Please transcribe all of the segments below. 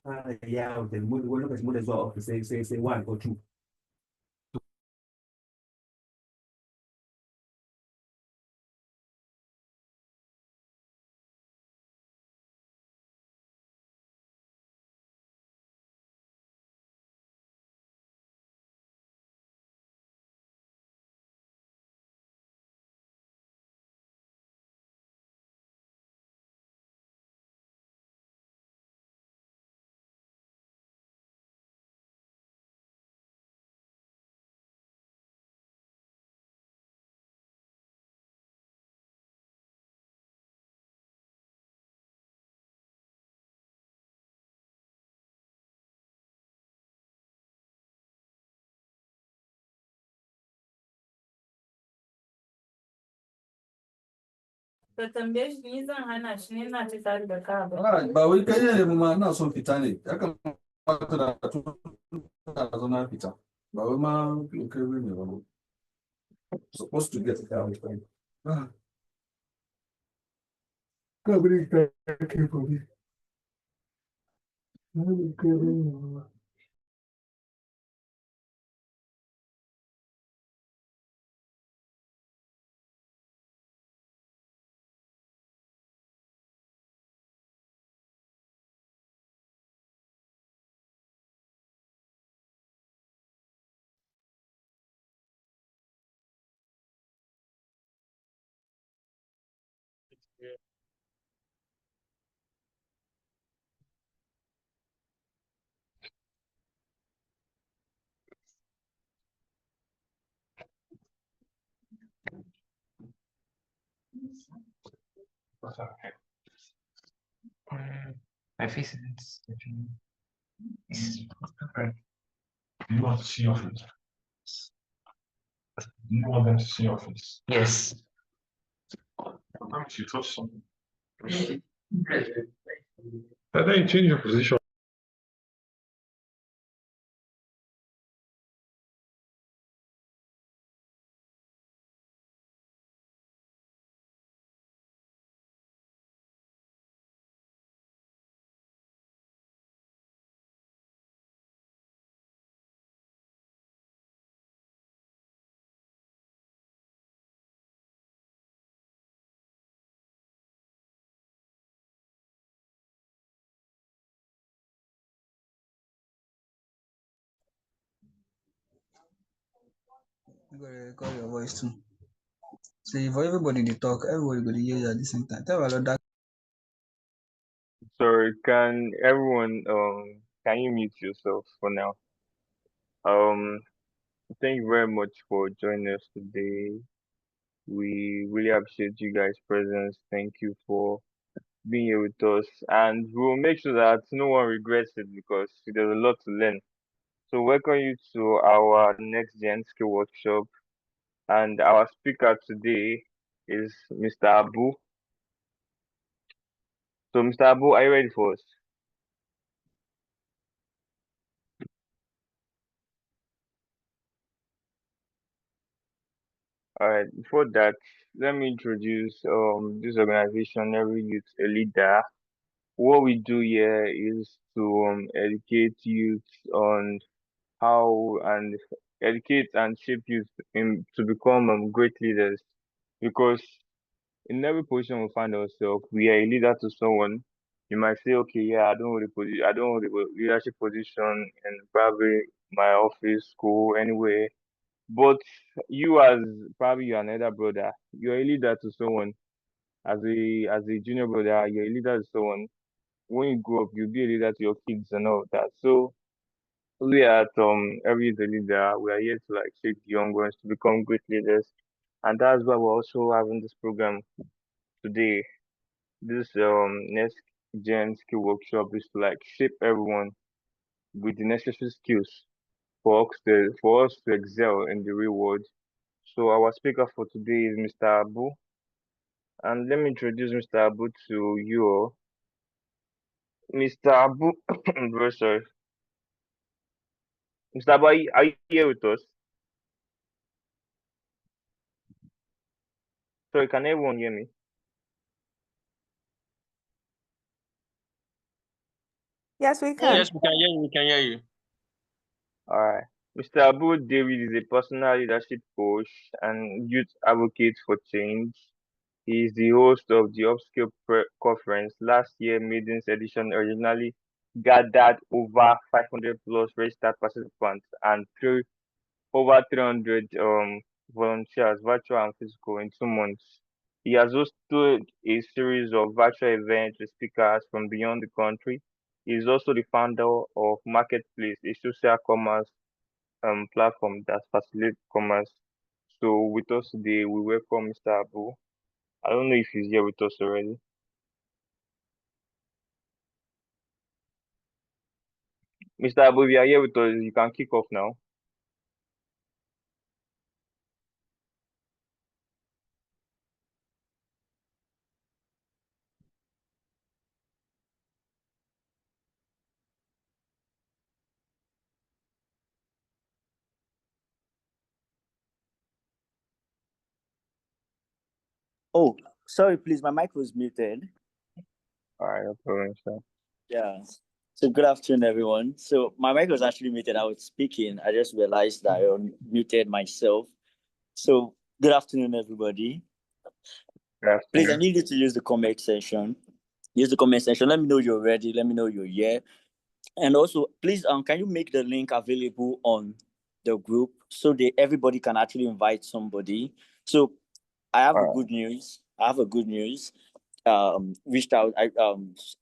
Yeah, the one of the models of say 1 or 2. To tambaye shi ni zan hana shi ne na fita da ka ba. Ba wai kai ne ma ina son fita ne. Ya kamata da tun da zo na fita. Ba wai ma kai ne ba. Supposed to get it out. Ah, ka bari ka kai for me. Na bi kai ne. My face is different. You want to see your face? You want them to see your face? Yes. Sometimes you touch something. And then you change your position. You gotta record your voice too. So if everybody they talk, everybody go dey hear you at the same time. Tell about that. Sorry, can you mute yourself for now? Thank you very much for joining us today. We really appreciate you guys' presence. Thank you for being here with us, and we'll make sure that no one regrets it because there's a lot to learn. So welcome you to our next gen skill workshop, and our speaker today is Mr. Abu. So Mr. Abu, are you ready for us? Alright, before that, let me introduce this organization, Every Youth a Leader. What we do here is to educate youth on how and educate and shape youth to become great leaders. Because in every position we find ourselves, we are a leader to someone. You might say, okay, yeah, I don't hold a leadership position in probably my office, school, anywhere. But you as probably you're another brother, you're a leader to someone. As a junior brother, you're a leader to someone. When you grow up, you'll be a leader to your kids and all of that. So we at Every Youth a Leader, we are here to like shape the young ones to become great leaders. And that's why we're also having this program today. This next gen skill workshop is to like shape everyone with the necessary skills for us to excel in the real world. So our speaker for today is Mr. Abu, and let me introduce Mr. Abu to you all. Mr. Abu, I'm very sorry. Mr. Abu, are you here with us? Sorry, can everyone hear me? Yes, we can. Yes, we can hear you. We can hear you. All right. Mr. Abu David is a personal leadership coach and youth advocate for change. He is the host of the Upskill Conference. Last year, Maiden's edition originally gathered over 500 plus registered participants and over 300 volunteers, virtual and physical, in 2 months. He has hosted a series of virtual events with speakers from beyond the country. He is also the founder of Marketplace, a social commerce platform that facilitates commerce. So with us today, we welcome Mr. Abu. I don't know if he's here with us already. Mr. Abu, if you are here with us, you can kick off now. Oh, sorry, please. My mic was muted. All right, no problem, sir. Yeah. So good afternoon, everyone. So my mic was actually muted. I was speaking. I just realized that I muted myself. So good afternoon, everybody. Good Please, I afternoon. need you to use the comment section. Use the comment section. Let me know you're ready. Let me know you're here. And also, please, can you make the link available on the group so that everybody can actually invite somebody? So I have All a right. good news. Reached out.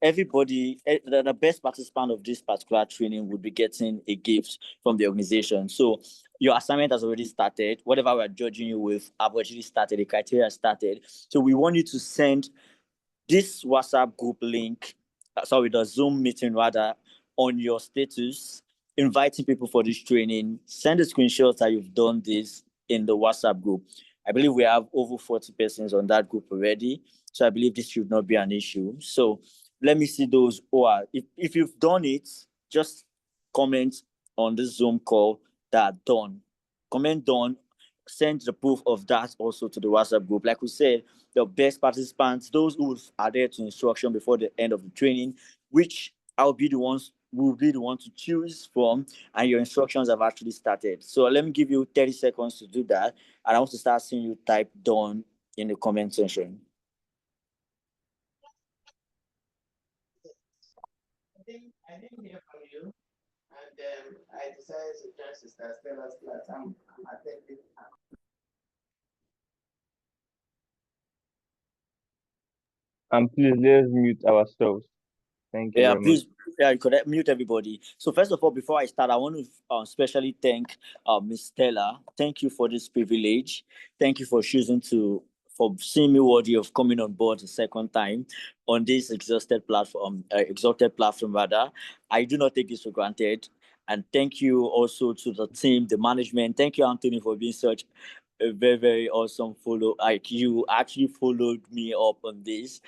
Everybody, the best participant of this particular training would be getting a gift from the organization. So your assignment has already started. Whatever we're judging you with, I've already started. The criteria has started. So we want you to send this WhatsApp group link, the Zoom meeting rather, on your status, inviting people for this training. Send a screenshot that you've done this in the WhatsApp group. I believe we have over 40 persons on that group already. So I believe this should not be an issue. So let me see those who are, if you've done it, just comment on the Zoom call that done. Comment done, send the proof of that also to the WhatsApp group. Like we said, the best participants, those who are there to instruction before the end of the training, which will be the one to choose from, and your instructions have actually started. So let me give you 30 seconds to do that, and I want to start seeing you type done in the comment section. I didn't hear from you, and I decided to join Sister Stella's class. I'm attending. And please let's mute ourselves. Thank you Yeah, very much. please, you could mute everybody. So first of all, before I start, I want to especially thank Ms. Stella. Thank you for this privilege. Thank you for for seeing me worthy of coming on board a second time on this exalted platform rather. I do not take this for granted. And thank you also to the team, the management. Thank you, Anthony, for being such a very, very awesome follow. Like, you actually followed me up on this.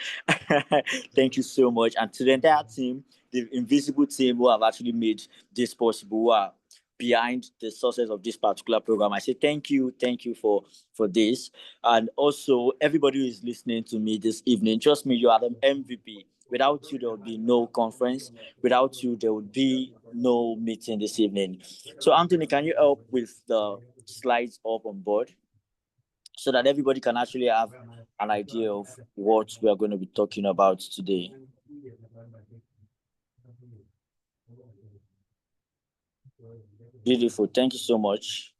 Thank you so much. And to the entire team, the invisible team who have actually made this possible, who are behind the success of this particular program, I say thank you for this. And also everybody who is listening to me this evening, trust me, you are the MVP. Without you, there would be no conference. Without you, there would be no meeting this evening. So Anthony, can you help with the slides up on board so that everybody can actually have an idea of what we are going to be talking about today? Beautiful. Thank you so much.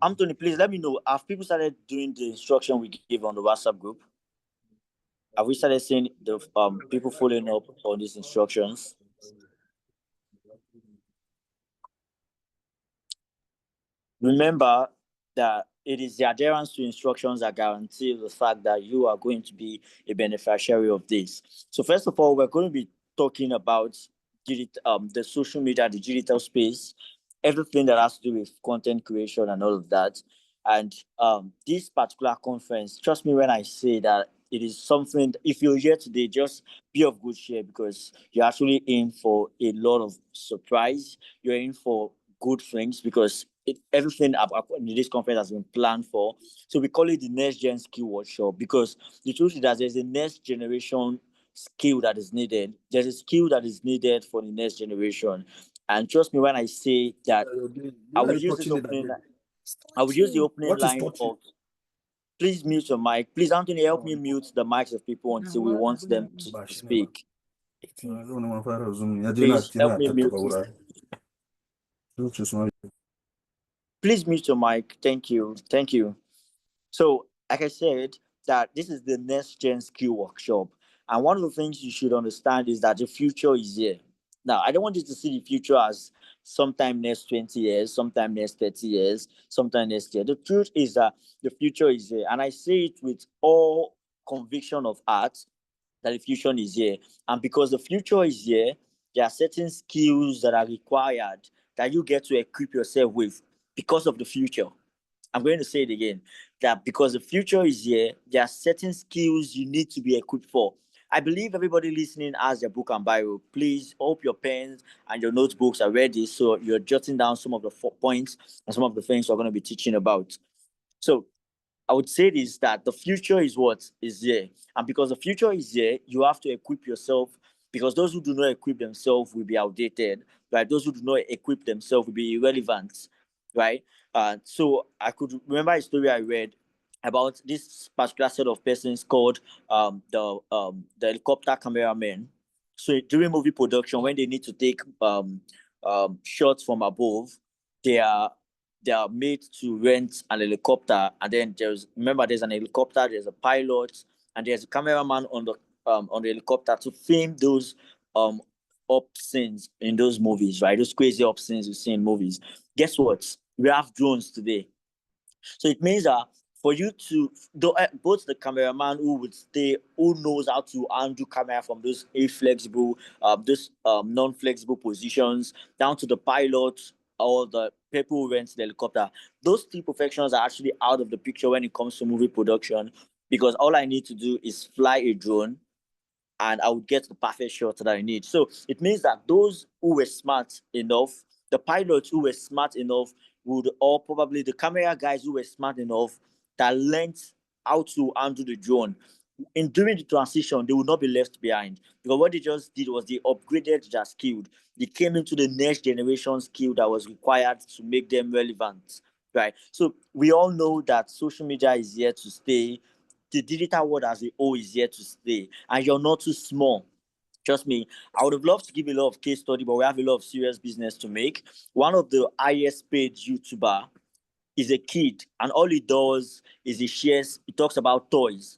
Anthony, please let me know, have people started doing the instruction we gave on the WhatsApp group? Have we started seeing the people following up on these instructions? Remember that it is the adherence to instructions that guarantee the fact that you are going to be a beneficiary of this. So first of all, we're going to be talking about the social media, the digital space, everything that has to do with content creation and all of that. And this particular conference, trust me when I say that it is something, if you're here today, just be of good cheer, because you're actually in for a lot of surprise. You're in for good things, because everything in this conference has been planned for. So we call it the Next Gen Skill Workshop, because the truth is that there's a next generation skill that is needed. There's a skill that is needed for the next generation. And trust me when I say that I will use this opening. I will use the opening line of, please mute your mic. Please, Anthony, help me mute the mics of people until we want them to speak. Please help me mute. Please mute your mic. Thank you. Thank you. So, like I said, that this is the Next Gen Skill Workshop. And one of the things you should understand is that the future is here. Now, I don't want you to see the future as sometime next 20 years, sometime next 30 years, sometime next year. The truth is that the future is here. And I say it with all conviction of heart that the future is here. And because the future is here, there are certain skills that are required that you get to equip yourself with because of the future. I'm going to say it again, that because the future is here, there are certain skills you need to be equipped for. I believe everybody listening has their book and Bible. Please hope your pens and your notebooks are ready, so you're jotting down some of the points and some of the things we're going to be teaching about. So I would say this, that the future is what is here. And because the future is here, you have to equip yourself, because those who do not equip themselves will be outdated, right? Those who do not equip themselves will be irrelevant, right? So I could remember a story I read about this particular set of persons called the helicopter cameramen. So during movie production, when they need to take shots from above, they are made to rent an helicopter, and then there's an helicopter, there's a pilot, and there's a cameraman on the helicopter to film those up scenes in those movies, right? Those crazy up scenes you see in movies. Guess what? We have drones today. So it means that for you to both the cameraman who knows how to undo camera from those inflexible, non-flexible positions, down to the pilot or the people who rent the helicopter, those three professionals are actually out of the picture when it comes to movie production, because all I need to do is fly a drone and I would get the perfect shot that I need. So it means that those who were smart enough, the pilots who were smart enough, or probably the camera guys who were smart enough, that learned how to handle the drone, in during the transition, they will not be left behind, because what they just did was they upgraded their skill. They came into the next generation skill that was required to make them relevant, right? So we all know that social media is here to stay. The digital world as a whole is here to stay, and you're not too small. Trust me, I would have loved to give a lot of case study, but we have a lot of serious business to make. One of the highest paid YouTuber is a kid, and all he does is he talks about toys,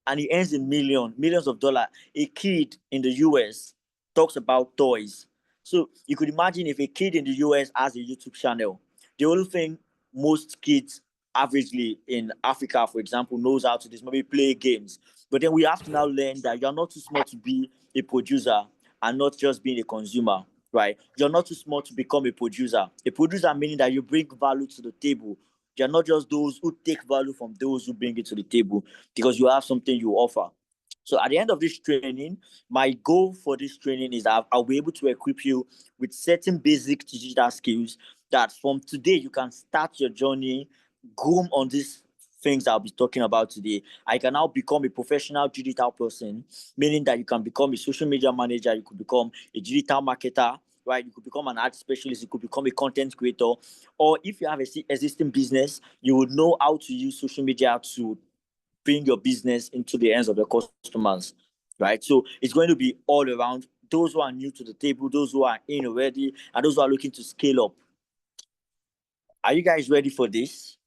and he earns millions of dollars. A kid in the US talks about toys. So you could imagine if a kid in the US has a YouTube channel, the only thing most kids averagely in Africa, for example, knows how to do is maybe play games. But then we have to now learn that you're not too small to be a producer and not just being a consumer, right? You're not too small to become a producer. A producer meaning that you bring value to the table. You're not just those who take value from those who bring it to the table, because you have something you offer. So at the end of this training, my goal for this training is that I'll be able to equip you with certain basic digital skills that from today you can start your journey, groom on these things I'll be talking about today. I can now become a professional digital person, meaning that you can become a social media manager, you could become a digital marketer, right? You could become an art specialist, you could become a content creator, or if you have an existing business, you would know how to use social media to bring your business into the hands of your customers, right? So it's going to be all around those who are new to the table, those who are in already, and those who are looking to scale up. Are you guys ready for this?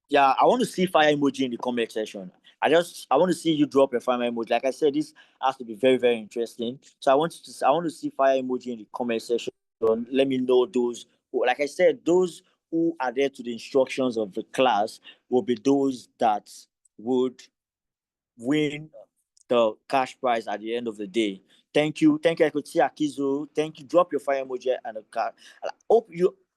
Yeah, I want to see fire emoji in the comment section. I want to see you drop a fire emoji. Like I said, this has to be very, very interesting. So I want to see fire emoji in the comment section. Let me know those who, like I said, those who adhere to the instructions of the class will be those that would win the cash prize at the end of the day. Thank you. I could see Akizo. Thank you. Drop your fire emoji and a card.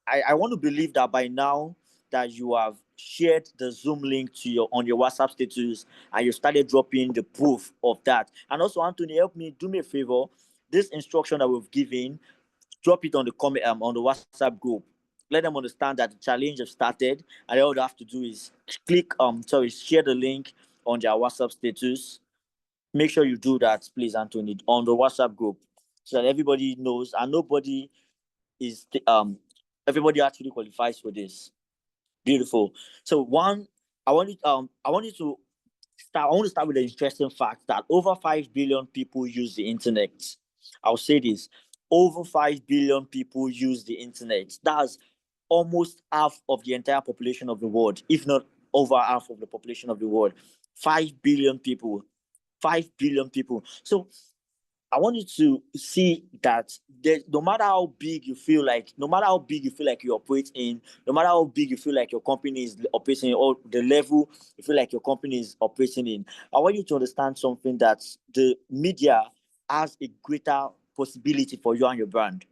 I want to believe that by now that you have shared the Zoom link to on your WhatsApp status and you started dropping the proof of that. And also, Anthony, do me a favor. This instruction that we've given, drop it on the comment on the WhatsApp group. Let them understand that the challenge has started, and all they have to do is share the link on their WhatsApp status. Make sure you do that, please, Anthony, on the WhatsApp group, so that everybody knows and everybody actually qualifies for this. Beautiful. So I want to start with the interesting fact that over 5 billion people use the internet. I'll say this: over 5 billion people use the internet. That's almost half of the entire population of the world, if not over half of the population of the world. 5 billion people. 5 billion people. So I want you to see that no matter how big you feel like you operate in, no matter how big you feel like your company is operating, or the level you feel like your company is operating in, I want you to understand something, that the media has a greater possibility for you and your brand.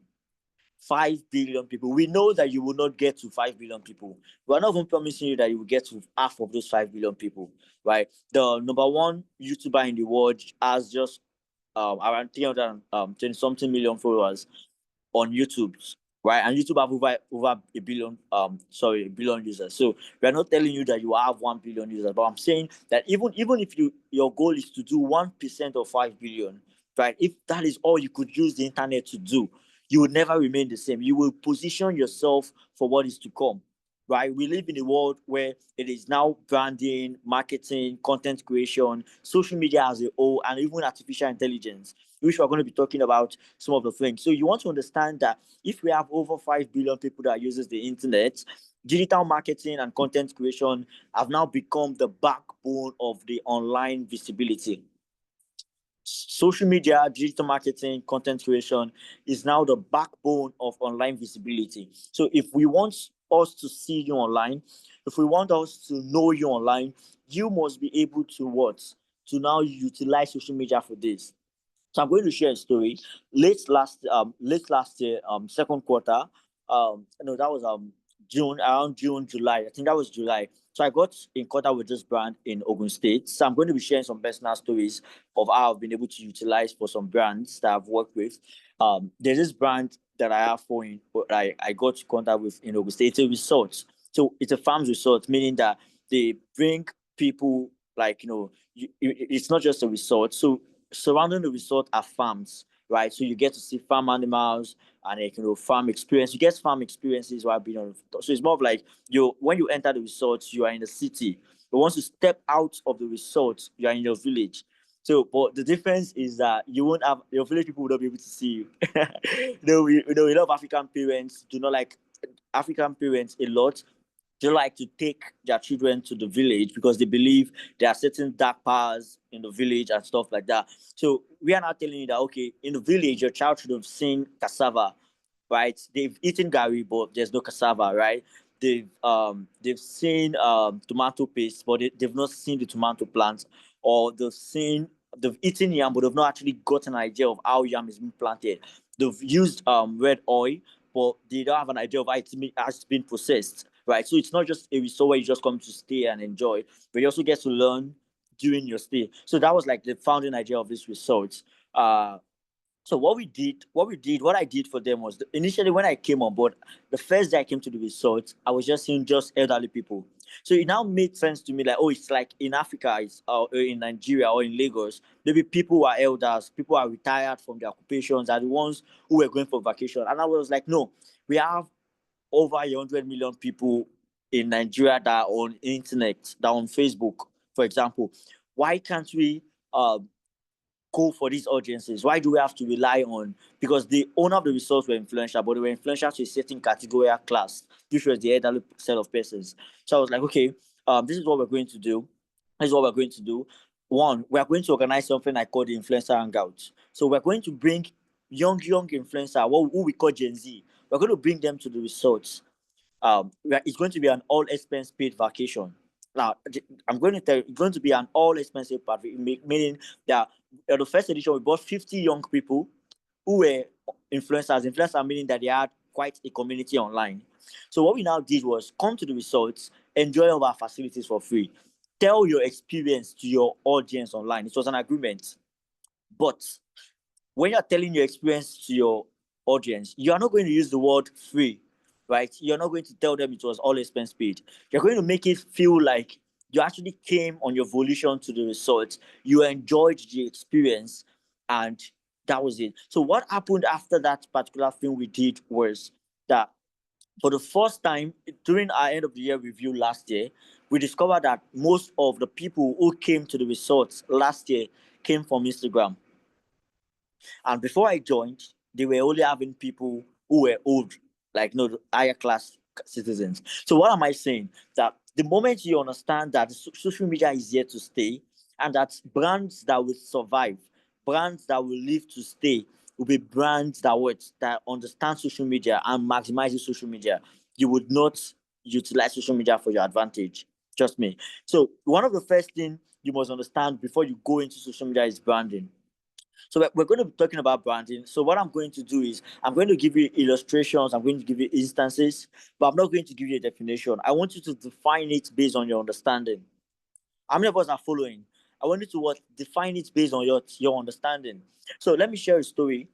5 billion people. We know that you will not get to 5 billion people. We are not even promising you that you will get to half of those 5 billion people, right? The number one YouTuber in the world has just around 320 something million followers on YouTube, right? And YouTube have over a billion users. So we are not telling you that you have 1 billion users, but I'm saying that even if your goal is to do 1% of 5 billion, right? If that is all you could use the internet to do, you will never remain the same. You will position yourself for what is to come, right? We live in a world where it is now branding, marketing, content creation, social media as a whole, and even artificial intelligence, which we're going to be talking about some of the things. So you want to understand that if we have over 5 billion people that uses the internet, digital marketing and content creation have now become the backbone of the online visibility. Social media, digital marketing, content creation is now the backbone of online visibility. So if we want us to see you online, if we want us to know you online, you must be able to now utilize social media for this. So I'm going to share a story. Late last year, second quarter, that was June, around June, July. I think that was July. So I got in contact with this brand in Ogun State. So I'm going to be sharing some personal stories of how I've been able to utilize for some brands that I've worked with. There's this brand that I have I got in contact with in Ogun State. It's a resort. So it's a farms resort, meaning that they bring people it's not just a resort. So surrounding the resort are farms, right? So you get to see farm animals and farm experience. You get farm experiences while being on. So it's more of like when you enter the resort, you are in the city. But once you step out of the resort, you are in your village. So, but the difference is that you won't have your village people will not be able to see you. A lot of African parents do not like African parents a lot. They like to take their children to the village because they believe there are certain dark powers in the village and stuff like that. So we are now telling you that, okay, in the village, your child should have seen cassava, right? They've eaten gari, but there's no cassava, right? They've seen tomato paste, but they've not seen the tomato plant, or they've eaten yam, but they've not actually got an idea of how yam is being planted. They've used red oil, but they don't have an idea of how it's been processed. Right, so it's not just a resort where you just come to stay and enjoy, but you also get to learn during your stay. So that was like the founding idea of this resort. So what I did for them was initially when I came on board, the first day I came to the resort, I was just seeing just elderly people. So it now made sense to me, like, oh, it's like in Africa, or in Nigeria or in Lagos, maybe people who are elders, people who are retired from their occupations, are the ones who were going for vacation. And I was like, no, we have over 100 million people in Nigeria that are on internet, that are on Facebook, for example. Why can't we go for these audiences? Why do we have to rely on, because the owner of the resource were influential, but they were influential to a certain category or class, which was the elderly set of persons. So I was like, okay, this is what we're going to do. One, we are going to organize something I call the Influencer Hangout. So we're going to bring young influencer, who we call Gen Z. We're going to bring them to the resorts. It's going to be an all expense paid vacation. Now, I'm going to tell you, it's going to be an all expense paid vacation, meaning that the first edition we brought 50 young people who were influencers. Influencers meaning that they had quite a community online. So what we now did was come to the resorts, enjoy all our facilities for free, tell your experience to your audience online. It was an agreement, but when you're telling your experience to your audience, you are not going to use the word free, right? You're not going to tell them it was all expense paid. You're going to make it feel like you actually came on your volition to the resort. You enjoyed the experience, and that was it. So what happened after that particular thing we did was that for the first time during our end of the year review last year, we discovered that most of the people who came to the resorts last year came from Instagram. And before I joined, they were only having people who were old, like the higher class citizens. So what am I saying? That the moment you understand that social media is here to stay, and that brands that will survive, brands that will live to stay, will be brands that understand social media and maximizes social media. You would not utilize social media for your advantage. Trust me. So one of the first things you must understand before you go into social media is branding. So we're going to be talking about branding. So what I'm going to do is I'm going to give you illustrations. I'm going to give you instances, but I'm not going to give you a definition. I want you to define it based on your understanding. How many of us are following? I want you to define it based on your understanding. So let me share a story.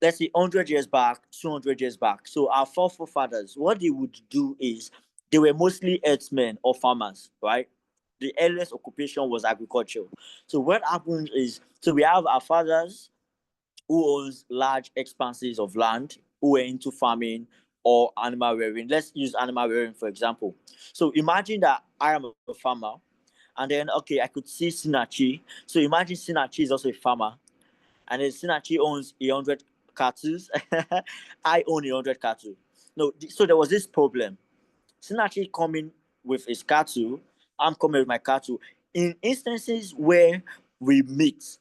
Let's say 100 years back, 200 years back. So our forefathers, what they would do is they were mostly herdsmen or farmers, right? The earliest occupation was agriculture. So what happens is, so we have our fathers who owns large expanses of land, who were into farming or animal rearing. Let's use animal rearing, for example. So imagine that I am a farmer, and then, okay, I could see Sinachi. So imagine Sinachi is also a farmer, and then Sinachi owns 100 cattle. I own 100 cattle. No, so there was this problem. Sinachi coming with his cattle, I'm coming with my cattle. In instances where we meet,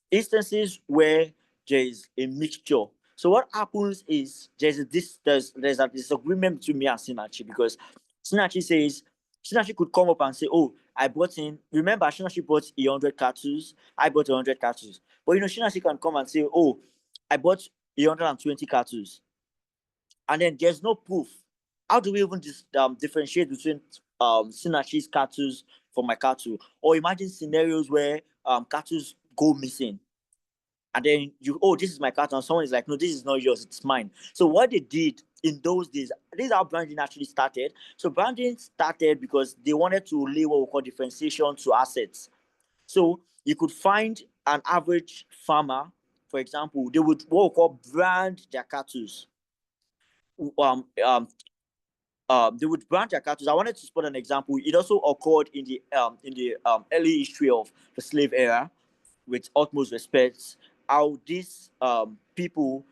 instances where there is a mixture. So what happens is there's a disagreement between me and Sinachi, because Sinachi could come up and say, oh, I bought in, remember Sinachi bought 100 cattle, I bought 100 cattle. But Sinachi can come and say, oh, I bought 120 cattle. And then there's no proof. How do we even differentiate between Sinachi's cattle from my cattle? Or imagine scenarios where cattle go missing, and then this is my cattle, and someone is like, no, this is not yours, it's mine. So what they did in those days, this is how branding actually started. So branding started because they wanted to lay what we call differentiation to assets. So you could find an average farmer, for example, they would what we call brand their cattle. They would brand their cattle. I wanted to spot an example. It also occurred in the early history of the slave era, with utmost respect, how these people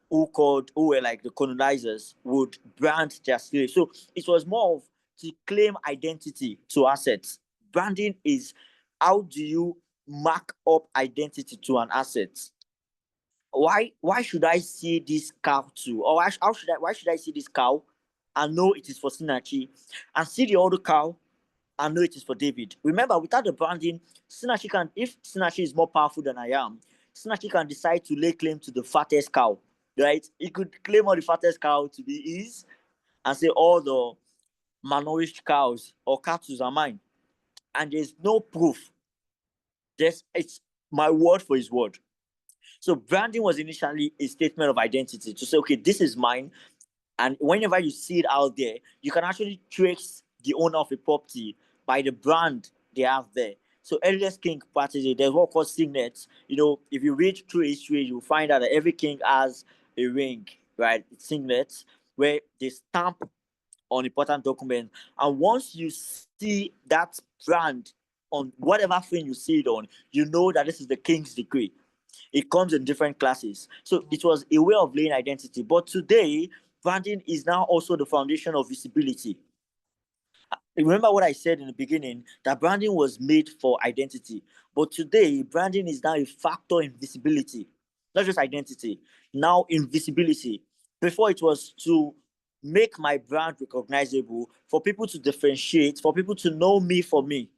who were like the colonizers would brand their slaves. So it was more of to claim identity to assets. Branding is how do you mark up identity to an asset. Why should I see this cow too? Or why should I see this cow and know it is for Sinachi, and see the other cow and know it is for David? Remember, without the branding, if Sinachi is more powerful than I am, Sinachi can decide to lay claim to the fattest cow, right? He could claim all the fattest cow to be his and say all the malnourished cows or cattle are mine. And there's no proof. It's my word for his word. So branding was initially a statement of identity to say, okay, this is mine. And whenever you see it out there, you can actually trace the owner of a property by the brand they have there. So earliest king practices, there's what called signets. If you read through history, you'll find out that every king has a ring, right? Signets, where they stamp on important documents. And once you see that brand on whatever thing you see it on, you know that this is the king's decree. It comes in different classes. So it was a way of laying identity. But today, branding is now also the foundation of visibility. Remember what I said in the beginning, that branding was made for identity. But today, branding is now a factor in visibility, not just identity, now in visibility. Before, it was to make my brand recognizable, for people to differentiate, for people to know me for me.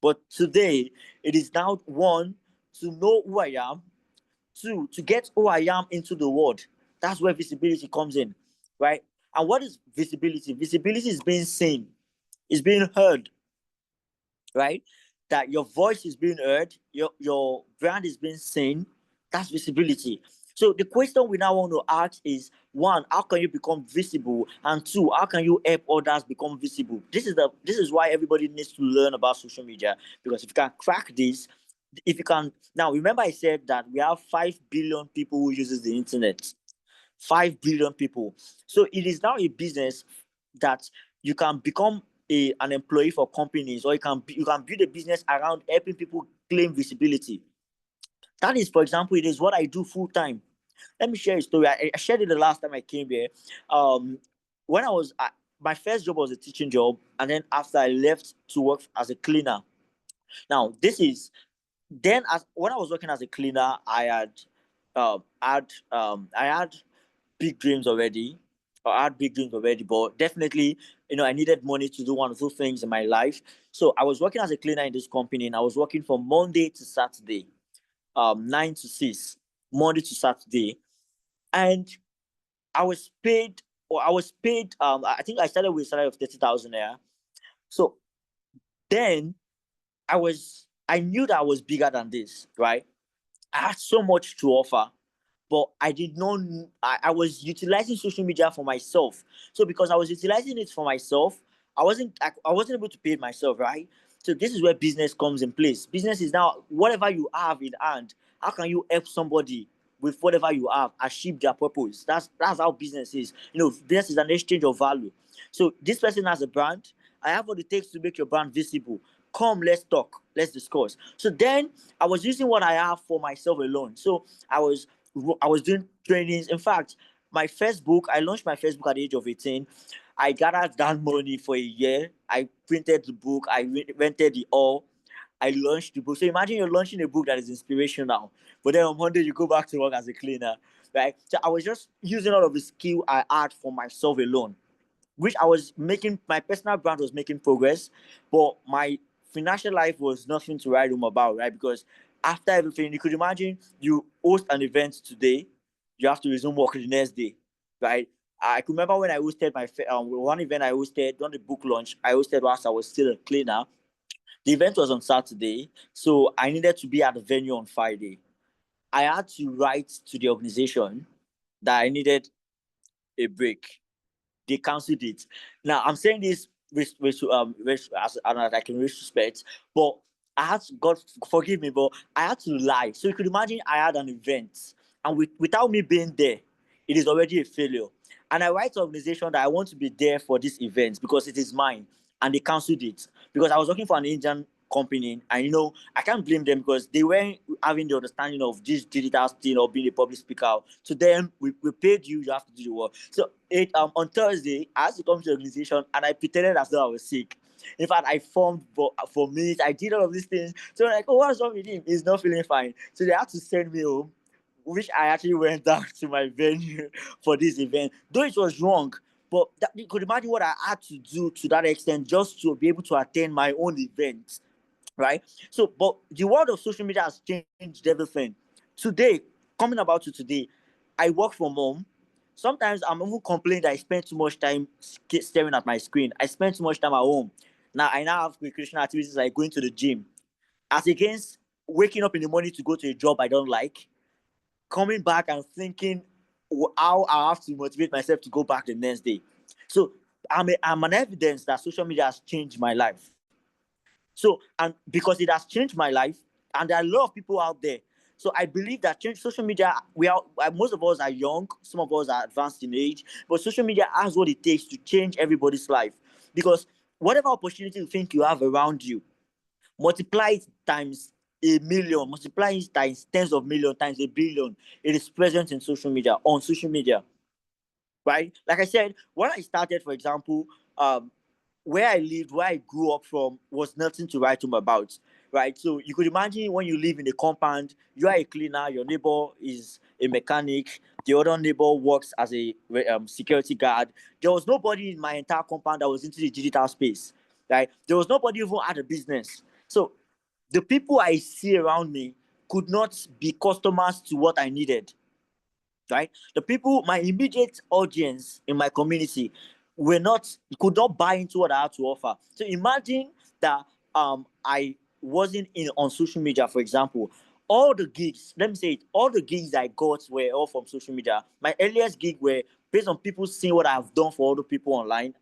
But today, it is now, one, to know who I am, two, to get who I am into the world. That's where visibility comes in, right? And what is visibility? Visibility is being seen, is being heard, right? That your voice is being heard, your brand is being seen. That's visibility. So the question we now want to ask is, one, how can you become visible? And two, how can you help others become visible? This is why everybody needs to learn about social media, because if you can crack this, if you can now remember I said that we have 5 billion people who uses the internet. 5 billion people. So it is now a business that you can become an employee for companies, or you can build a business around helping people claim visibility. That is, for example, it is what I do full time. Let me share a story. I shared it the last time I came here. When I was my first job was a teaching job, and then after I left to work as a cleaner. Now this is then when I was working as a cleaner, I had big dreams already. I had big dreams already, but definitely, I needed money to do one or two things in my life. So I was working as a cleaner in this company, and I was working from Monday to Saturday, 9 to 6, Monday to Saturday, and I was paid. I think I started with a salary of 30,000 naira. So then I knew that I was bigger than this, right? I had so much to offer, but I did not. I was utilizing social media for myself. So because I was utilizing it for myself, I wasn't able to pay it myself, right? So this is where business comes in place. Business is now whatever you have in hand. How can you help somebody with whatever you have achieve their purpose? That's how business is. Business is an exchange of value. So this person has a brand. I have what it takes to make your brand visible. Come, let's talk. Let's discuss. So then I was using what I have for myself alone. So I was doing trainings. In fact, I launched my first book at the age of 18. I gathered that money for a year. I printed the book. I rented the hall. I launched the book. So imagine you're launching a book that is inspirational, but then on Monday you go back to work as a cleaner, right? So I was just using all of the skill I had for myself alone, which I was making. My personal brand was making progress, but my financial life was nothing to write home about, right? Because after everything, you could imagine you host an event today, you have to resume work the next day, right? I could remember when I hosted my one event I hosted on the book launch. I hosted whilst I was still a cleaner. The event was on Saturday, so I needed to be at the venue on Friday. I had to write to the organization that I needed a break. They cancelled it. Now I'm saying this as like in respect, but I had to, God forgive me, but I had to lie. So you could imagine I had an event, and without me being there, it is already a failure. And I write to the organization that I want to be there for this event because it is mine, and they cancelled it because I was working for an Indian company, and I can't blame them because they weren't having the understanding of this digital thing or being a public speaker. To them, we paid you, you have to do the work. So on Thursday, I had to come to the organization and I pretended as though I was sick. In fact, I formed for minutes. I did all of these things. So like, oh, what's wrong with him? He's not feeling fine. So they had to send me home, which I actually went down to my venue for this event. Though it was wrong, but you could imagine what I had to do to that extent just to be able to attend my own event, right? So, but the world of social media has changed everything. Today, coming about to today, I work from home. Sometimes I'm even complaining that I spend too much time staring at my screen. I spend too much time at home. Now I have recreational activities like going to the gym, as against waking up in the morning to go to a job I don't like, coming back and thinking how I have to motivate myself to go back the next day. So I'm an evidence that social media has changed my life. So, and because it has changed my life, and there are a lot of people out there. So I believe that social media, most of us are young, some of us are advanced in age, but social media has what it takes to change everybody's life. Because whatever opportunity you think you have around you, multiply it times a million, multiply it times tens of millions, times a billion. It is present in social media, on social media, right? Like I said, when I started, for example, where I lived, where I grew up from, was nothing to write home about, right? So you could imagine when you live in a compound, you are a cleaner, your neighbor is a mechanic, the other neighbor works as a security guard. There was nobody in my entire compound that was into the digital space, right? There was nobody who had a business. So the people I see around me could not be customers to what I needed, right? The people, my immediate audience in my community, could not buy into what I had to offer. So imagine that I wasn't on social media, for example. all the gigs, let me say it, all the gigs I got were all from social media. My earliest gig were based on people seeing what I've done for other people online.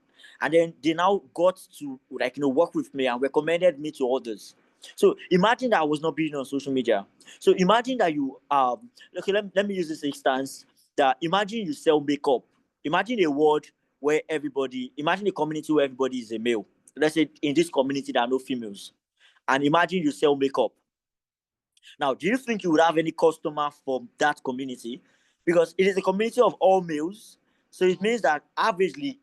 And then they now got to work with me and recommended me to others. So imagine that I was not being on social media. So imagine that you okay, let me use this instance, that imagine you sell makeup. Imagine a world where imagine a community where everybody is a male. Let's say in this community there are no females. And imagine you sell makeup. Now, do you think you would have any customer from that community? Because it is a community of all males. So it means that averagely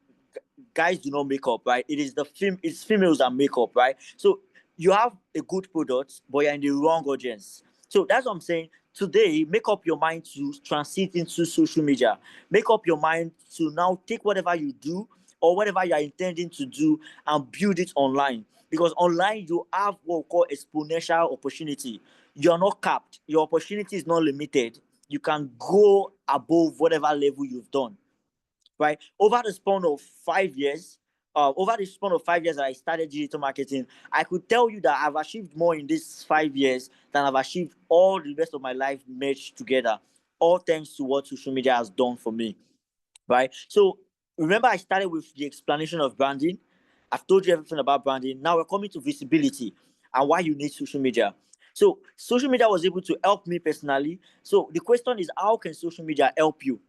guys do not make up, right? It's females that make up, right? So you have a good product, but you're in the wrong audience. So that's what I'm saying. Today, make up your mind to transit into social media. Make up your mind to now take whatever you do or whatever you're intending to do and build it online. Because online, you have what we call exponential opportunity. You're not capped. Your opportunity is not limited. You can go above whatever level you've done, right? Over the span of 5 years, that I started digital marketing, I could tell you that I've achieved more in these 5 years than I've achieved all the rest of my life merged together, all thanks to what social media has done for me, right? So remember, I started with the explanation of branding. I've told you everything about branding. Now we're coming to visibility and why you need social media. So social media was able to help me personally. So the question is, how can social media help you?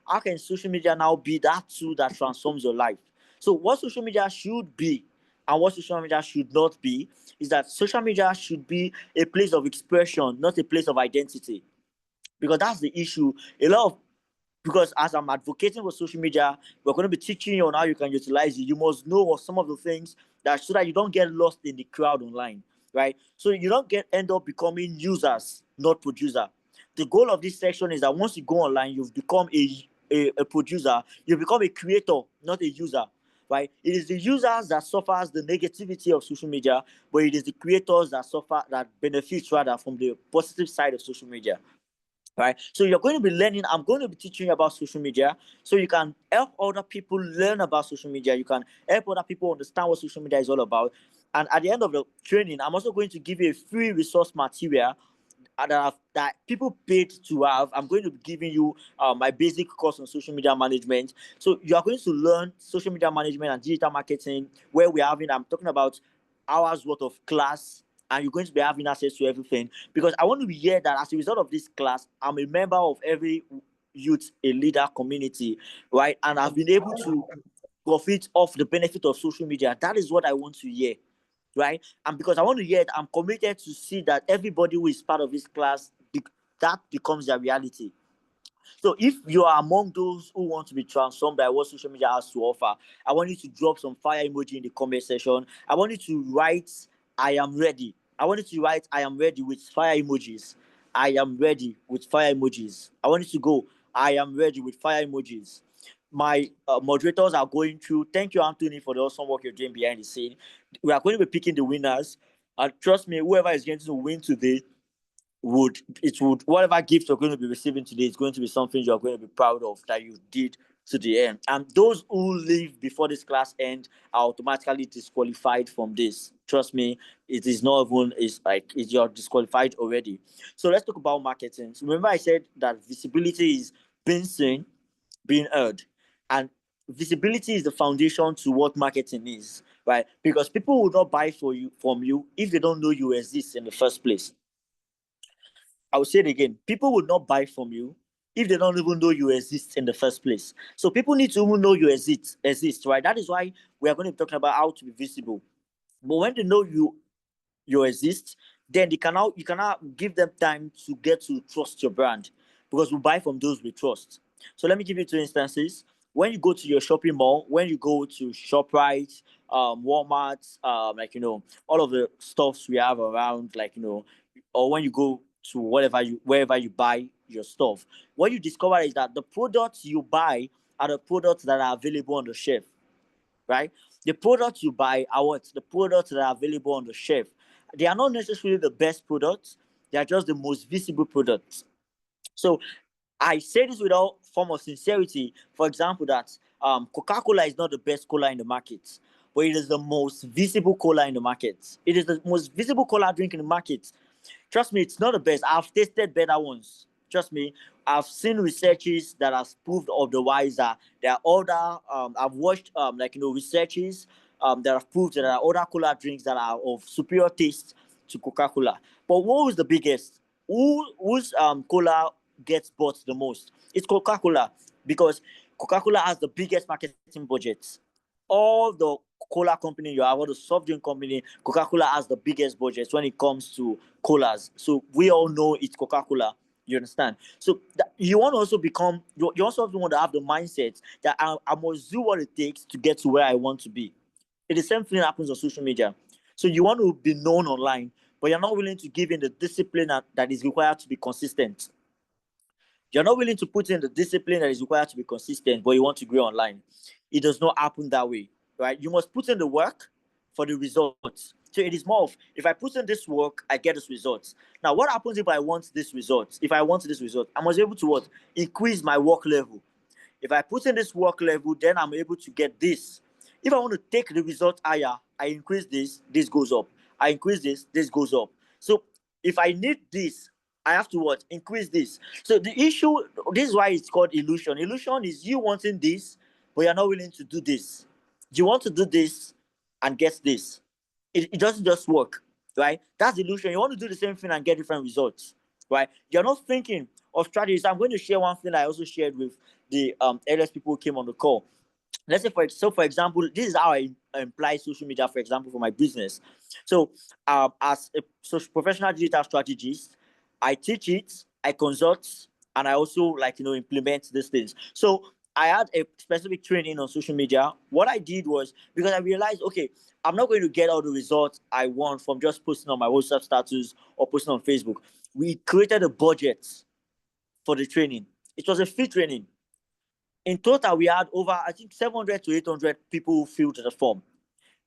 How can social media now be that tool that transforms your life? So what social media should be and what social media should not be is that social media should be a place of expression, not a place of identity. Because that's the issue. Because as I'm advocating for social media, we're going to be teaching you on how you can utilize it. You must know what some of the things so that you don't get lost in the crowd online, right? So you don't end up becoming users, not producer. The goal of this section is that once you go online, you've become a producer, you become a creator, not a user, right? It is the users that suffers the negativity of social media, but it is the creators that benefit rather from the positive side of social media. Right. So you're going to be learning. I'm going to be teaching you about social media so you can help other people learn about social media. You can help other people understand what social media is all about. And at the end of the training, I'm also going to give you a free resource material that people paid to have. I'm going to be giving you my basic course on social media management. So you are going to learn social media management and digital marketing, where I'm talking about hours worth of class, and you're going to be having access to everything. Because I want to be here that as a result of this class, I'm a member of every youth a leader community, right? And I've been able to profit off the benefit of social media. That is what I want to hear, right? And because I want to hear it, I'm committed to see that everybody who is part of this class, that becomes their reality. So if you are among those who want to be transformed by what social media has to offer, I want you to drop some fire emoji in the comment section. I want you to write, I am ready. I want you to write, I am ready with fire emojis. I am ready with fire emojis. I want you to go, I am ready with fire emojis. My moderators are going through. Thank you, Anthony, for the awesome work you're doing behind the scene. We are going to be picking the winners. And trust me, whoever is going to win today, whatever gift you're going to be receiving today is going to be something you're going to be proud of that you did to the end. And those who leave before this class end are automatically disqualified from this. Trust me, it is not even, you're disqualified already. So let's talk about marketing. So remember I said that visibility is being seen, being heard. And visibility is the foundation to what marketing is, right? Because people will not buy from you if they don't know you exist in the first place. I will say it again. People would not buy from you if they don't even know you exist in the first place. So people need to even know you exist, right? That is why we are going to be talking about how to be visible. But when they know you exist, then you can now give them time to get to trust your brand, because we buy from those we trust. So let me give you 2 instances. When you go to your shopping mall, when you go to ShopRite, Walmart, all of the stuffs we have around, or when you go to wherever you buy your stuff, what you discover is that the products you buy are the products that are available on the shelf, right? The products you buy are the products that are available on the shelf. They are not necessarily the best products. They are just the most visible products. So I say this with all form of sincerity. For example, that Coca-Cola is not the best cola in the market, but it is the most visible cola in the market. It is the most visible cola drink in the market. Trust me, it's not the best. I've tasted better ones. Trust me, I've seen researches that have proved otherwise. That there are other. I've watched researches that have proved that there are other cola drinks that are of superior taste to Coca-Cola. But what was the biggest? Whose cola gets bought the most? It's Coca-Cola, because Coca-Cola has the biggest marketing budget. All the cola company you have, all the soft drink company, Coca-Cola has the biggest budget when it comes to colas. So we all know it's Coca-Cola. You understand? So you want to also become, you also want to have the mindset that I must do what it takes to get to where I want to be. It's the same thing happens on social media. So you want to be known online, but you're not willing to give in the discipline that is required to be consistent. You're not willing to put in the discipline that is required to be consistent, but you want to grow online. It does not happen that way, right? You must put in the work for the results. So it is more of, if I put in this work, I get this results. Now, what happens if I want this result? If I want this result, I must be able to what? Increase my work level. If I put in this work level, then I'm able to get this. If I want to take the result higher, I increase this goes up. I increase this goes up. So if I need this, I have to what? Increase this. So the issue, this is why it's called illusion. Illusion is you wanting this, but you're not willing to do this. You want to do this and get this. It doesn't just work, right? That's illusion. You want to do the same thing and get different results, right? You're not thinking of strategies. I'm going to share one thing I also shared with the earliest people who came on the call. Let's say, for example, this is how I apply social media, for example, for my business. So as a professional digital strategist, I teach it, I consult, and I also implement these things. So I had a specific training on social media. What I did was, because I realized, okay, I'm not going to get all the results I want from just posting on my WhatsApp status or posting on Facebook. We created a budget for the training. It was a free training. In total, we had over, I think, 700 to 800 people who filled the form.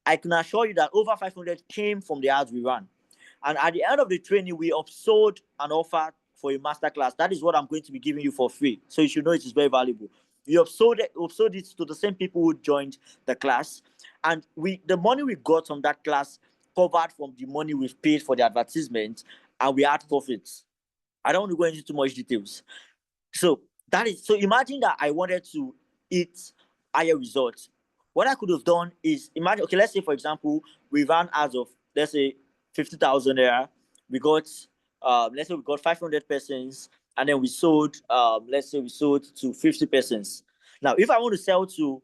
I can assure you that over 500 came from the ads we ran. And at the end of the training, we upsold an offer for a masterclass. That is what I'm going to be giving you for free. So you should know it is very valuable. We upsold it to the same people who joined the class. And the money we got from that class covered from the money we've paid for the advertisement, and we had profits. I don't want to go into too much details. So imagine that I wanted to hit higher results. What I could have done is imagine, okay, let's say, for example, we ran ads of, let's say, 50,000 there. We got, let's say we got 500 persons, and then we sold, let's say we sold to 50 persons. Now, if I want to sell to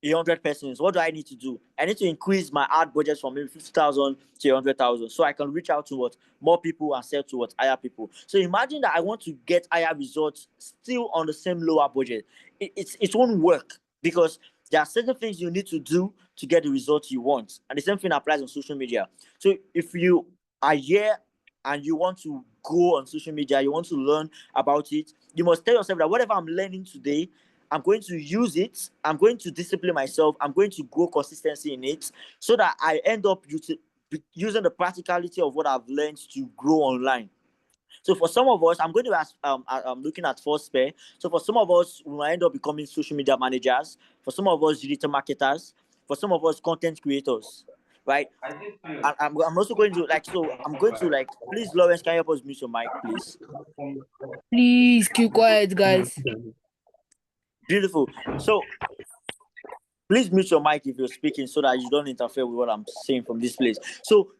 100 persons, what do I need to do? I need to increase my ad budget from maybe 50,000 to 100,000, so I can reach out to more people and sell to higher people. So imagine that I want to get higher results still on the same lower budget. It won't work, because there are certain things you need to do to get the results you want, and the same thing applies on social media. So if you are here and you want to go on social media, you want to learn about it, you must tell yourself that whatever I'm learning today, I'm going to use it. I'm going to discipline myself. I'm going to grow consistency in it, so that I end up using the practicality of what I've learned to grow online. So for some of us, I'm going to ask, I'm looking at Foursquare. So for some of us, we might end up becoming social media managers. For some of us, digital marketers. For some of us, content creators, right? And I'm also going to please, Lawrence, can you help us mute your mic, please? Please keep quiet, guys. Beautiful. So please mute your mic if you're speaking, so that you don't interfere with what I'm saying from this place. So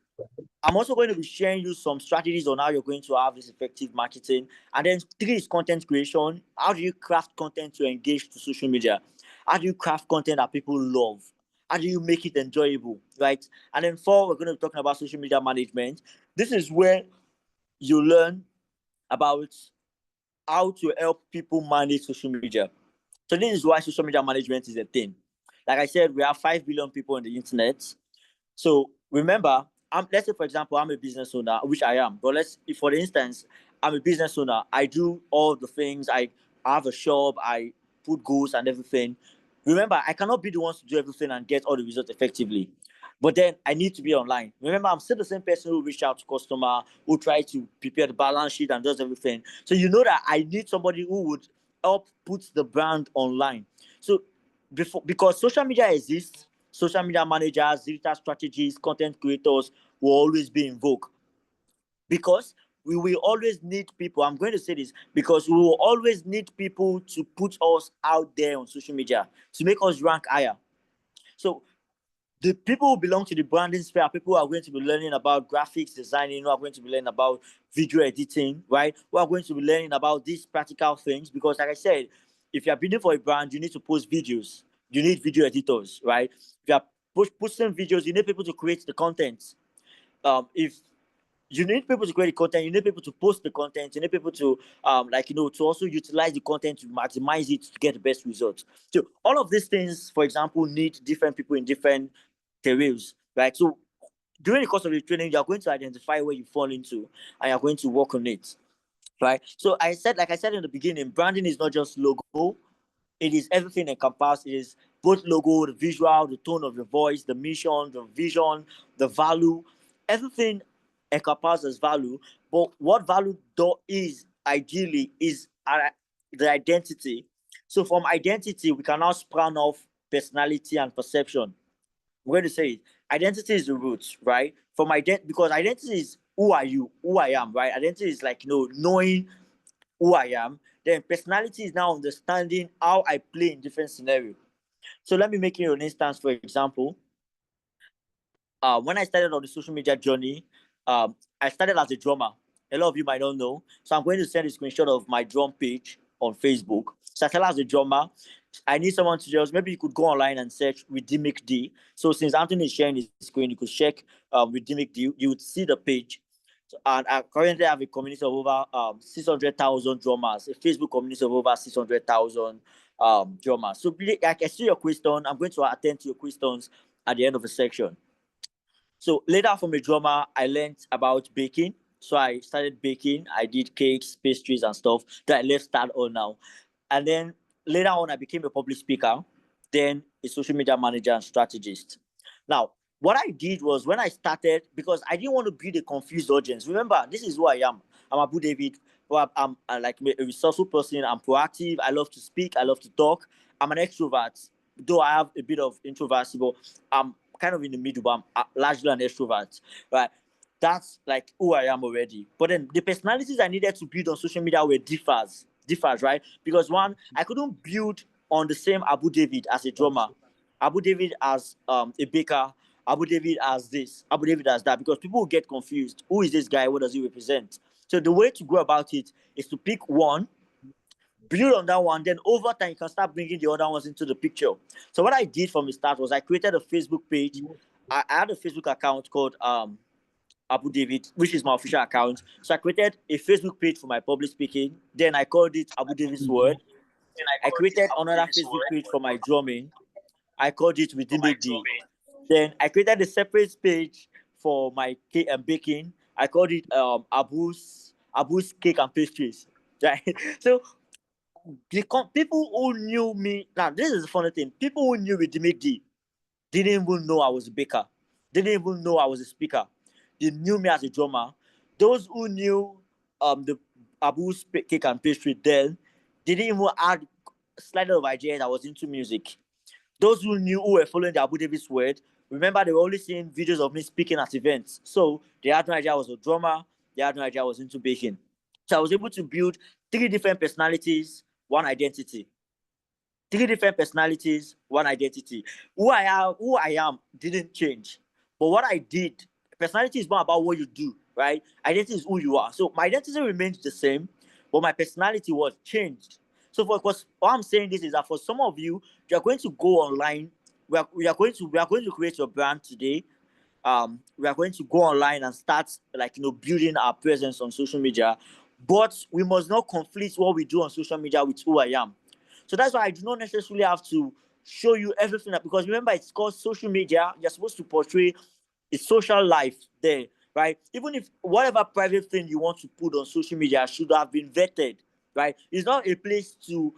I'm also going to be sharing you some strategies on how you're going to have this effective marketing. And then 3 is content creation. How do you craft content to engage to social media? How do you craft content that people love? How do you make it enjoyable, right? And then 4, we're going to be talking about social media management. This is where you learn about how to help people manage social media. So this is why social media management is a thing. Like I said, we have 5 billion people on the internet. So remember, let's say, for example, I'm a business owner, which I am. But for instance, I'm a business owner. I do all the things. I have a shop. I put goods and everything. Remember, I cannot be the ones to do everything and get all the results effectively. But then I need to be online. Remember, I'm still the same person who reach out to customer, who try to prepare the balance sheet and does everything. So you know that I need somebody who would help put the brand online. So because social media exists, social media managers, digital strategies, content creators will always be in vogue. because we will always need people. I'm going to say this because we will always need people to put us out there on social media to make us rank higher. So the people who belong to the branding sphere are people who are going to be learning about graphics designing, who are going to be learning about video editing, right? Who are going to be learning about these practical things. Because like I said, if you're building for a brand, you need to post videos. You need video editors, right? If you're posting videos, you need people to create the content. If you need people to create the content, you need people to post the content, you need people to to also utilize the content to maximize it to get the best results. So all of these things, for example, need different people in different careers, right? So during the course of the training, you're going to identify where you fall into and you're going to work on it, right? So like I said in the beginning, branding is not just logo, it is everything encompassed. It is both logo, the visual, the tone of your voice, the mission, the vision, the value, everything encompasses value. But what value is ideally is the identity. So from identity, we can now span off personality and perception. I'm going to say it. Identity is the root, right? From because identity is who are you, who I am, right? Identity is like knowing who I am. Then personality is now understanding how I play in different scenarios. So let me make you an instance, for example. When I started on the social media journey, I started as a drummer. A lot of you might not know. So I'm going to send a screenshot of my drum page on Facebook. So I started as a drummer. I need someone to just, maybe you could go online and search Rhythmic D. So since Anthony is sharing his screen, you could check Rhythmic D. You would see the page. So, and I currently have a community of over 600,000 drummers, a Facebook community of over 600,000 drummers. So I can see your question. I'm going to attend to your questions at the end of the section. So later from a drummer, I learned about baking. So I started baking. I did cakes, pastries, and stuff that I left start on now. And then later on, I became a public speaker, then a social media manager and strategist. Now, what I did was when I started, because I didn't want to build a confused audience. Remember, this is who I am. I'm Abu David. I'm like a resourceful person. I'm proactive. I love to speak. I love to talk. I'm an extrovert, though I have a bit of introversion, but I'm kind of in the middle, but I'm largely an extrovert, right? That's like who I am already. But then the personalities I needed to build on social media were differs, right? Because one, I couldn't build on the same Abu David as a drummer, Abu David as a baker, Abu David as this, Abu David as that, because people will get confused. Who is this guy? What does he represent? So the way to go about it is to pick one, build on that one, then over time you can start bringing the other ones into the picture. So what I did from the start was I created a Facebook page. I had a Facebook account called Abu David, which is my official account. So I created a Facebook page for my public speaking. Then I called it Abu David's Word. I created another Facebook page for my drumming. I called it Rhythmic D. Then I created a separate page for my cake and baking. I called it Abu's Cake and Pastries. Right? So people who knew me, now this is the funny thing, people who knew Rhythmic D didn't even know I was a baker, didn't even know I was a speaker. They knew me as a drummer. Those who knew the Abu's Cake and Pastry then, they didn't even have slight of idea that I was into music. Those who knew, who were following the Abu David's Word, remember they were only seeing videos of me speaking at events. So they had no idea I was a drummer, they had no idea I was into baking. So I was able to build 3 different personalities, one identity. 3 different personalities, one identity. Who I am didn't change. But what I did, personality is more about what you do, right? Identity is who you are. So my identity remains the same, but my personality was changed. So because what I'm saying this is that for some of you, you're going to go online. We are going to create your brand today. We are going to go online and start building our presence on social media. But we must not conflict what we do on social media with who I am. So that's why I do not necessarily have to show you everything, because remember, it's called social media. You're supposed to portray a social life there, right? Even if whatever private thing you want to put on social media should have been vetted, right? It's not a place to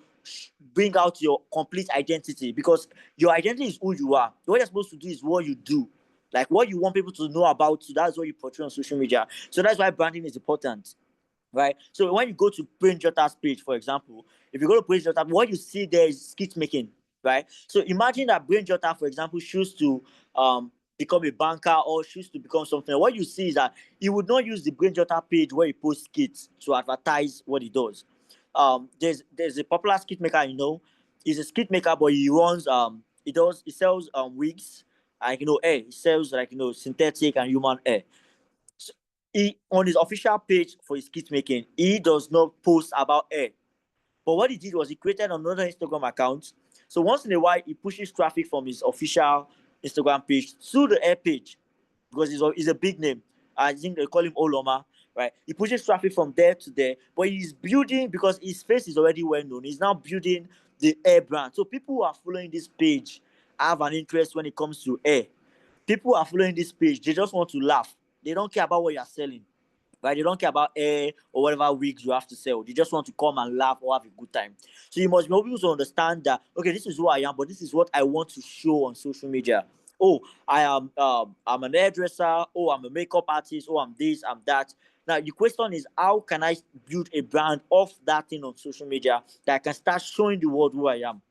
bring out your complete identity, because your identity is who you are. What you're supposed to do is what you do, like what you want people to know about you. That's what you portray on social media. So that's why branding is important, right? So when you go to Brain Jotta's page, for example, if you go to Brain Jotta, what you see there is skit making, right? So imagine that Brain Jotta, for example, choose to become a banker or choose to become something, what you see is that he would not use the Brain Jotter page where he posts skits to advertise what he does. There's a popular skit maker, he's a skit maker, but he runs he sells wigs, like hair. He sells like synthetic and human hair. So he on his official page for his skit making, he does not post about hair. But what he did was he created another Instagram account. So once in a while, he pushes traffic from his official Instagram page to the hair page because he's a big name. I think they call him Oloma, right? He pushes traffic from there to there, but he's building, because his face is already well known. He's now building the hair brand. So people who are following this page have an interest when it comes to hair. People who are following this page, they just want to laugh. They don't care about what you're selling. Right? They don't care about hair or whatever wigs you have to sell. They just want to come and laugh or have a good time. So you must be able to understand that, okay, this is who I am, but this is what I want to show on social media. Oh, I'm an hairdresser. Oh, I'm a makeup artist. Oh, I'm this, I'm that. Now, the question is, how can I build a brand of that thing on social media that I can start showing the world who I am?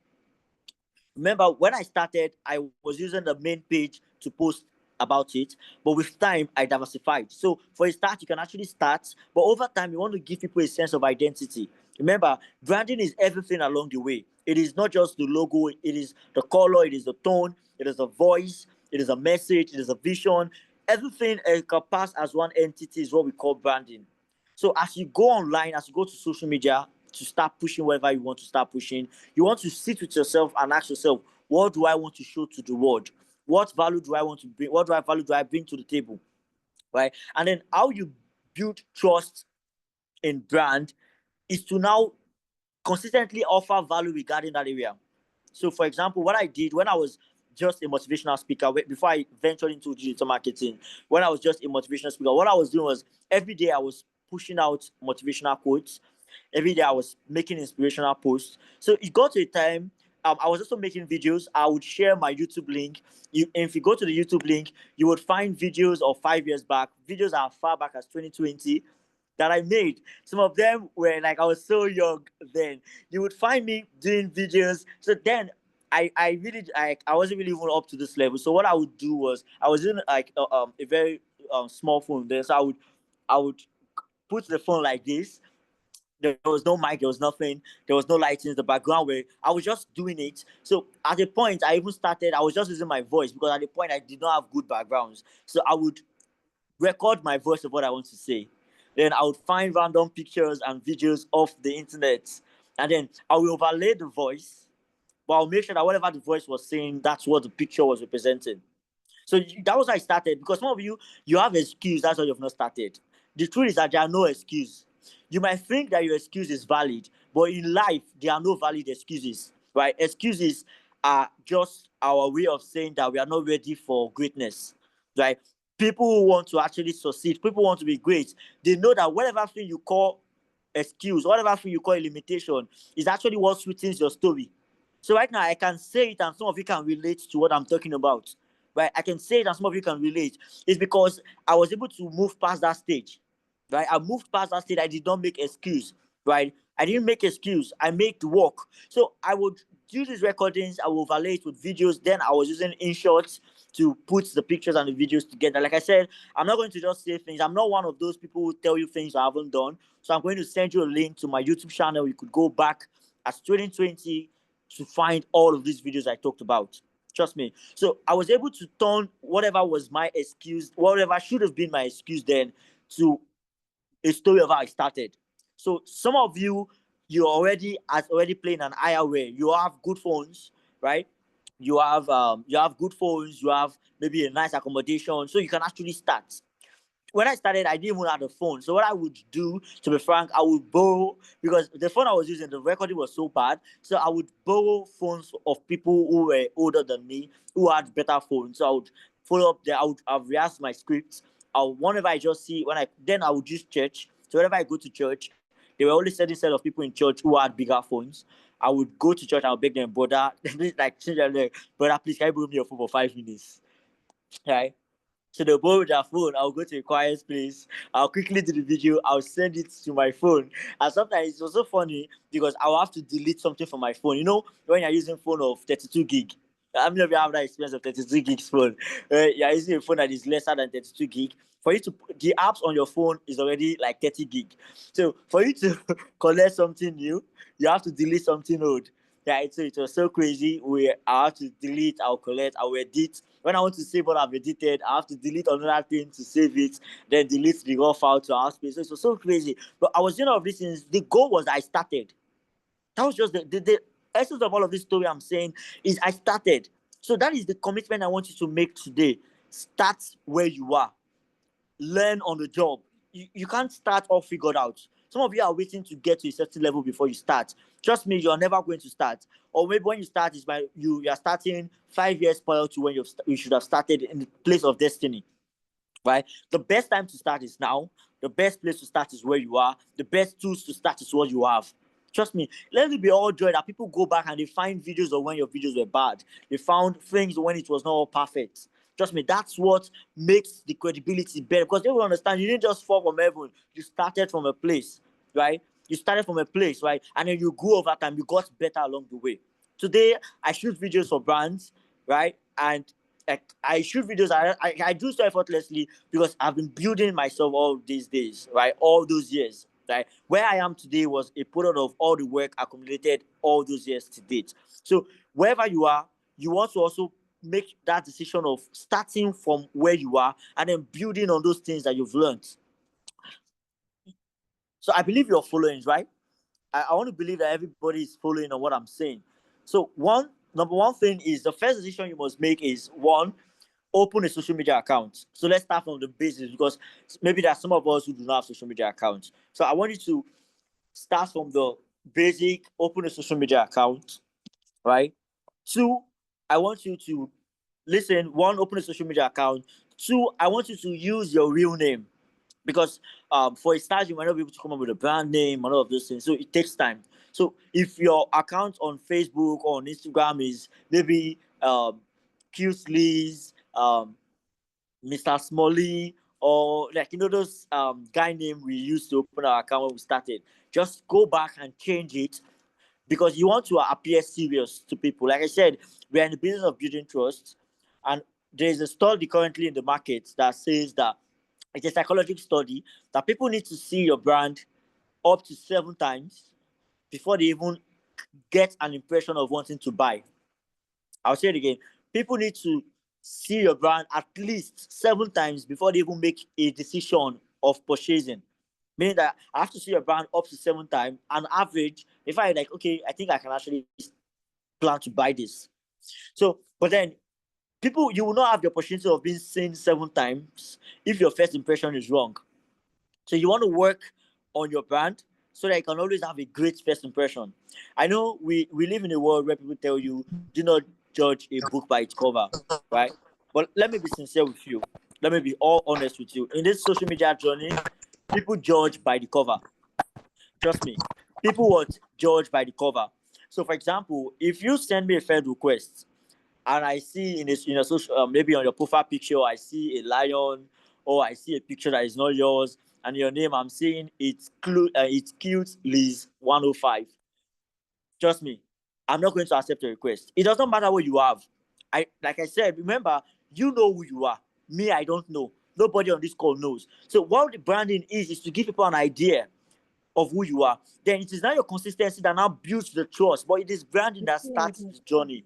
Remember, when I started, I was using the main page to post about it, but with time I diversified. So for a start, you can actually start, but over time you want to give people a sense of identity. Remember, branding is everything along the way. It is not just the logo, it is the color, it is the tone, it is the voice, it is a message, it is a vision. Everything encompassed as one entity is what we call branding. So as you go online, as you go to social media to start pushing whatever you want to start pushing, you want to sit with yourself and ask yourself, what do I want to show to the world? What value do I want to bring? What value do I bring to the table? Right? And then how you build trust in brand is to now consistently offer value regarding that area. So for example, what I did when I was just a motivational speaker, before I ventured into digital marketing, when I was just a motivational speaker, what I was doing was every day I was pushing out motivational quotes. Every day I was making inspirational posts. So it got to a time, I was also making videos. I would share my YouTube link. If you go to the YouTube link, you would find videos of 5 years back, videos as far back as 2020 that I made. Some of them were like, I was so young then. You would find me doing videos. So then I wasn't really even up to this level. So what I would do was, I was in like a very small phone then. So I would put the phone like this. There was no mic, there was nothing, there was no lighting in the background where I was just doing it. So at the point I even started, I was just using my voice because at the point I did not have good backgrounds. So I would record my voice of what I want to say. Then I would find random pictures and videos off the internet. And then I will overlay the voice, but I'll make sure that whatever the voice was saying, that's what the picture was representing. So that was how I started, because some of you have excuse, that's why you've not started. The truth is that there are no excuses. You might think that your excuse is valid, but in life, there are no valid excuses, right? Excuses are just our way of saying that we are not ready for greatness, right? People who want to actually succeed, people who want to be great, they know that whatever thing you call excuse, whatever thing you call a limitation, is actually what sweetens your story. So right now, I can say it and some of you can relate to what I'm talking about, right? I can say it and some of you can relate. It's because I was able to move past that stage. Right, I moved past that state. I did not make excuse. Right, I didn't make excuse. I made the work. So I would do these recordings. I will overlay it with videos. Then I was using InShot to put the pictures and the videos together. Like I said, I'm not going to just say things. I'm not one of those people who tell you things I haven't done. So I'm going to send you a link to my YouTube channel. You could go back as 2020 to find all of these videos I talked about. Trust me. So I was able to turn whatever was my excuse, whatever should have been my excuse then, to a story of how I started. So some of you already playing an higher way. You have good phones, right? You have good phones. You have maybe a nice accommodation, so you can actually start. When I started, I didn't even have a phone. So what I would do, to be frank, I would borrow, because the phone I was using, the recording was so bad. So I would borrow phones of people who were older than me, who had better phones. So I would follow up there. I would rehearse my scripts. Whenever I just see, then I would use church. So whenever I go to church, there were only certain set of people in church who had bigger phones. I would go to church and I would beg them, brother, brother, please can you borrow me your phone for 5 minutes? Right? So they'll borrow their phone. I'll go to a quiet place. I'll quickly do the video. I'll send it to my phone. And sometimes it's also funny because I'll have to delete something from my phone. You know, when you're using phone of 32 gig, How many of you have that experience of 32 gigs phone? You're using a phone that is lesser than 32 gig. For you to the apps on your phone is already like 30 gig. So for you to collect something new, you have to delete something old. Yeah, so it was so crazy. I have to delete, I'll collect, I'll edit. When I want to save what I've edited, I have to delete another thing to save it, then delete the raw file to our space. So it was so crazy. But I was doing all of these things. The goal was I started. That was just the essence of all of this story I'm saying is I started. So that is the commitment I want you to make today. Start where you are. Learn on the job. You can't start all figured out. Some of you are waiting to get to a certain level before you start. Trust me, you're never going to start. Or maybe when you start, is by you are starting 5 years prior to when you should have started in the place of destiny. Right? The best time to start is now. The best place to start is where you are. The best tools to start is what you have. Trust me, let it be all joy that people go back and they find videos of when your videos were bad. They found things when it was not all perfect. Trust me, that's what makes the credibility better. Because they will understand you didn't just fall from heaven. You started from a place, right? You started from a place, right? And then you grew over time. You got better along the way. Today, I shoot videos for brands, right? And I shoot videos. I do so effortlessly because I've been building myself all these days, right? All those years. Right? Where I am today was a product of all the work accumulated all those years to date. So wherever you are, you want to also make that decision of starting from where you are and then building on those things that you've learned. So I believe you're following, right? I want to believe that everybody is following on what I'm saying. So number one thing is the first decision you must make is one, open a social media account. So let's start from the basics because maybe there are some of us who do not have social media accounts. So I want you to start from the basic, open a social media account, right? Two, I want you to listen, one, open a social media account. Two, I want you to use your real name because for a start, you might not be able to come up with a brand name and all of those things. So it takes time. So if your account on Facebook or on Instagram is maybe Cute Liz, Mr. Smalley, or like those guy name we used to open our account when we started. Just go back and change it because you want to appear serious to people. Like I said, we are in the business of building trust, and there is a study currently in the market that says that it's a psychological study that people need to see your brand up to 7 times before they even get an impression of wanting to buy. I'll say it again. People need to see your brand at least 7 times before they even make a decision of purchasing. Meaning that I have to see your brand up to 7 times. On average, if I like, okay, I think I can actually plan to buy this. So, but then you will not have the opportunity of being seen 7 times if your first impression is wrong. So you want to work on your brand so that you can always have a great first impression. I know we live in a world where people tell you, do not judge a book by its cover, right? But let me be sincere with you. Let me be all honest with you. In this social media journey, people judge by the cover. Trust me. People would judge by the cover. So, for example, if you send me a friend request and I see in a social, maybe on your profile picture, I see a lion or I see a picture that is not yours, and your name, I'm saying it's Cute Liz 105. Trust me, I'm not going to accept your request. It doesn't matter what you have. Like I said, remember, you know who you are. Me, I don't know. Nobody on this call knows. So what the branding is to give people an idea of who you are. Then it is not your consistency that now builds the trust, but it is branding that starts the journey.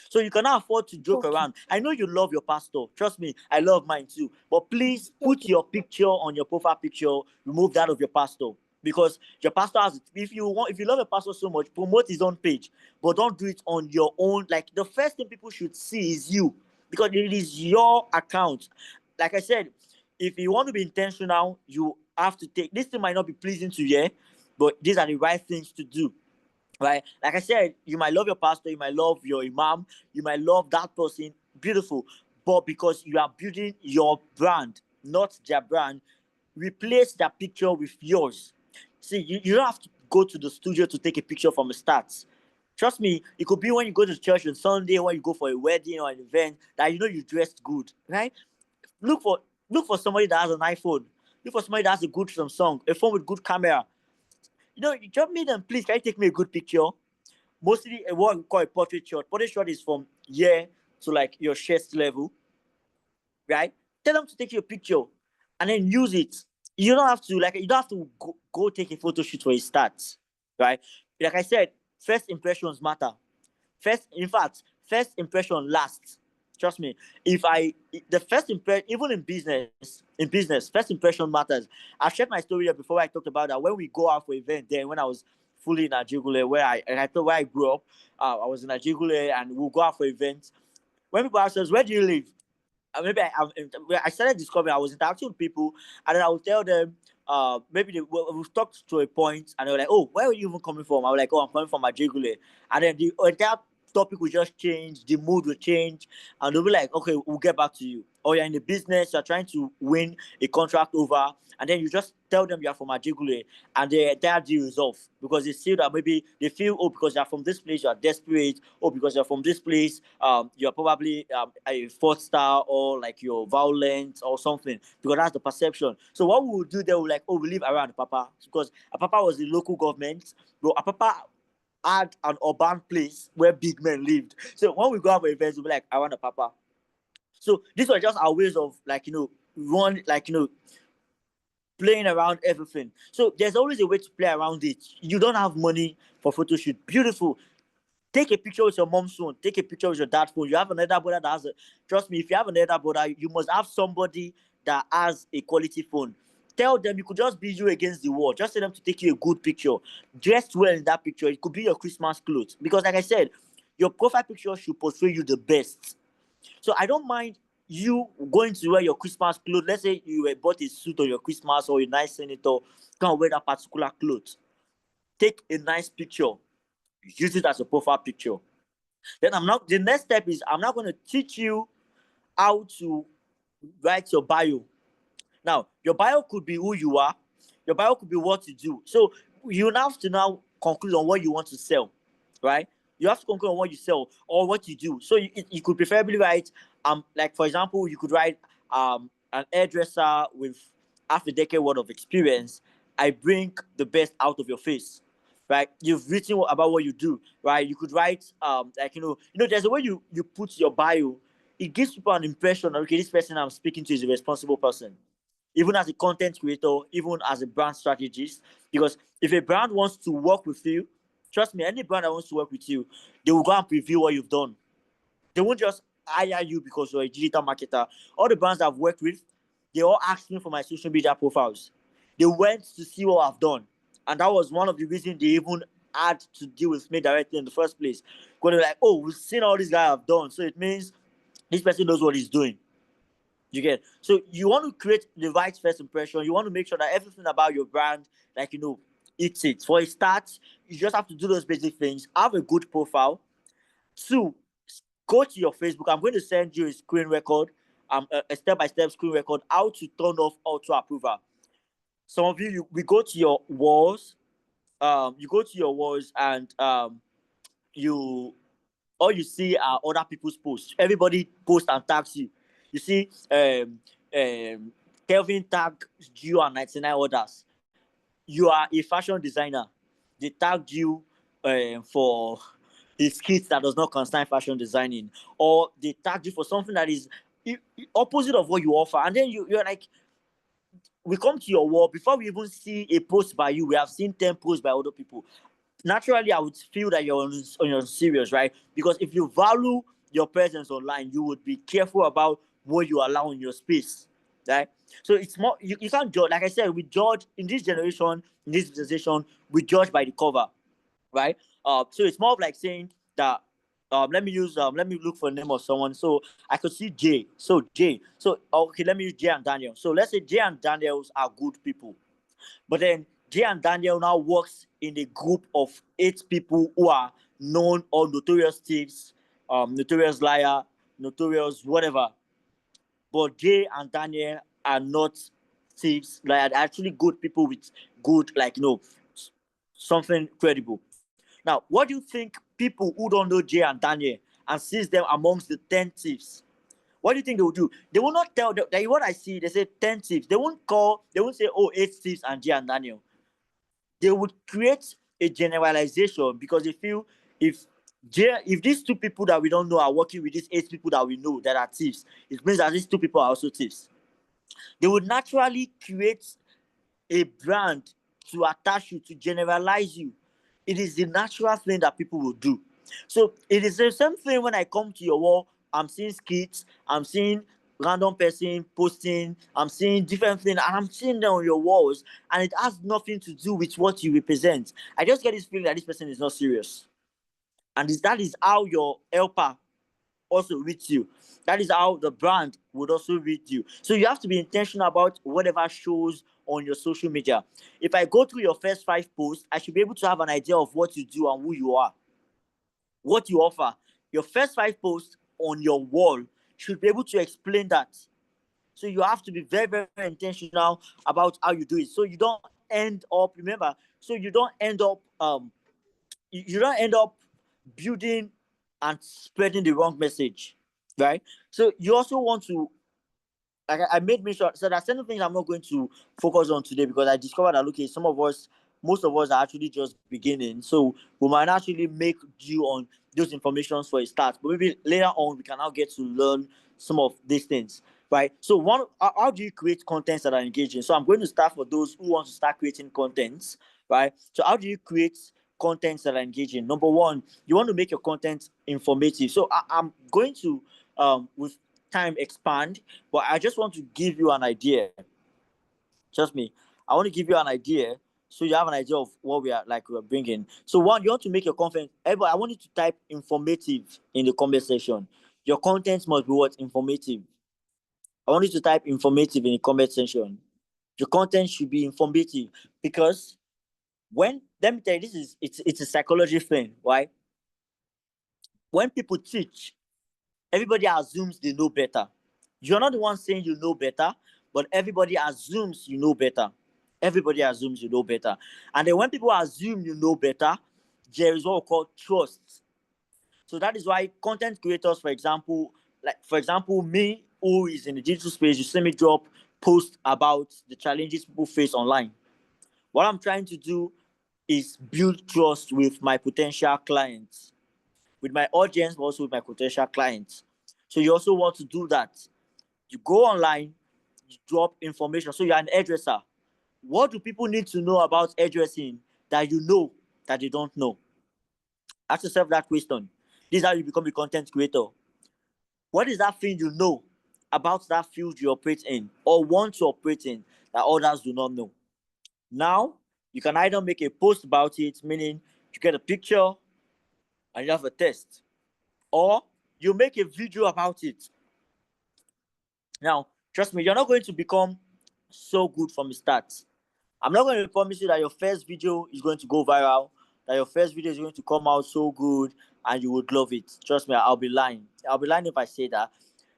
So you cannot afford to joke around. I know you love your pastor. Trust me, I love mine too. But please put your picture on your profile picture. Remove that of your pastor. Because your pastor has, if you love your pastor so much, promote his own page. But don't do it on your own. Like the first thing people should see is you. Because it is your account. Like I said, if you want to be intentional, you have to take, this thing might not be pleasing to you, but these are the right things to do. Right? Like I said, you might love your pastor, you might love your imam, you might love that person, beautiful. But because you are building your brand, not their brand, replace that picture with yours. See, you don't have to go to the studio to take a picture from the start. Trust me, it could be when you go to church on Sunday, when you go for a wedding or an event, that you know you dressed good, right? Look for somebody that has an iPhone. Look for somebody that has a good Samsung, a phone with good camera. You know, you drop me them, please, can you take me a good picture? mostly what we call a portrait shot. Portrait shot is from here to like your chest level, right? Tell them to take your picture and then use it. You don't have to go take a photo shoot for a start, right? Like I said, first impressions matter. First impression lasts. Trust me. The first impression, even in business, first impression matters. I've shared my story here before. I talked about that when we go out for event. Then when I was fully in Ajigule, where I grew up, I was in Ajigule, and we'll go out for events. When people ask us, "Where do you live?" I started discovering I was interacting with people, and then I would tell them, maybe we've talked to a point, and they were like, "Oh, where are you even coming from?" I was like, "Oh, I'm coming from Ajigule," and then the entire topic will just change, the mood will change, and they'll be like, "Okay, we'll get back to you." Or you're in the business, you're trying to win a contract over, and then you just tell them you're from Ajigule, and the entire deal is off because they see that maybe they feel, oh, because you're from this place, you're desperate, or because you're from this place, you're probably a fraudster, or like you're violent or something, because that's the perception. So what we would do, they will like, oh, we live around Apapa, because Apapa was the local government, but Apapa had an urban place where big men lived. So when we go out for events, we'll be like, around Apapa. So these were just our ways of playing around everything. So there's always a way to play around it. You don't have money for photo shoot. Beautiful. Take a picture with your mom's phone. Take a picture with your dad's phone. You have another brother that has trust me, if you have another brother, you must have somebody that has a quality phone. Tell them you could just be you against the wall. Just tell them to take you a good picture. Dressed well in that picture. It could be your Christmas clothes. Because like I said, your profile picture should portray you the best. So I don't mind you going to wear your Christmas clothes. Let's say you bought a suit on your Christmas, or a nice senator, can't wear that particular clothes. Take a nice picture. Use it as a profile picture. Then the next step is I'm not going to teach you how to write your bio. Now, your bio could be who you are. Your bio could be what you do. So you have to now conclude on what you want to sell, right? You have to conclude on what you sell or what you do. So you could preferably write, like for example, you could write an hairdresser with half a decade worth of experience. I bring the best out of your face, right? You've written about what you do, right? You could write, there's a way you put your bio. It gives people an impression that, okay, this person I'm speaking to is a responsible person. Even as a content creator, even as a brand strategist, because if a brand wants to work with you, trust me, any brand that wants to work with you, they will go and preview what you've done. They won't just hire you because you're a digital marketer. All the brands I've worked with, they all asked me for my social media profiles. They went to see what I've done. And that was one of the reasons they even had to deal with me directly in the first place. Because they're like, oh, we've seen all this guy have done. So it means this person knows what he's doing. You get? So you want to create the right first impression. You want to make sure that everything about your brand, it's it. For a start, you just have to do those basic things. Have a good profile. 2, go to your Facebook. I'm going to send you a screen record, a step-by-step screen record, how to turn off auto approval. Some of you, we go to your walls. You go to your walls and all you see are other people's posts. Everybody posts and tags you. You see, Kelvin tagged you and 99 others. You are a fashion designer. They tagged you for a skit that does not concern fashion designing, or they tagged you for something that is opposite of what you offer. And then you're like, we come to your wall, before we even see a post by you, we have seen 10 posts by other people. Naturally, I would feel that you're on your serious, right? Because if you value your presence online, you would be careful about what you allow in your space, right? So it's more, you can't judge. Like I said, we judge in this generation, in this dispensation, we judge by the cover, right? So it's more of like saying that, let me look for a name of someone. So I could see Jay. So Jay. So, okay, let me use Jay and Daniel. So let's say Jay and Daniels are good people. But then Jay and Daniel now works in a group of 8 people who are known or notorious thieves, notorious liar, notorious whatever. But Jay and Daniel are not thieves. Like, they're actually good people with good, something credible. Now, what do you think people who don't know Jay and Daniel and sees them amongst the 10 thieves, what do you think they will do? They will not tell them, like what I see, they say 10 thieves. They won't say, oh, 8 thieves and Jay and Daniel. They would create a generalization because they feel if these 2 people that we don't know are working with these 8 people that we know that are thieves, it means that these 2 people are also thieves. They would naturally create a brand to attach you, to generalize you. It is the natural thing that people will do. So it is the same thing when I come to your wall. I'm seeing skits, I'm seeing random person posting, I'm seeing different things, and I'm seeing them on your walls, and it has nothing to do with what you represent. I just get this feeling that this person is not serious. And that is how your helper also reads you. That is how the brand would also read you. So you have to be intentional about whatever shows on your social media. If I go through your first 5 posts, I should be able to have an idea of what you do and who you are, what you offer. Your first 5 posts on your wall should be able to explain that. So you have to be very, very, very intentional about how you do it. So you don't end up, remember, so you don't end up you don't end up building and spreading the wrong message, right? So you also want to, like I made me sure. So there are certain things I'm not going to focus on today because I discovered that okay, most of us are actually just beginning, so we might actually make due on those informations for a start. But maybe later on we can now get to learn some of these things, right? So how do you create contents that are engaging? So I'm going to start for those who want to start creating contents, right? So how do you create contents that are engaging? Number one, you want to make your content informative. So I'm going to with time expand, but I just want to give you an idea. Trust me, I want to give you an idea so you have an idea of what we're bringing. So one, you want to make your content. Everybody, I want you to type informative in the comment section. Your content must be what? Informative. I want you to type informative in the comment section. Your content should be informative because let me tell you, it's a psychology thing, right? When people teach, everybody assumes they know better. You're not the one saying you know better, but everybody assumes you know better. Everybody assumes you know better. And then when people assume you know better, there is what we call trust. So that is why content creators, for example, me, who is in the digital space, you see me drop posts about the challenges people face online. What I'm trying to do is build trust with my potential clients, with my audience, but also with my potential clients. So you also want to do that. You go online, you drop information. So you're an hairdresser. What do people need to know about hairdressing that you know that they don't know? Ask yourself that question. This is how you become a content creator. What is that thing you know about that field you operate in or want to operate in that others do not know? Now, you can either make a post about it, meaning you get a picture and you have a test, or you make a video about it. Now, trust me, you're not going to become so good from the start. I'm not going to promise you that your first video is going to go viral, that your first video is going to come out so good and you would love it. Trust me, I'll be lying. I'll be lying if I say that.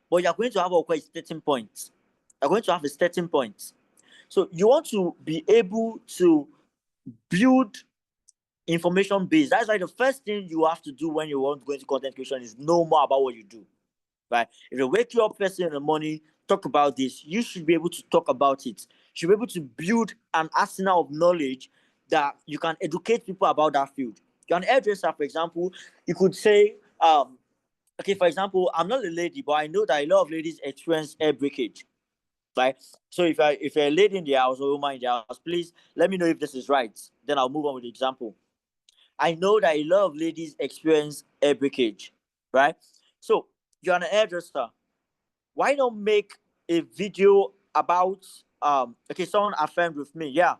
But you're going to have a starting point. You're going to have a starting point. So you want to be able to build information base. That's why the first thing you have to do when you want to go into content creation is know more about what you do. Right? If you wake you up first thing in the morning, talk about this, you should be able to talk about it. You should be able to build an arsenal of knowledge that you can educate people about that field. You're an hairdresser, for example, you could say, okay, for example, I'm not a lady, but I know that a lot of ladies experience hair breakage. Right? So if you're a lady in the house or a woman in the house, please let me know if this is right. Then I'll move on with the example. I know that a lot of ladies experience hair breakage, right? So you're an hairdresser. Why not make a video about okay, someone affirmed with me, yeah,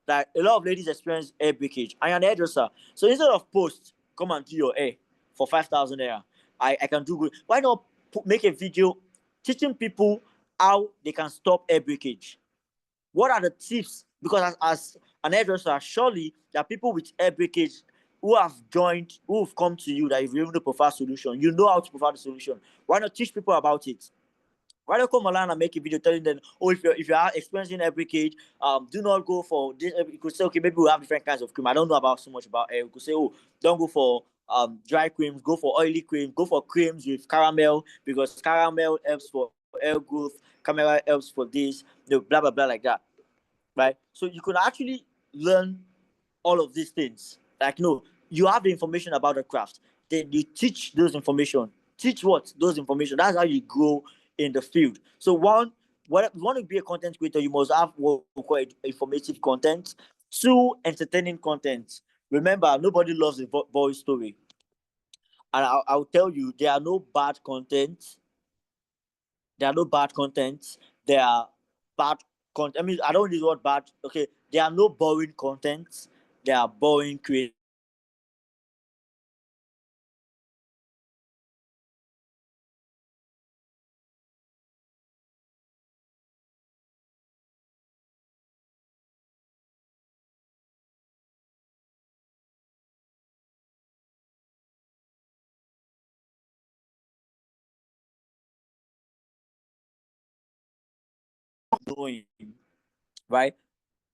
that a lot of ladies experience hair breakage. I am an hairdresser. So instead of post, come and do your hair for 5,000 naira, I can do good. Why not make a video teaching people how they can stop hair breakage? What are the tips? Because as an hairdresser, surely there are people with hair breakage who have come to you that if you even prefer solution, you know how to provide the solution. Why not teach people about it? Why not come online and make a video telling them, oh, if you are experiencing hair breakage, do not go for this. You could say, okay, maybe we have different kinds of cream. I don't know about so much about hair. You could say, oh, don't go for dry creams, go for oily cream, go for creams with caramel because caramel helps for hair growth, caramel helps for this, blah blah blah like that. Right? So you could actually learn all of these things. Like, no, you have the information about the craft. Then you teach those information. Teach what? Those information. That's how you grow in the field. So one, what you want to be a content creator, you must have what we call informative content. Two, entertaining content. Remember, nobody loves a boy story. And I'll tell you, there are no bad content. There are no bad content. There are bad content. I mean, I don't use the word bad. Okay, there are no boring content. There are boring creators. Doing, right?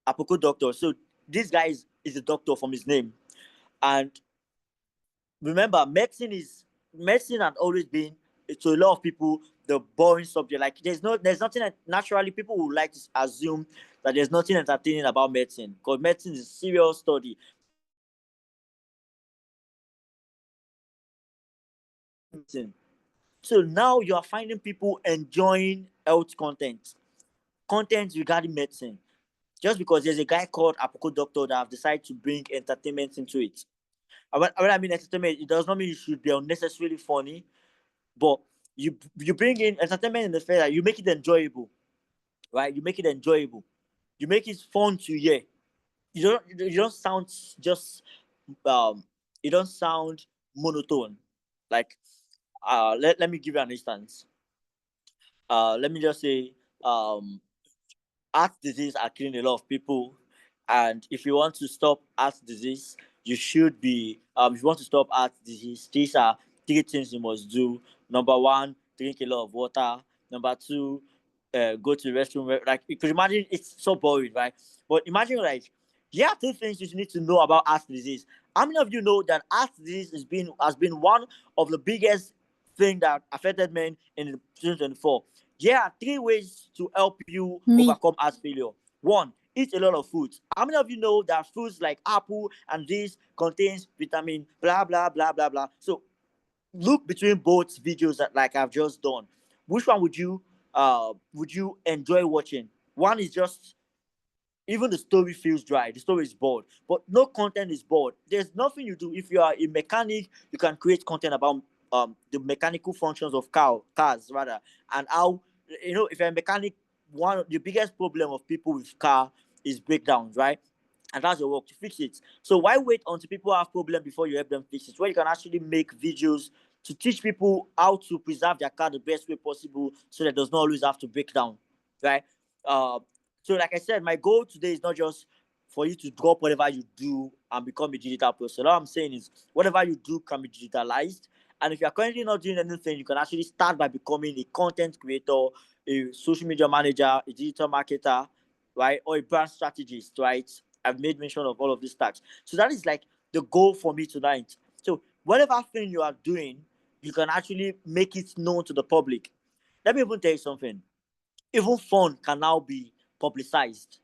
Apoko doctor. So this guy is a doctor from his name. And remember, medicine had always been to a lot of people the boring subject. Like there's nothing that naturally people would like to assume that there's nothing entertaining about medicine, because medicine is a serious study. So now you are finding people enjoying health content regarding medicine. Just because there's a guy called Apoko Doctor that have decided to bring entertainment into it. When I mean entertainment, it does not mean it should be unnecessarily funny, but you bring in entertainment in the fact that you make it enjoyable, right? You make it enjoyable. You make it fun to hear. You don't sound just you don't sound monotone. Like let me give you an instance. Let me just say heart disease are killing a lot of people, and if you want to stop heart disease, you should be if you want to stop heart disease, these are three things you must do. Number one, drink a lot of water. Number two, go to the restroom. Like you could imagine, it's so boring, right? But imagine, like, here are two things you need to know about heart disease. How many of you know that heart disease has been one of the biggest thing that affected men in 2024? There are three ways to help you Me. overcome heart failure. One, eat a lot of food. How many of you know that foods like apple and this contains vitamin blah blah blah blah blah? So look between both videos that like I've just done. Which one would you enjoy watching? One is just, even the story feels dry. The story is bored, but no content is bored. There's nothing you do. If you are a mechanic, you can create content about the mechanical functions of cars rather, and how, if you're a mechanic, one of the biggest problem of people with car is breakdowns, right? And that's your work to fix it. So why wait until people have problem before you help them fix it? Where you can actually make videos to teach people how to preserve their car the best way possible, so that it does not always have to break down, right? Uh, so like I said, my goal today is not just for you to drop whatever you do and become a digital person. All I'm saying is whatever you do can be digitalized. And if you're currently not doing anything, you can actually start by becoming a content creator, a social media manager, a digital marketer, right? Or a brand strategist, right? I've made mention of all of these tasks. So that is like the goal for me tonight. So whatever thing you are doing, you can actually make it known to the public. Let me even tell you something. Even fun can now be publicized.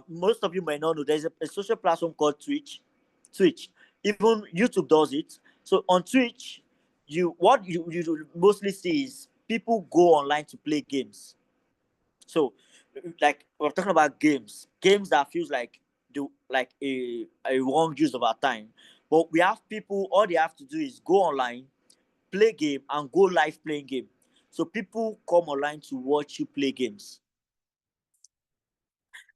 Most of you might not know there's a social platform called Twitch. Twitch. Even YouTube does it. So on Twitch, what you mostly see is people go online to play games. So, like we're talking about games that feels like a wrong use of our time. But we have people, all they have to do is go online, play game, and go live playing game. So people come online to watch you play games.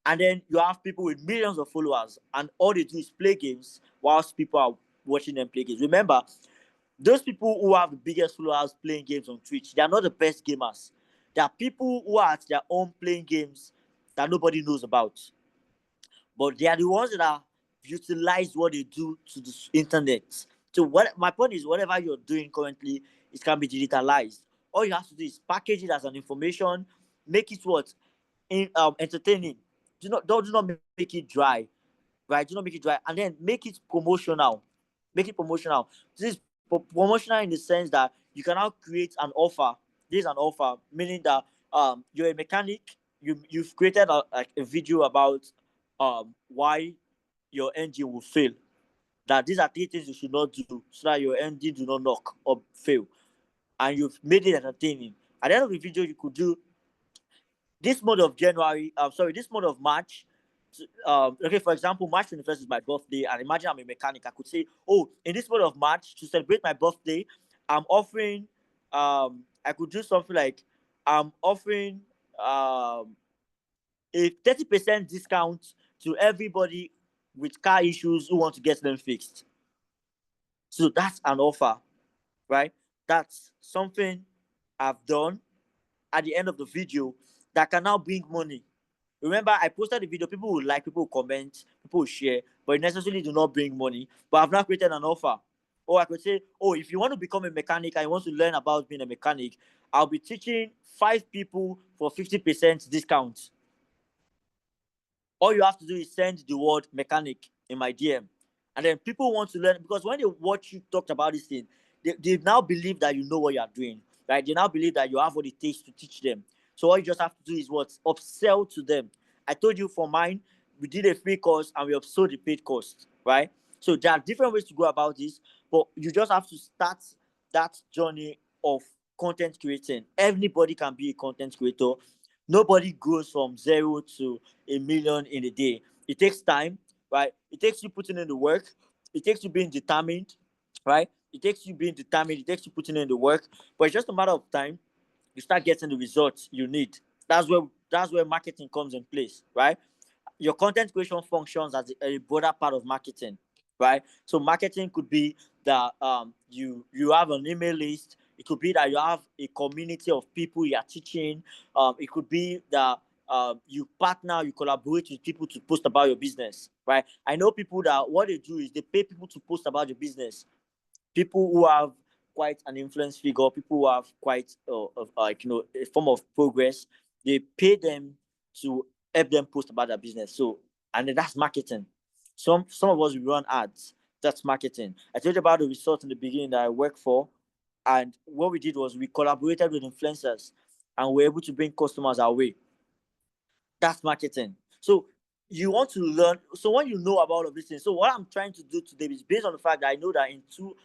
And then you have people with millions of followers, and all they do is play games whilst people are watching them play games. Remember, those people who have the biggest followers playing games on Twitch, they are not the best gamers. There are people who are at their own playing games that nobody knows about. But they are the ones that are utilize what they do to the internet. So what my point is, whatever you're doing currently, it can be digitalized. All you have to do is package it as an information, make it what entertaining. Do not make it dry, right? Do not make it dry, and then make it promotional. Make it promotional. This is promotional in the sense that you can now create an offer. This is an offer, meaning that you're a mechanic. You've created like a video about why your engine will fail. that these are 3 things you should not do so that your ending do not knock or fail. And you've made it entertaining. At the end of the video, you could do this month of this month of March. Okay, for example, March 21st is my birthday, and imagine I'm a mechanic. I could say, oh, in this month of March, to celebrate my birthday, I'm offering, I could do something like, I'm offering a 30% discount to everybody with car issues who want to get them fixed. So that's an offer, right? That's something I've done at the end of the video that can now bring money. Remember, I posted the video, people will like, people will comment, people will share, but it necessarily do not bring money. But I've now created an offer. Or I could say, oh, if you want to become a mechanic and you want to learn about being a mechanic, I'll be teaching 5 people for 50% discount. All you have to do is send the word mechanic in my DM. And then people want to learn, because when they watch you talk about this thing, they now believe that you know what you are doing, right? They now believe that you have what it takes to teach them. So all you just have to do is what? Upsell to them. I told you for mine, we did a free course and we upsold the paid course, right? So there are different ways to go about this, but you just have to start that journey of content creating. Everybody can be a content creator. Nobody grows from 0 to 1 million in a day. It takes time, right? It takes you putting in the work. It takes you being determined, right? It takes you being determined. It takes you putting in the work. But it's just a matter of time. You start getting the results you need. That's where marketing comes in place, right? Your content creation functions as a broader part of marketing, right? So marketing could be that you have an email list. It could be that you have a community of people you are teaching. It could be that you partner, you collaborate with people to post about your business, right? I know people that what they do is they pay people to post about your business. People who have quite an influence figure, people who have quite a form of progress, they pay them to help them post about their business. So, and then that's marketing. Some of us we run ads. That's marketing. I told you about the resort in the beginning that I work for, and what we did was we collaborated with influencers, and we're able to bring customers our way. That's marketing. So you want to learn. So when you know about all of these things, so what I'm trying to do today is based on the fact that I know that in 2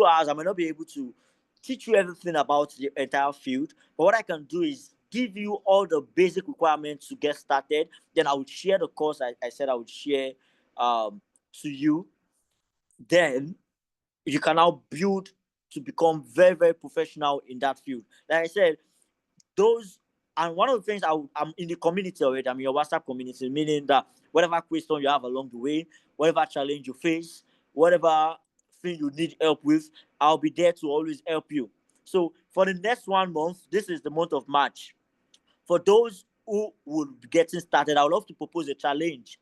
hours I may not be able to teach you everything about the entire field. But what I can do is give you all the basic requirements to get started. Then I would share the course I said I would share to you. Then you can now build to become very, very professional in that field. Like I said, and one of the things I'm in the community already. I'm in your WhatsApp community, meaning that whatever question you have along the way, whatever challenge you face, whatever thing you need help with, I'll be there to always help you. So for the next 1 month, this is the month of March. For those who will be getting started, I would love to propose a challenge.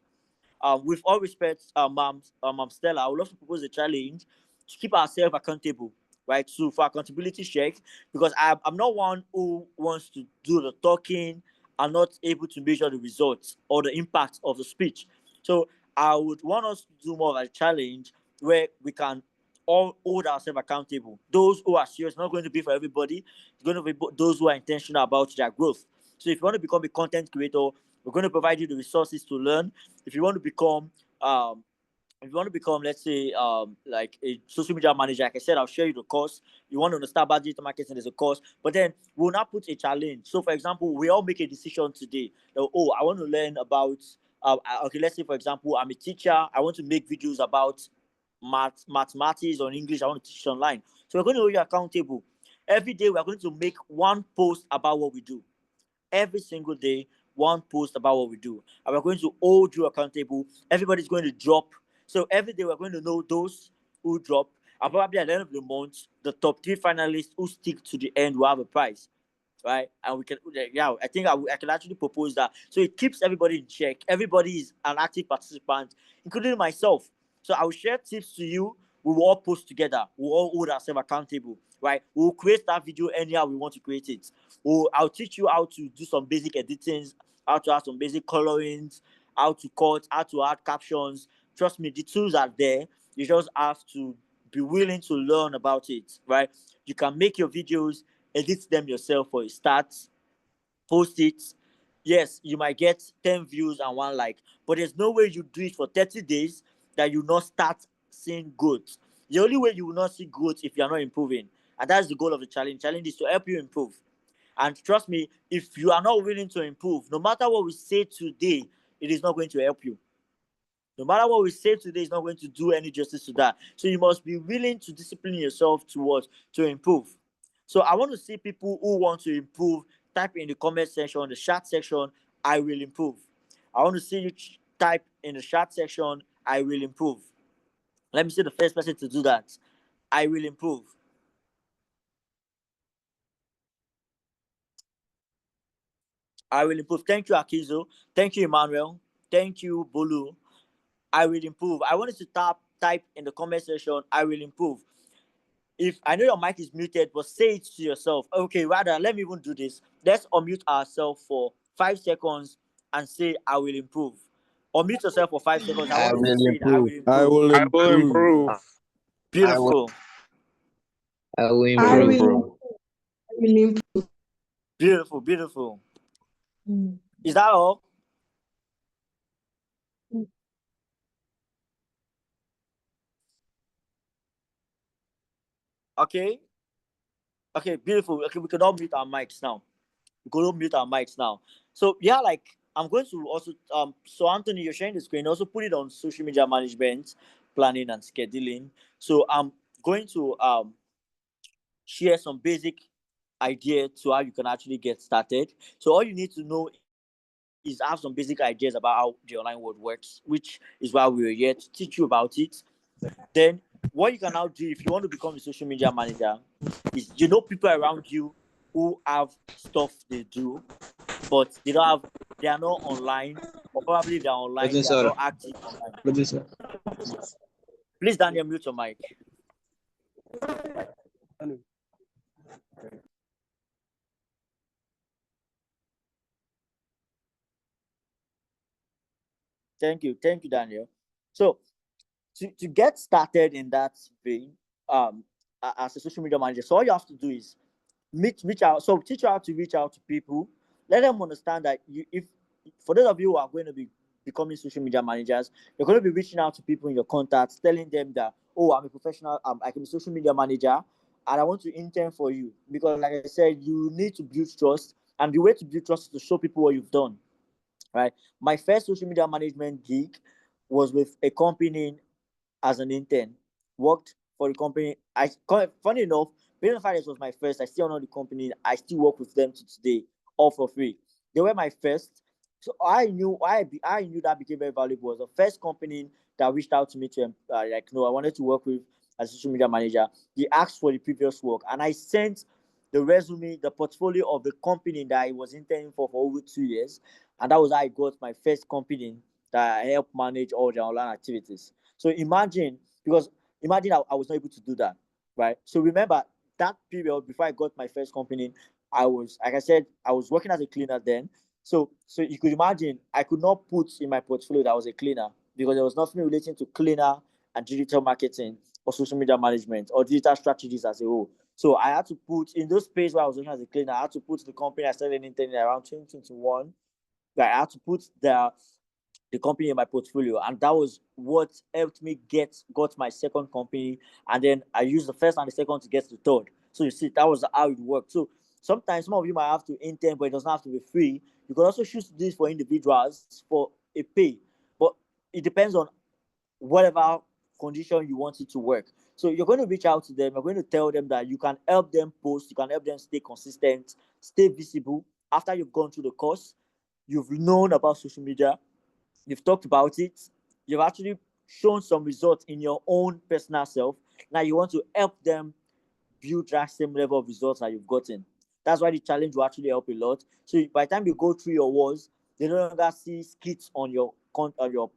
With all respect, Mom Stella, I would love to propose a challenge to keep ourselves accountable, right? So for accountability check, because I'm not one who wants to do the talking and not able to measure the results or the impact of the speech. So I would want us to do more of a challenge where we can all hold ourselves accountable. Those who are serious, not going to be for everybody. It's going to be those who are intentional about their growth. So if you want to become a content creator, we're going to provide you the resources to learn. If you want to become, let's say, like a social media manager, like I said, I'll share you the course. You want to understand about digital marketing, there's a course. But then we'll now put a challenge. So, for example, we all make a decision today. That, oh, I want to learn about. Okay, let's say, for example, I'm a teacher. I want to make videos about mathematics or English. I want to teach online. So we're going to hold you accountable. Every day, we're going to make one post about what we do. Every single day, one post about what we do. And we're going to hold you accountable. Everybody's going to drop. So every day we're going to know those who drop. And probably at the end of the month, the top 3 finalists who stick to the end will have a prize. Right? And we can, I think I can actually propose that. So it keeps everybody in check. Everybody is an active participant, including myself. So I will share tips to you. We will all post together. We'll all hold ourselves accountable. Right? We'll create that video anyhow we want to create it. I'll teach you how to do some basic editings, how to add some basic colorings, how to cut, how to add captions. Trust me, the tools are there. You just have to be willing to learn about it, right? You can make your videos, edit them yourself for a start, post it. Yes, you might get 10 views and 1 like, but there's no way you do it for 30 days that you not start seeing growth. The only way you will not see growth if you are not improving. And that's the goal of the challenge. Challenge is to help you improve. And trust me, if you are not willing to improve, no matter what we say today, it is not going to help you. No matter what we say today, is not going to do any justice to that. So you must be willing to discipline yourself towards to improve. So I want to see people who want to improve. Type in the comment section, the chat section, I will improve. I want to see you type in the chat section, I will improve. Let me see the first person to do that. I will improve. I will improve. Thank you, Akizo. Thank you, Emmanuel. Thank you, Bolu. I will improve. I want you to type in the comment section, I will improve. If I know your mic is muted, but say it to yourself. Okay, rather, let me even do this. Let's unmute ourselves for 5 seconds and say, I will improve. Unmute yourself for 5 seconds. I want you to say, I will improve. I will I will improve. improve. Beautiful. I will I improve. will improve. Beautiful, beautiful. Is that all? Okay. Okay, beautiful. Okay, we can all mute our mics now. We can all mute our mics now. So yeah, like I'm going to also so Anthony, you're sharing the screen. Also put it on social media management, planning and scheduling. So I'm going to share some basic idea to how you can actually get started. So all you need to know is have some basic ideas about how the online world works, which is why we're here to teach you about it. Then what you can now do if you want to become a social media manager is people around you who have stuff they do, but they are not online, or probably they're online, they are not active online. Please, Daniel, mute your mic. Thank you, Daniel. So to get started in that vein, as a social media manager, so all you have to do is reach out. So teach you how to reach out to people. Let them understand that if for those of you who are going to be becoming social media managers, you're going to be reaching out to people in your contacts, telling them that, oh, I'm a professional, I can be a social media manager, and I want to intern for you. Because like I said, you need to build trust, and the way to build trust is to show people what you've done. Right. My first social media management gig was with a company as an intern. Worked for the company. Funny enough, Business Finance was my first. I still know the company. I still work with them to today, all for free. They were my first. So I knew that became very valuable. It was the first company that reached out to me to I wanted to work with as a social media manager. They asked for the previous work, and I sent the resume, the portfolio of the company that I was interning for over 2 years, and that was how I got my first company that I helped manage all the online activities. So imagine I was not able to do that, right? So remember that period before I got my first company, I was, like I said, I was working as a cleaner then. So you could imagine I could not put in my portfolio that I was a cleaner because there was nothing relating to cleaner and digital marketing or social media management or digital strategies as a whole. So I had to put in those space where I was working as a cleaner, I had to put the company I started in around 2021. I had to put the company in my portfolio, and that was what helped me got my second company, and then I used the first and the second to get the third. So you see, that was how it worked. So sometimes some of you might have to intern, but it doesn't have to be free. You can also choose to do this for individuals for a pay, but it depends on whatever condition you want it to work. So you're going to reach out to them. You're going to tell them that you can help them post, you can help them stay consistent, stay visible. After you've gone through the course, you've known about social media, you've talked about it, you've actually shown some results in your own personal self. Now you want to help them build that same level of results that you've gotten. That's why the challenge will actually help a lot. So by the time you go through your walls, they no longer see skits on your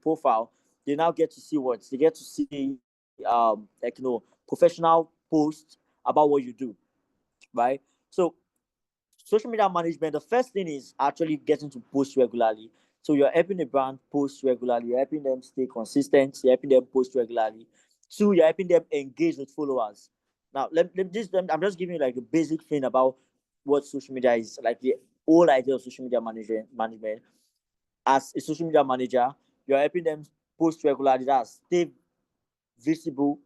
profile. They now get to see what they get to see, professional posts about what you do, right? So social media management, the first thing is actually getting to post regularly. So you're helping a brand post regularly, you're helping them stay consistent, you're helping them post regularly. Two, you're helping them engage with followers. Now, I'm just giving you like the basic thing about what social media is, like the whole idea of social media management. As a social media manager, you're helping them post regularly. That's stay visible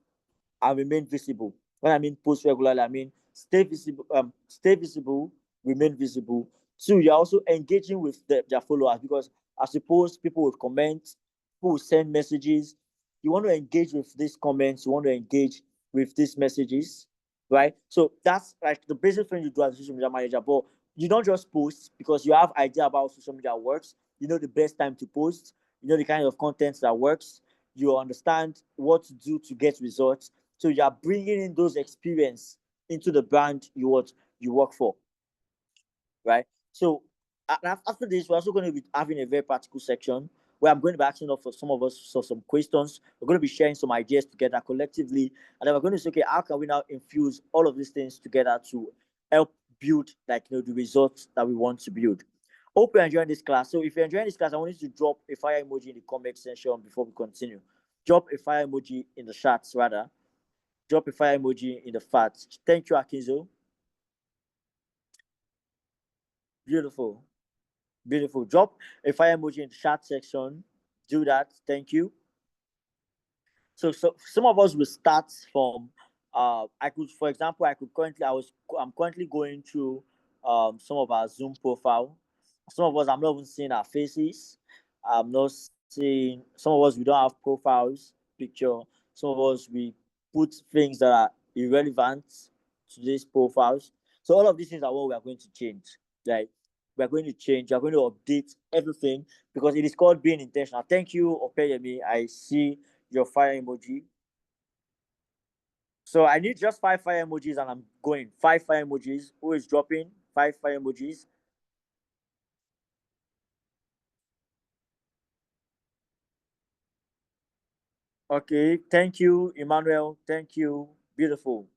and remain visible. When I mean post regularly, I mean stay visible, remain visible. Two, you're also engaging with their followers, because I suppose people would comment, people will send messages. You want to engage with these comments, you want to engage with these messages, right? So that's like the basic thing you do as a social media manager. But you don't just post because you have idea about how social media works. You know the best time to post. You know the kind of content that works. You understand what to do to get results. So you are bringing in those experience into the brand you work for, right? So after this, we're also going to be having a very practical section where I'm going to be asking for some of us some questions. We're going to be sharing some ideas together collectively, and then we're going to say, okay, how can we now infuse all of these things together to help build the results that we want to build. Hope you're enjoying this class. So if you're enjoying this class, I want you to drop a fire emoji in the comment section before we continue. Drop a fire emoji in the chats, rather. Drop a fire emoji in the chat. Thank you, Akinzo. Beautiful. Beautiful. Drop a fire emoji in the chat section. Do that. Thank you. So some of us will start from for example, I'm currently going through some of our Zoom profile. Some of us, I'm not even seeing our faces. I'm not seeing, some of us, we don't have profiles picture. Some of us, we put things that are irrelevant to these profiles. So all of these things are what we are going to change. Like, we are going to change, we are going to update everything, because it is called being intentional. Thank you, Opeyemi. I see your fire emoji. So I need just 5 fire emojis, and I'm going 5 fire emojis. Who is dropping 5 fire emojis? Okay, thank you, Emmanuel. Thank you. Beautiful.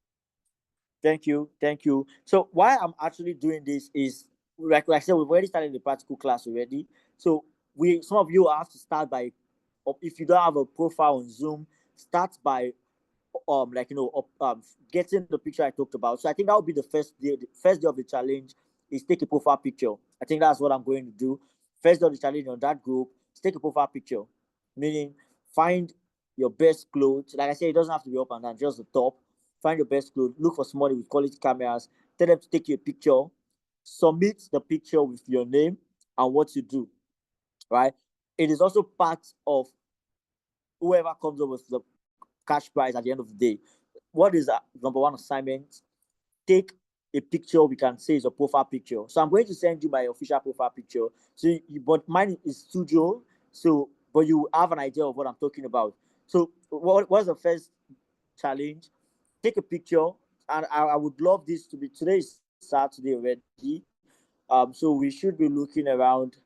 Thank you. Thank you. So why I'm actually doing this is, like I said, we've already started the practical class already. So some of you have to start by, if you don't have a profile on Zoom, start by getting the picture I talked about. So I think that would be the first day. The first day of the challenge is take a profile picture. I think that's what I'm going to do. First day of the challenge on that group is take a profile picture, meaning find your best clothes. Like I said, it doesn't have to be up and down, just the top. Find your best clothes. Look for somebody with quality cameras. Tell them to take you a picture. Submit the picture with your name and what you do. Right? It is also part of whoever comes up with the cash prize at the end of the day. What is that number one assignment? Take a picture we can say is a profile picture. So I'm going to send you my official profile picture. So but mine is studio. So but you have an idea of what I'm talking about. So what's the first challenge? Take a picture, and I would love this to be, today is Saturday already. So we should be looking around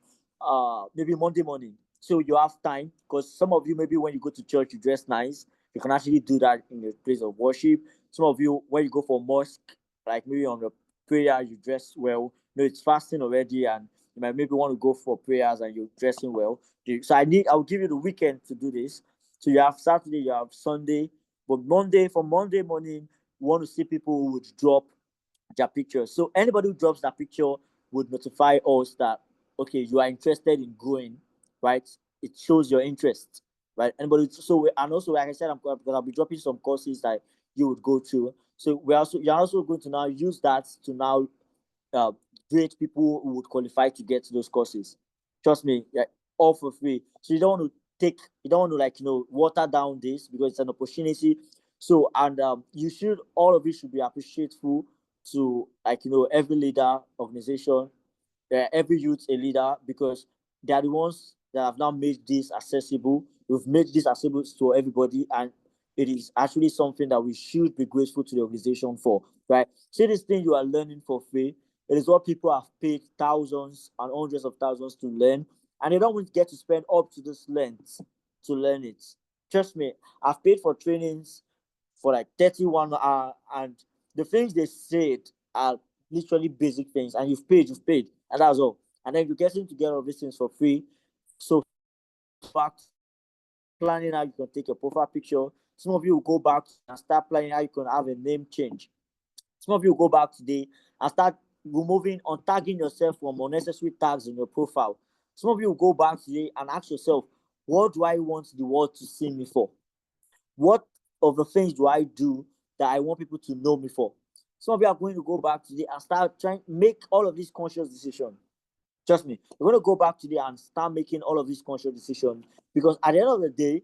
maybe Monday morning. So you have time, because some of you, maybe when you go to church, you dress nice. You can actually do that in your place of worship. Some of you, when you go for mosque, like maybe on the prayer, you dress well. You know, it's fasting already, and you might maybe want to go for prayers and you're dressing well. So I'll give you the weekend to do this. So you have Saturday, you have Sunday, but from Monday morning, we want to see people who would drop their pictures. So anybody who drops that picture would notify us that, okay, you are interested in growing, right? It shows your interest, right? And also, like I said, because I'll be dropping some courses that you would go to. So you're also going to now use that to now grade people who would qualify to get those courses. Trust me, yeah, all for free. So you don't want to water down this, because it's an opportunity. So, and all of you should be appreciative to, every leader organization, every youth a leader, because they are the ones that have now made this accessible. We've made this accessible to everybody, and it is actually something that we should be grateful to the organization for, right? See, this thing you are learning for free, it is what people have paid thousands and hundreds of thousands to learn, and they don't get to spend up to this length to learn it. Trust me, I've paid for trainings for like 31 hours, and the things they said are literally basic things, and you've paid, and that's all. And then you're getting to get all these things for free. So back planning how you can take a profile picture. Some of you will go back and start planning how you can have a name change. Some of you will go back today and start removing, untagging yourself from unnecessary tags in your profile. Some of you will go back today and ask yourself, What do I want the world to see me for? What of the things do I do that I want people to know me for? Some of you are going to go back today and start trying to make all of these conscious decisions. Trust me, you're going to go back today and start making all of these conscious decisions, because at the end of the day,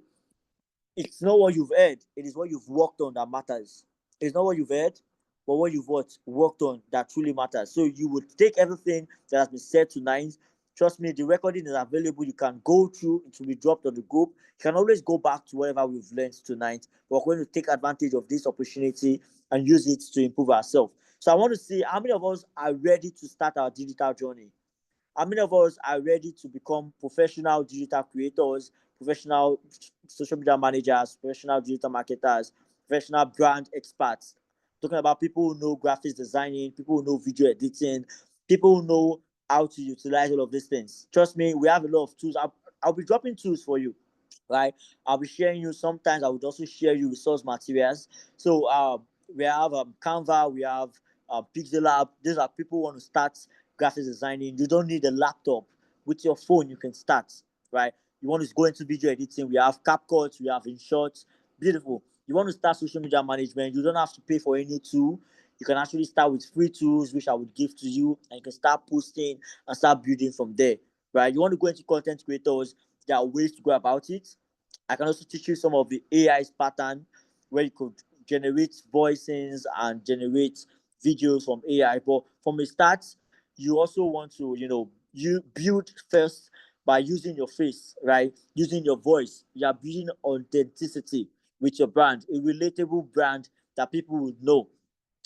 it's not what you've heard, it is what you've worked on that matters. It's not what you've heard, but what you've worked on that truly matters. So you would take everything that has been said tonight. Trust me, the recording is available. You can go through, it will be dropped on the group. You can always go back to whatever we've learned tonight. We're going to take advantage of this opportunity and use it to improve ourselves. So I want to see how many of us are ready to start our digital journey. How many of us are ready to become professional digital creators, professional social media managers, professional digital marketers, professional brand experts? Talking about people who know graphics designing, people who know video editing, people who know how to utilize all of these things. Trust me, we have a lot of tools. I'll be dropping tools for you, right? I'll be sharing you. Sometimes I would also share you resource materials. So we have Canva, we have Pixel Lab. These are people who want to start graphics designing. You don't need a laptop. With your phone, you can start, right? You want to go into video editing. We have CapCut, we have InShot. Beautiful. You want to start social media management. You don't have to pay for any tool. You can actually start with free tools, which I would give to you, and you can start posting and start building from there, right? You want to go into content creators. There are ways to go about it. I can also teach you some of the AI's pattern where you could generate voicings and generate videos from AI. But from the start, you also want to, you build first by using your face, right? Using your voice. You are building authenticity with your brand, a relatable brand that people would know,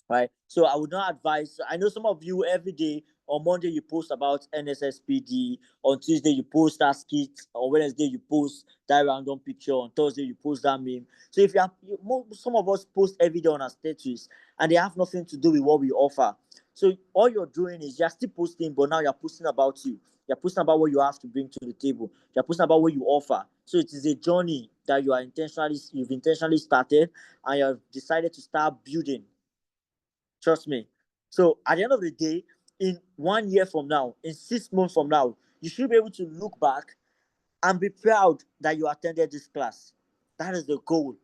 right? So I would not advise. I know some of you every day. On Monday you post about NSSPD. On Tuesday you post that skit. On Wednesday you post that random picture. On Thursday you post that meme. So if some of us post every day on our status, and they have nothing to do with what we offer. So all you're doing is you're still posting, but now you're posting about you. You're posting about what you have to bring to the table. You're posting about what you offer. So it is a journey that you've intentionally started, and you've decided to start building. Trust me. So at the end of the day, in 1 year from now, in 6 months from now, you should be able to look back and be proud that you attended this class. That is the goal.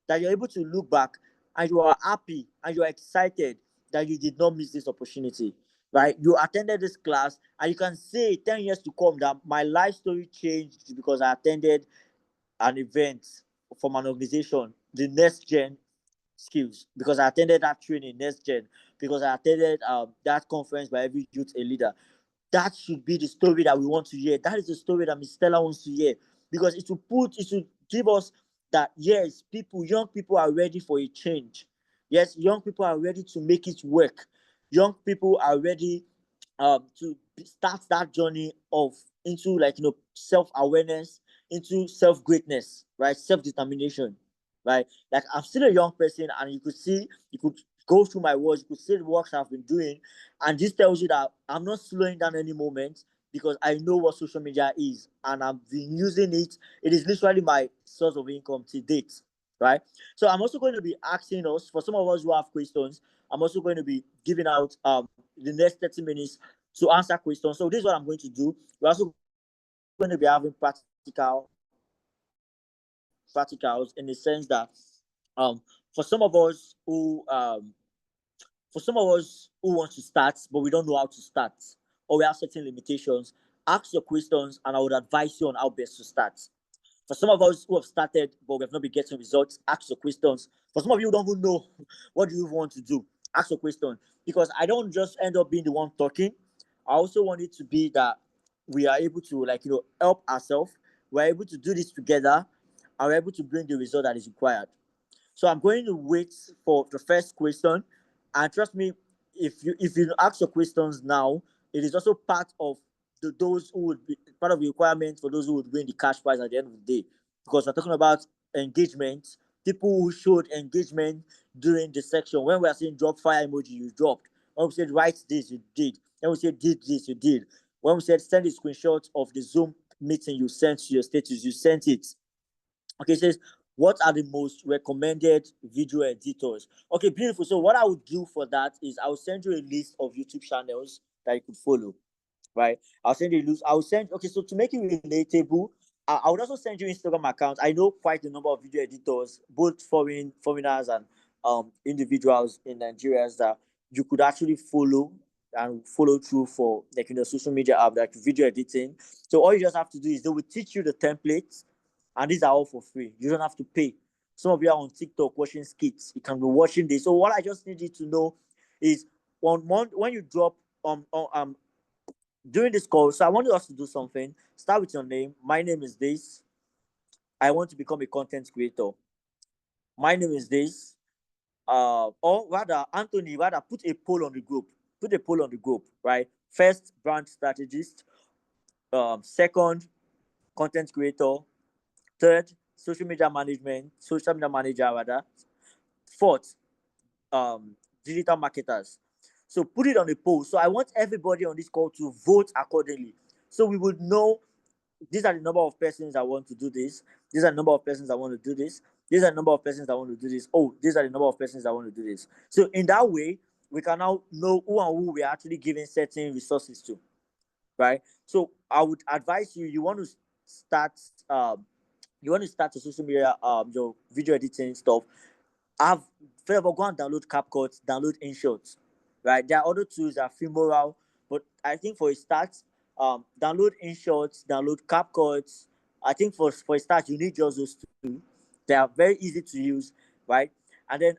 That you're able to look back and you are happy and you are excited that you did not miss this opportunity. Right? You attended this class and you can say 10 years to come that my life story changed because I attended an event from an organization, the Next Gen Skills, because I attended that training, Next Gen, because I attended that conference by every youth a leader. That should be the story that we want to hear. That is the story that Ms. Stella wants to hear, because it will give us that, yes, young people are ready for a change. Yes, young people are ready to make it work. Young people are ready to start that journey of into self-awareness, into self-greatness, right? Self-determination, right? Like, I'm still a young person, and you could go through my words, you could see the works I've been doing, and this tells you that I'm not slowing down any moment, because I know what social media is and I've been using it. It is literally my source of income to date, right? So I'm also going to be asking us, for some of us who have questions, I'm also going to be giving out the next 30 minutes to answer questions. So this is what I'm going to do. We're also going to be having practicals, in the sense that um for some of us who want to start but we don't know how to start, or we have certain limitations, ask your questions and I would advise you on how best to start. For some of us who have started but we have not been getting results, ask your questions. For some of you who don't even know what do you want to do, ask your question, because I don't just end up being the one talking. I also want it to be that we are able to help ourselves. We're able to do this together, and we're able to bring the result that is required. So I'm going to wait for the first question, and trust me, if you ask your questions now, it is also part of those who would be part of the requirement for those who would win the cash prize at the end of the day, because we're talking about engagement. People who showed engagement during the section, when we are saying drop fire emoji, you dropped. When we said write this, you did. When we said did this, you did. When we said send a screenshot of the Zoom meeting you sent to your status, you sent it. Okay, it says, what are the most recommended video editors? Okay, beautiful. So what I would do for that is I'll send you a list of YouTube channels that you could follow, right? I'll send you a list. Okay, so to make it relatable, I would also send you Instagram accounts. I know quite a number of video editors, both foreigners and individuals in Nigeria that you could actually follow and follow through for like social media app like video editing. So all you just have to do is they will teach you the templates, and these are all for free. You don't have to pay. Some of you are on TikTok watching skits. You can be watching this. So what I just need you to know is 1 month when you drop during this call. So I want us to do something. Start with your name. My name is this. I want to become a content creator. My name is this. Or rather, Anthony, put a poll on the group. Put a poll on the group, right? First, brand strategist. Second, content creator. Third, social media manager rather. Fourth, digital marketers. So put it on a poll. So I want everybody on this call to vote accordingly. So we would know these are the number of persons that want to do this. These are the number of persons that want to do this. These are the number of persons that want to do this. Oh, these are the number of persons that want to do this. So in that way, we can now know who and who we are actually giving certain resources to, right? So I would advise you, you want to start a social media, your video editing stuff. First of all, go and download CapCut, download InShot, right? There are other tools that are Filmora, but I think for a start, download InShot, download CapCut. I think for a start, you need just those two. They are very easy to use, right? And then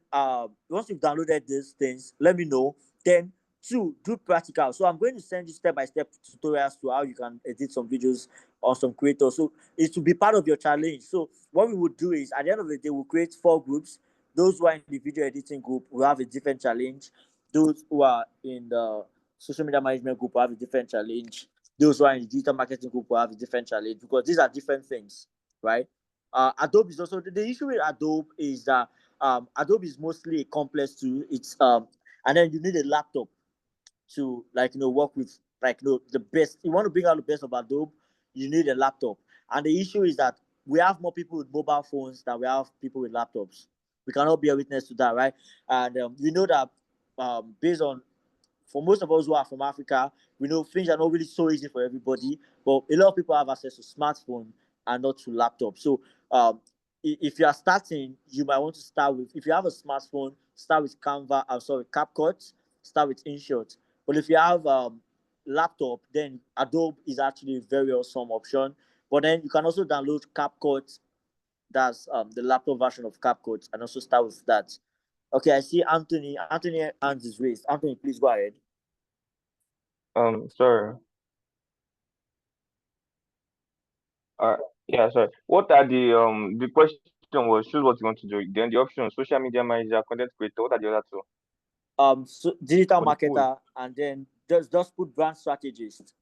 once you've downloaded these things, let me know. Then two, do practical. So I'm going to send you step-by-step tutorials to how you can edit some videos on some creators. So it will be part of your challenge. So what we would do is at the end of the day, we'll create 4 groups. Those who are in the video editing group will have a different challenge. Those who are in the social media management group will have a different challenge. Those who are in the digital marketing group will have a different challenge because these are different things, right? Adobe is also the issue with Adobe is that Adobe is mostly a complex tool. It's and then you need a laptop to work with the best. You want to bring out the best of Adobe, you need a laptop. And the issue is that we have more people with mobile phones than we have people with laptops. We cannot be a witness to that, right? And we know that based on for most of us who are from Africa, we know things are not really so easy for everybody, but a lot of people have access to smartphone and not to laptop. So if you are starting, you might want to start with, if you have a smartphone, start with CapCut, start with InShot. But if you have laptop, then Adobe is actually a very awesome option. But then you can also download CapCut, that's the laptop version of CapCut, and also start with that. Okay, I see Anthony. Anthony hands is raised. Anthony, please go ahead. Sorry. Yeah, sorry. What are the question was choose what you want to do. Then the options: social media manager, content creator. What are the other two? So digital For the poll. marketer, and then just put brand strategist.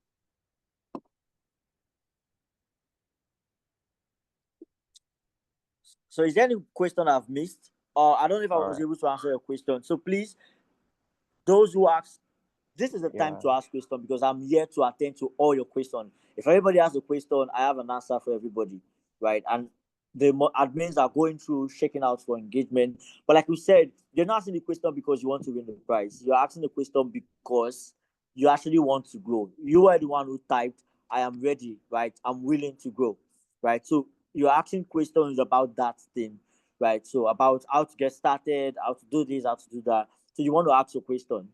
So is there any question I've missed? Or I don't know if I was able to answer your question. So please, those who ask, this is the time to ask questions because I'm here to attend to all your questions. If everybody has a question, I have an answer for everybody, right? And the admins are going through checking out for engagement. But like we said, you're not asking the question because you want to win the prize. You're asking the question because you actually want to grow. You are the one who typed, I am ready, right? I'm willing to grow, right? So you're asking questions about that thing, right? So about how to get started, how to do this, how to do that. So you want to ask a question.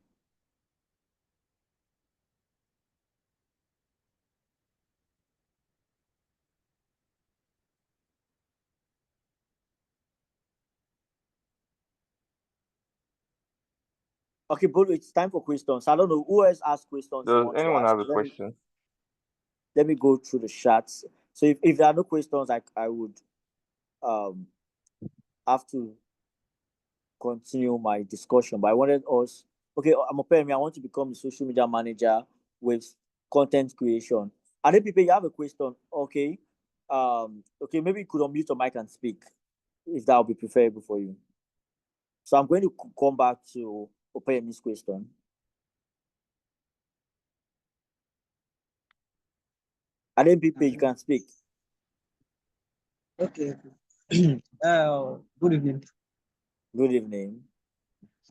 Okay, but it's time for questions. I don't know who else asked questions. Does anyone have a question? Let me go through the chats. So if there are no questions, I would have to continue my discussion. But I wanted us. Okay, I'm a me. I want to become a social media manager with content creation. Are there people you have a question? Okay. Okay, maybe you could unmute your mic and speak if that would be preferable for you. So I'm going to come back to Opeyemi's question. And then people, you can speak. Okay. Good evening. Good evening.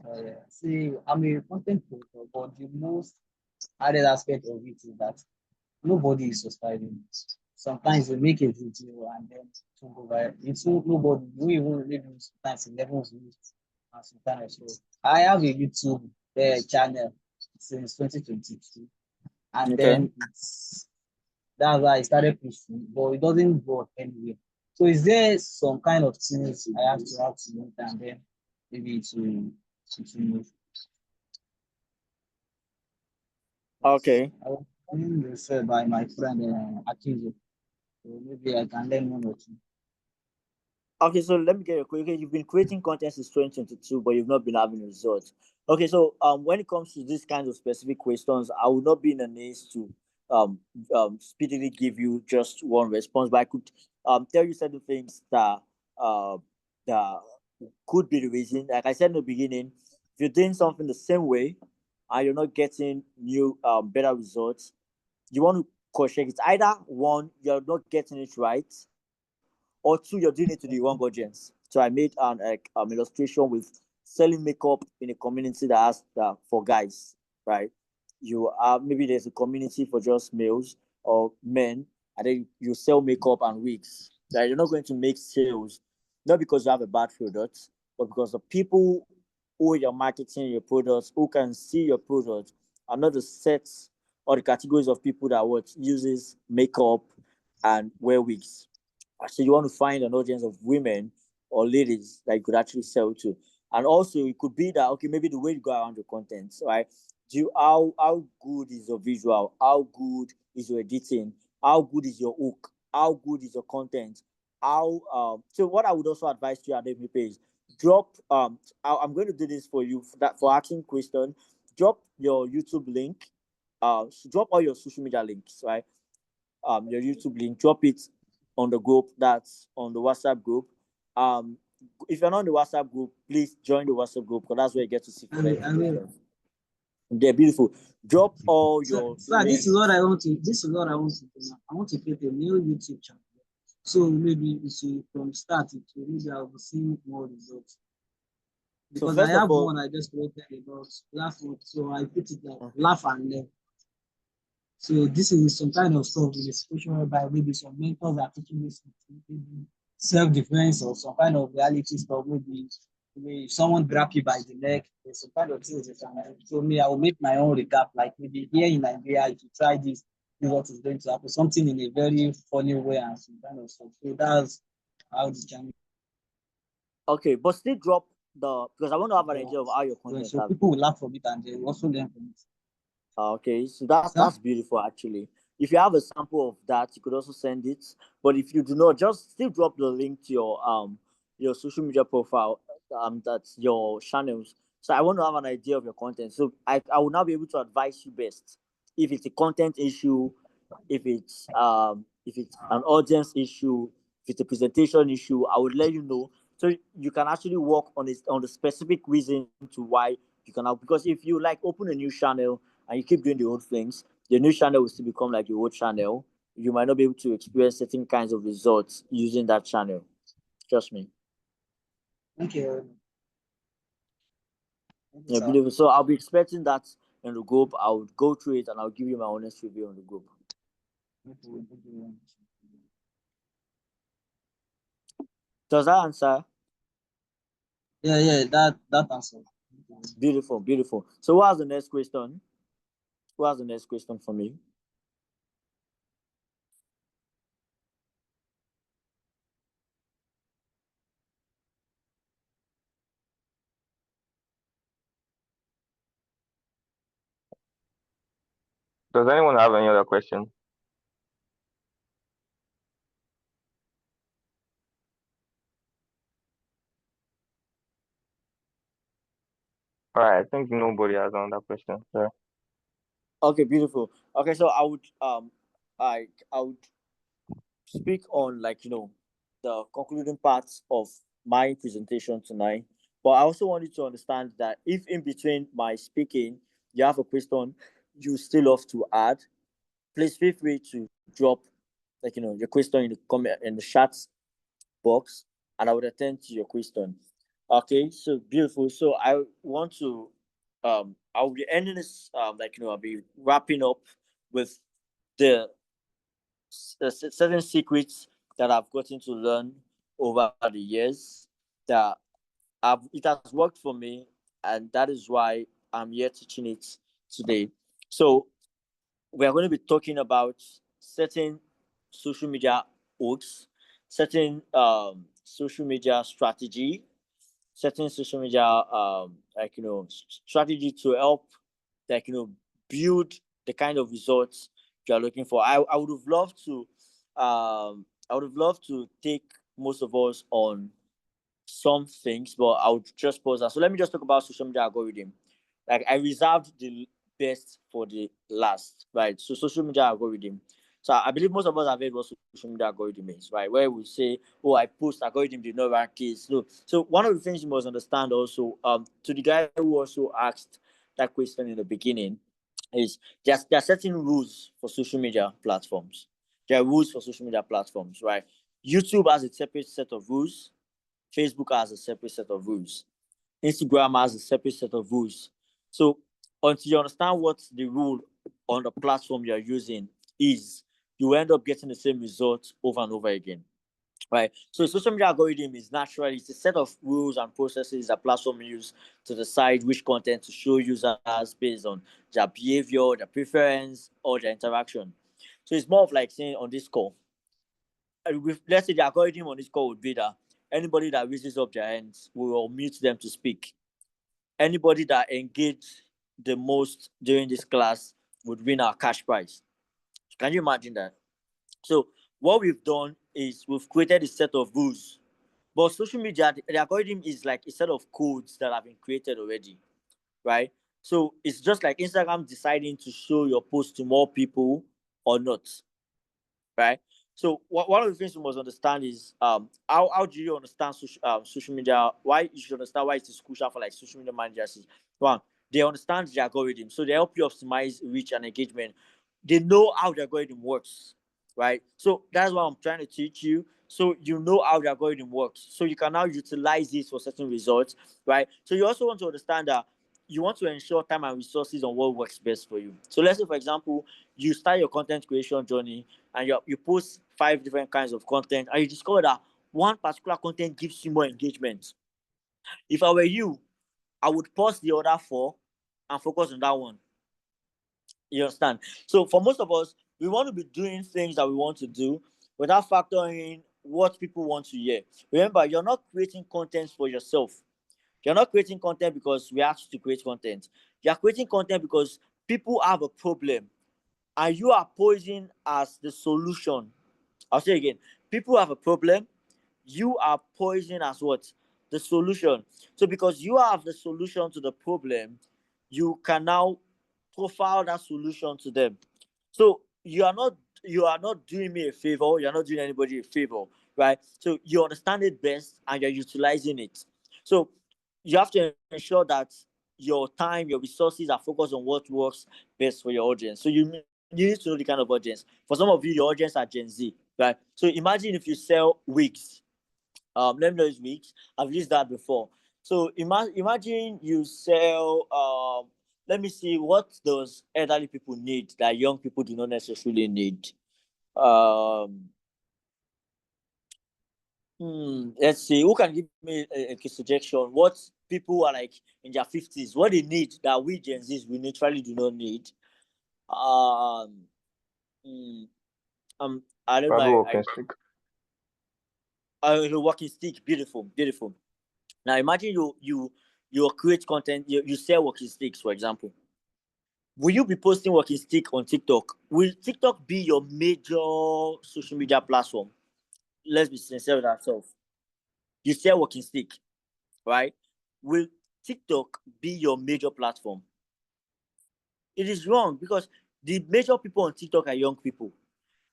Yeah. See, I'm a content creator, but the most added aspect of it is that nobody is subscribing. sometimes you make a video and then to go viral. It's nobody we even really do sometimes 11 views and sometimes so. I have a YouTube channel since 2022, and Okay. then that's why I started pushing, but it doesn't go anywhere. So is there some kind of things I have to note and then maybe to move? Okay. I was being referred by my friend Akizo. So maybe I can learn one or two. Okay, so let me get a quick. Okay, you've been creating content since 2022, but you've not been having results. Okay, so when it comes to these kinds of specific questions, I will not be in a place to speedily give you just one response, but I could tell you certain things uh that could be the reason. Like I said in the beginning, if you're doing something the same way and you're not getting new better results, you want to cross check. It's either one, you're not getting it right, or two, you're doing it to the wrong audience. So I made an illustration with selling makeup in a community that has for guys, right? You are maybe there's a community for just males or men, and then you sell makeup and wigs. Right? You're not going to make sales, not because you have a bad product, but because the people who you're marketing your products, who can see your product, are not the sets or the categories of people that what uses makeup and wear wigs. So you want to find an audience of women or ladies that you could actually sell to. And also it could be that okay, maybe the way you go around your content, right? How good is your visual? How good is your editing? How good is your hook? How good is your content? How so what I would also advise you at every page, drop I'm going to do this for you for asking question. Drop your YouTube link, drop all your social media links, right? Your YouTube link, drop it on the group that's on the WhatsApp group. Um, if you're not on the WhatsApp group, please join the WhatsApp group because that's where you get to see I will. notifications. They're beautiful. Drop all So, your so this links. is what I want to. This is what I want to do now. I want to create a new YouTube channel. So maybe from start it, maybe I will see more results. So Because I first of have all, one I just created about laugh, so I put it like laugh and learn. So this is some kind of stuff in a situation whereby maybe some mentors are teaching this maybe self-defense or some kind of reality stuff. Maybe if someone grab you by the neck, there's some kind of things that can do. So me, I will make my own recap. Like maybe here in Nigeria, if you try this is what is going to happen. Something in a very funny way and some kind of stuff. So that's how the channel. okay, but still drop because I want to have an idea of how your content So has people been. will laugh from it and they will also learn from it. Okay, so that's beautiful actually. If you have a sample of that, you could also send it. But if you do not, just still drop the link to your social media profile, that's your channels. So I want to have an idea of your content. So I will now be able to advise you best if it's a content issue, if it's an audience issue, if it's a presentation issue. I would let you know so you can actually work on it on the specific reason to why you can have. Because if you like open a new channel and you keep doing the old things, the new channel will still become like your old channel. You might not be able to experience certain kinds of results using that channel. Trust me. Thank you. Yeah, beautiful. So I'll be expecting that in the group. I would go through it and I'll give you my honest review on the group. Does that answer? Yeah, that answers. Beautiful, beautiful. So what's the next question? What's the next question for me? Does anyone have any other question? All right, I think nobody has another question. Sir. Okay, beautiful. Okay, so I would speak on the concluding parts of my presentation tonight. But I also want you to understand that if in between my speaking you have a question you still have to add, please feel free to drop your question in the comment in the chat box, and I would attend to your question. Okay, so beautiful. So I want to I'll be ending this I'll be wrapping up with the certain secrets that I've gotten to learn over the years that it has worked for me, and that is why I'm here teaching it today. So we are going to be talking about certain social media hooks, certain social media strategy, certain social media strategy to help build the kind of results you are looking for. I would have loved to take most of us on some things, but I would just pause that. So let me just talk about social media algorithm. Like, I reserved the best for the last, right? So social media algorithm. So I believe most of us have heard what social media algorithm is, right? Where we say, "Oh, I post algorithm did not rank kids." No. So one of the things you must understand also, to the guy who also asked that question in the beginning, is there are certain rules for social media platforms. There are rules for social media platforms, right? YouTube has a separate set of rules. Facebook has a separate set of rules. Instagram has a separate set of rules. So until you understand what the rule on the platform you're using is, you end up getting the same results over and over again. Right. So social media algorithm is naturally, it's a set of rules and processes that platform use to decide which content to show users based on their behavior, their preference, or their interaction. So it's more of like saying on this call, let's say the algorithm on this call would be that anybody that raises up their hands, we will mute them to speak. Anybody that engaged the most during this class would win our cash prize. Can you imagine that? So what we've done is we've created a set of rules. But social media, the algorithm is like a set of codes that have been created already, right? So it's just like Instagram deciding to show your post to more people or not, right? So one of the things you must understand is how do you understand social media? Why you should understand why it is crucial for like social media managers is, one, they understand the algorithm, so they help you optimize reach and engagement. They know how the algorithm works, right? So that's what I'm trying to teach you. So you know how the algorithm works, so you can now utilize this for certain results, right? So you also want to understand that you want to ensure time and resources on what works best for you. So let's say, for example, you start your content creation journey and you post 5 different kinds of content, and you discover that one particular content gives you more engagement. If I were you, I would pause the other 4 and focus on that one. You understand? So for most of us, we want to be doing things that we want to do without factoring in what people want to hear. Remember, you're not creating content for yourself. You're not creating content because we asked you to create content. You're creating content because people have a problem and you are posing as the solution. I'll say again, people have a problem, you are posing as what? The solution. So because you have the solution to the problem, you can now profile that solution to them. So you are not doing me a favor, you're not doing anybody a favor, right? So you understand it best and you're utilizing it. So you have to ensure that your time, your resources are focused on what works best for your audience. So you need to know the kind of audience. For some of you, your audience are Gen Z, right? So imagine if you sell wigs. Let me know it's wigs. I've used that before. So imagine you sell. Let me see, what does elderly people need that young people do not necessarily need. Let's see, who can give me a suggestion? What people are like in their 50s, what they need that we Gen Zs we naturally do not need. I don't Probably know. walking stick. The walking stick, beautiful, beautiful. Now imagine you create content, you sell walking sticks, for example. Will you be posting walking stick on TikTok? Will TikTok be your major social media platform? Let's be sincere with ourselves. You sell walking stick, right? Will TikTok be your major platform? It is wrong, because the major people on TikTok are young people.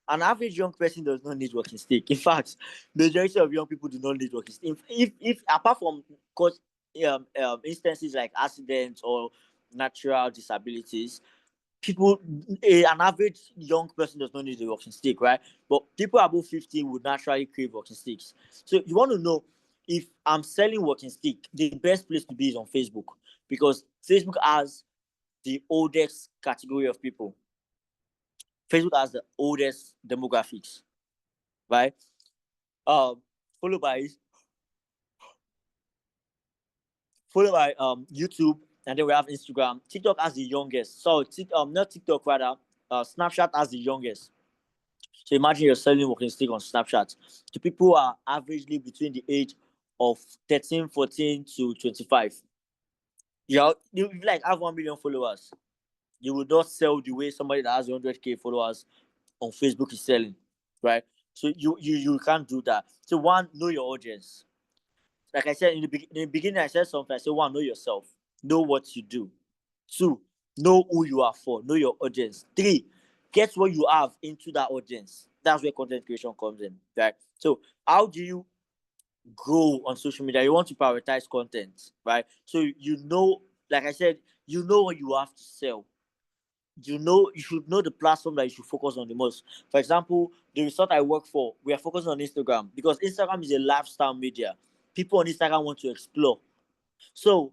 An average young person does not need walking stick. In fact, majority of young people do not need walking stick. If apart from cause instances like accidents or natural disabilities, an average young person does not need a walking stick, right? But people above 50 would naturally crave walking sticks. So you want to know, if I'm selling walking stick, the best place to be is on Facebook, because Facebook has the oldest category of people. Facebook has the oldest demographics, right? Followed by YouTube, and then we have Instagram. TikTok has the youngest. So not TikTok rather, Snapchat has the youngest. So imagine you're selling walking stick on Snapchat to people who are averagely between the age of 13, 14 to 25. You like have 1 million followers. You will not sell the way somebody that has 100K followers on Facebook is selling, right? So you can't do that. So one, know your audience. Like I said in the beginning, I said something. I said, one, know yourself, know what you do. Two, know who you are for, know your audience. Three, get what you have into that audience. That's where content creation comes in, right? So how do you grow on social media? You want to prioritize content, right? So like I said, you know what you have to sell. You should know the platform that you should focus on the most. For example, the resort I work for, we are focusing on Instagram because Instagram is a lifestyle media. People on Instagram want to explore. So,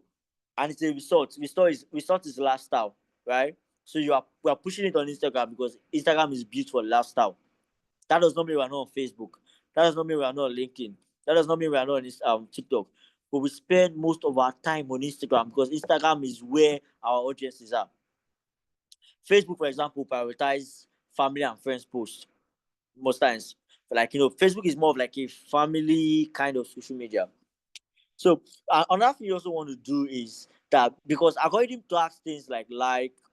and it's a resort. Resort is lifestyle, right? So we are pushing it on Instagram because Instagram is built for lifestyle. That does not mean we are not on Facebook. That does not mean we are not on LinkedIn. That does not mean we are not on TikTok. But we spend most of our time on Instagram because Instagram is where our audiences are. Facebook, for example, prioritize family and friends posts most times. Like, Facebook is more of like a family kind of social media. So another thing you also want to do is that because algorithm tracks things like,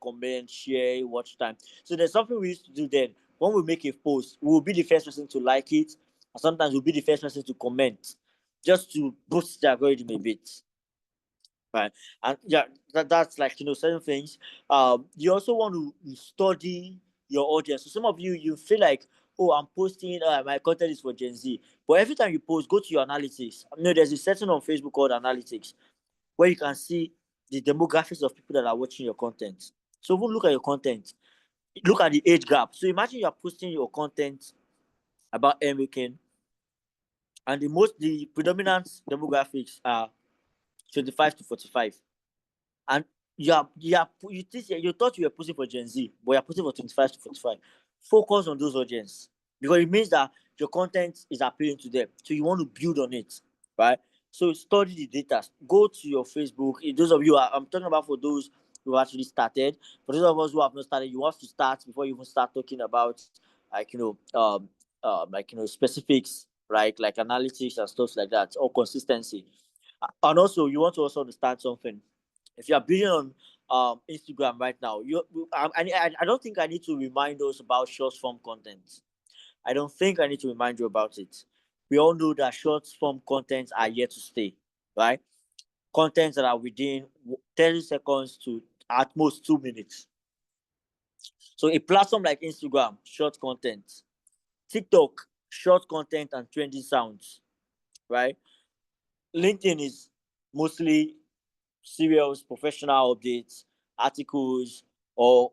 comment, share, watch time. So there's something we used to do then. When we make a post, we will be the first person to like it, and sometimes we'll be the first person to comment, just to boost the algorithm a bit. Right. And yeah, that's like certain things. You also want to study your audience. So some of you feel like, oh, I'm posting my content is for Gen Z. But every time you post, go to your analytics. There's a setting on Facebook called analytics where you can see the demographics of people that are watching your content. So even look at your content, look at the age gap. So imagine you're posting your content about American, and the predominant demographics are 25 to 45. And you thought you were posting for Gen Z, but you're posting for 25 to 45. Focus on those audience because it means that your content is appealing to them. So you want to build on it, right? So study the data. Go to your Facebook. Those of you, I'm talking about for those who actually started. For those of us who have not started, you want to start before you even start talking about specifics, right? Like analytics and stuff like that, or consistency. And also, you want to also understand something. If you are building on Instagram right now, I don't think I need to remind us about short form content. I don't think I need to remind you about it. We all know that short form contents are here to stay, right? Contents that are within 30 seconds to at most 2 minutes. So a platform like Instagram, short content. TikTok, short content and trending sounds, right? LinkedIn is mostly serious professional updates, articles, or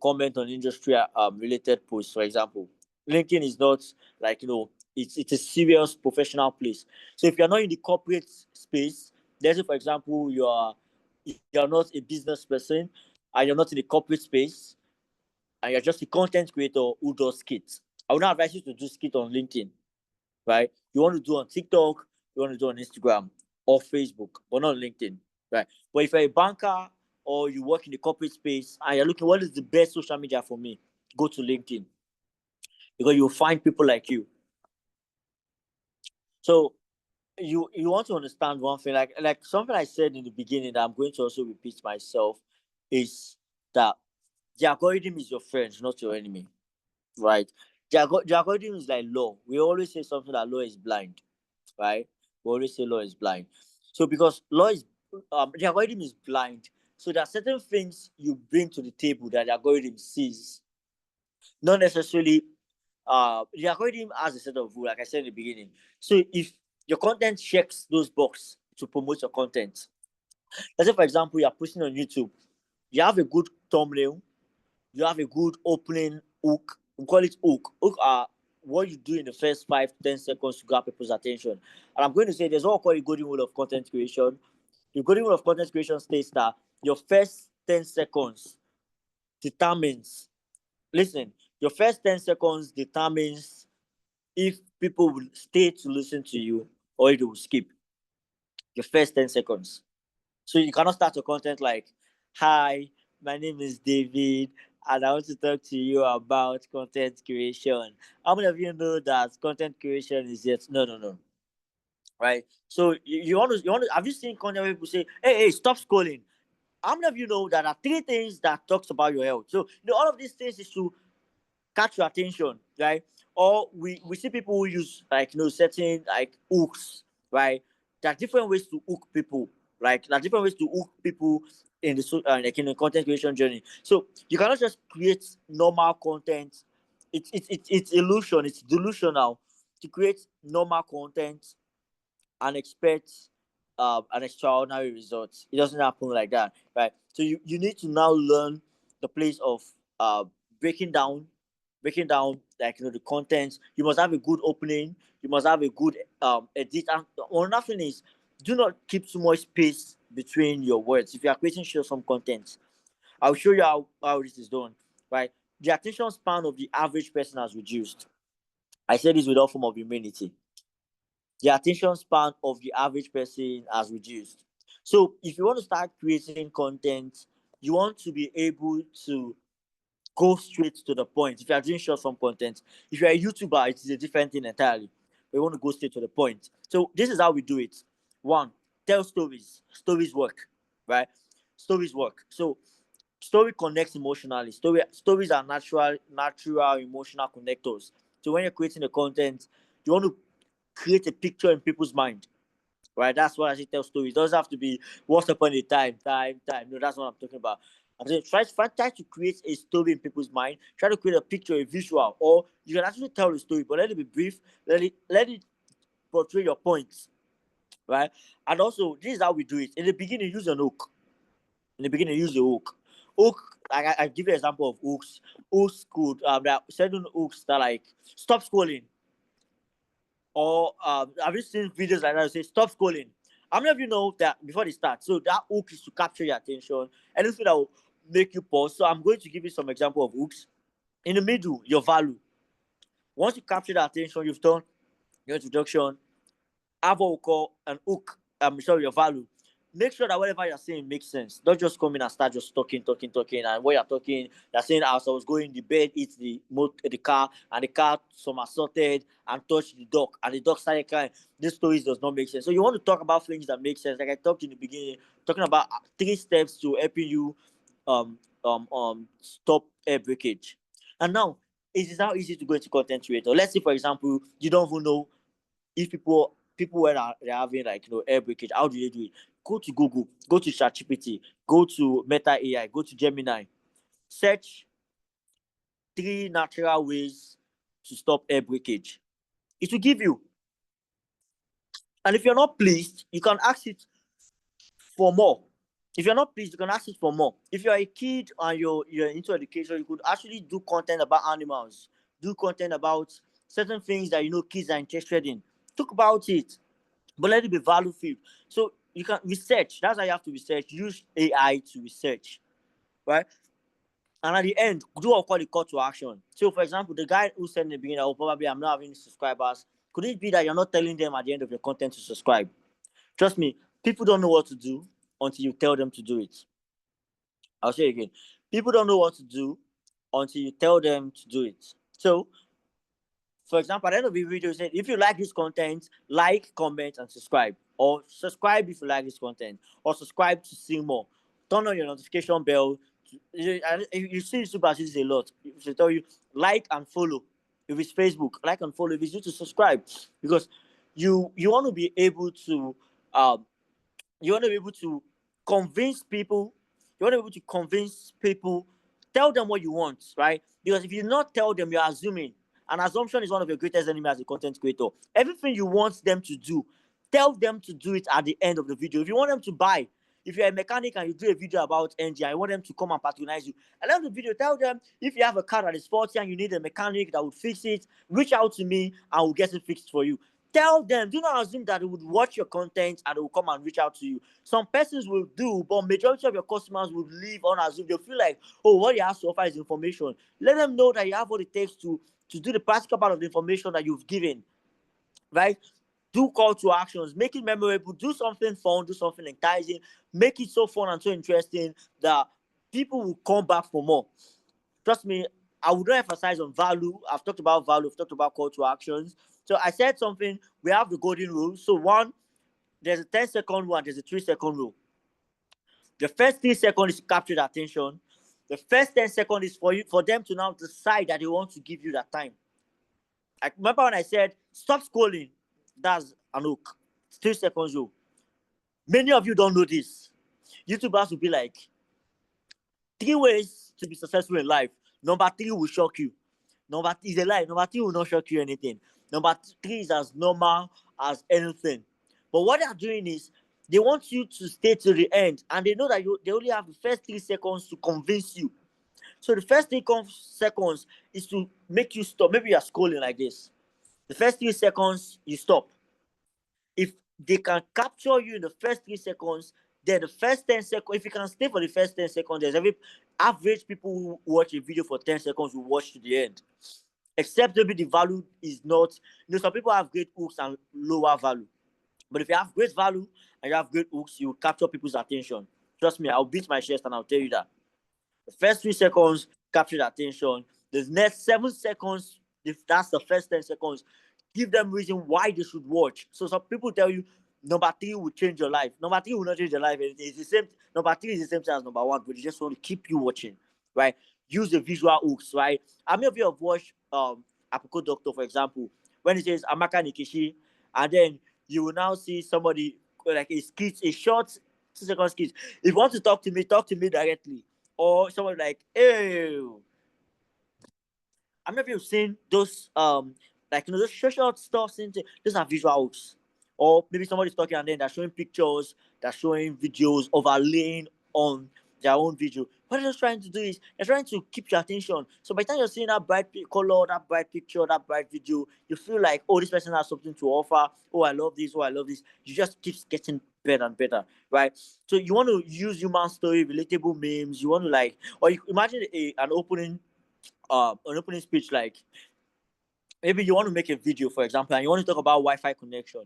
comment on industry related posts, for example. LinkedIn is not like it's a serious professional place. So if you're not in the corporate space, let's say for example you're not a business person and you're not in the corporate space and you're just a content creator who does skits, I would not advise you to do skit on LinkedIn, right? You want to do on TikTok, you want to do on Instagram or Facebook, but not on LinkedIn. Right. But if you're a banker or you work in the corporate space and you're looking, what is the best social media for me? Go to LinkedIn because you'll find people like you. So you want to understand one thing, like something I said in the beginning that I'm going to also repeat myself is that the algorithm is your friend, not your enemy. Right. The algorithm is like law. We always say something that law is blind. Right. We always say law is blind. So because law is the algorithm is blind. So there are certain things you bring to the table that the algorithm sees. Not necessarily the algorithm has a set of rules, like I said in the beginning. So if your content checks those boxes to promote your content, let's say for example you are posting on YouTube, you have a good thumbnail, you have a good opening hook. We call it hook. Hook are what you do in the first 5 to 10 seconds to grab people's attention. And I'm going to say there's what we call a golden rule of content creation. The golden rule of content creation states that your first 10 seconds determines listen, your first 10 seconds determines if people will stay to listen to you or if they will skip. Your first 10 seconds. So you cannot start your content like, hi, my name is David, and I want to talk to you about content creation. How many of you know that content creation is yet? No. Right? So you want to have you seen content where people say, hey, stop scrolling? How many of you know that there are 3 things that talks about your health? So all of these things is to catch your attention, right? Or we see people who use like certain like hooks, right? There are different ways to hook people, like there are different ways to hook people in the like in the content creation journey. So you cannot just create normal content. It's illusion. It's delusional to create normal content and expect an extraordinary result. It doesn't happen like that, right? So you need to now learn the place of uh breaking down like the content. You must have a good opening. You must have a good edit. And another thing is, do not keep too much space between your words. If you are creating some content, I'll show you how this is done. Right, the attention span of the average person has reduced. I say this with all form of humility. The attention span of the average person has reduced. So if you want to start creating content, you want to be able to go straight to the point. If you are doing short form content, if you're a YouTuber, it is a different thing entirely. We want to go straight to the point. So this is how we do it. 1, tell stories. Stories work, right? Stories work. So story connects emotionally. Stories are natural emotional connectors. So when you're creating the content, you want to create a picture in people's mind, right? That's what I say. Tell stories. It doesn't have to be once upon a time. No, that's what I'm talking about. I'm saying try to create a story in people's mind. Try to create a picture, a visual, or you can actually tell the story, but let it be brief. Let it portray your points, right? And also, this is how we do it. In the beginning, use an hook. In the beginning, use a hook. Hook. I give you an example of hooks. Hooks could there are certain hooks that like stop scrolling. Or have you seen videos like that? Say stop scrolling. How many of you know that before they start? So that hook is to capture your attention. Anything that will make you pause. So I'm going to give you some example of hooks. In the middle, your value. Once you capture the attention, you've done your introduction. Have what we call an hook. Your value. Make sure that whatever you're saying makes sense. Don't just come in and start just talking. And what you're talking, you're saying, as I was going, the bed hit the car, and the car somersaulted and touched the dog, and the dog started crying. This story does not make sense. So you want to talk about things that make sense. Like I talked in the beginning, talking about 3 steps to helping you stop air breakage. And now, it is now easy to go into content creator. Let's say, for example, you don't even know if people when they're having like air breakage, how do they do it? Go to Google, go to ChatGPT, go to Meta AI, go to Gemini, search 3 natural ways to stop air breakage. It will give you. And if you're not pleased, you can ask it for more. If you're not pleased, you can ask it for more. If you're a kid and you're into education, you could actually do content about animals, do content about certain things that kids are interested in. Talk about it, but let it be value filled. So you can research. That's how you have to research. Use AI to research, right? And at the end, do what we call the call to action. So, for example, the guy who said in the beginning, probably I'm not having subscribers. Could it be that you're not telling them at the end of your content to subscribe? Trust me, people don't know what to do until you tell them to do it. I'll say it again. People don't know what to do until you tell them to do it. So, for example, at the end of the video, say, if you like this content, like, comment, and subscribe. Or subscribe if you like this content. Or subscribe to see more. Turn on your notification bell. You see super this a lot. If they tell you, like and follow. If it's Facebook, like and follow. If it's YouTube, subscribe. Because you want to be able to convince people. You want to be able to convince people. Tell them what you want, right? Because if you not tell them, you're assuming. And assumption is one of your greatest enemies as a content creator. Everything you want them to do, tell them to do it at the end of the video. If you want them to buy, if you're a mechanic and you do a video about engine, I want them to come and patronize you. At the end of the video, tell them if you have a car that is faulty and you need a mechanic that would fix it, reach out to me and we'll get it fixed for you. Tell them. Do not assume that they would watch your content and they will come and reach out to you. Some persons will do, but majority of your customers will leave unassumed. They'll feel like, oh, what you have to offer is information. Let them know that you have what it takes to do the practical part of the information that you've given, right? Do call to actions, make it memorable, do something fun, do something enticing, make it so fun and so interesting that people will come back for more. Trust me, I would not emphasize on value. I've talked about value, I've talked about call to actions. So I said something, we have the golden rule. So one, there's a 10-second rule and there's a 3-second rule. The first 3 seconds is to capture the attention. The first 10 seconds is for them to now decide that they want to give you that time. I remember when I said, stop scrolling. That's an hook. 3 seconds rule. Many of you don't know this. YouTubers will be like, 3 ways to be successful in life. Number 3 will shock you. Number 3 is a lie. Number 3 will not shock you anything. Number 3 is as normal as anything. But what they are doing is they want you to stay to the end, and they know that they only have the first 3 seconds to convince you. So the first 3 seconds is to make you stop. Maybe you are scrolling like this. The first 3 seconds, you stop. If they can capture you in the first 3 seconds, then the first 10 seconds, if you can stay for the first 10 seconds, there's every average people who watch a video for 10 seconds will watch to the end. Except maybe the value is not, some people have great hooks and lower value. But if you have great value and you have great hooks, you will capture people's attention. Trust me, I'll beat my chest and I'll tell you that. The first 3 seconds, capture the attention. The next 7 seconds, if that's the first 10 seconds, give them reason why they should watch. So some people tell you, number 3 will change your life. Number 3 will not change your life. It's the same. Number 3 is the same thing as number 1, but they just want to keep you watching, right? Use the visual hooks, right? How many of you have watched Apoko Doctor, for example, when it says Amaka Nikishi, and then you will now see somebody like a skit, a short 2-second skit. If you want to talk to me directly. Or someone like, hey, how many of you have seen those those short stuff? Those are visual hooks. Or maybe somebody's talking and then they're showing pictures, they're showing videos, overlaying on their own video. What they're just trying to do is they're trying to keep your attention. So by the time you're seeing that bright color, that bright picture, that bright video, you feel like, oh, this person has something to offer. Oh, I love this. Oh, I love this. You just keep getting better and better, right? So you want to use human story, relatable memes. You want to or you imagine an opening speech, like maybe you want to make a video, for example, and you want to talk about Wi-Fi connection.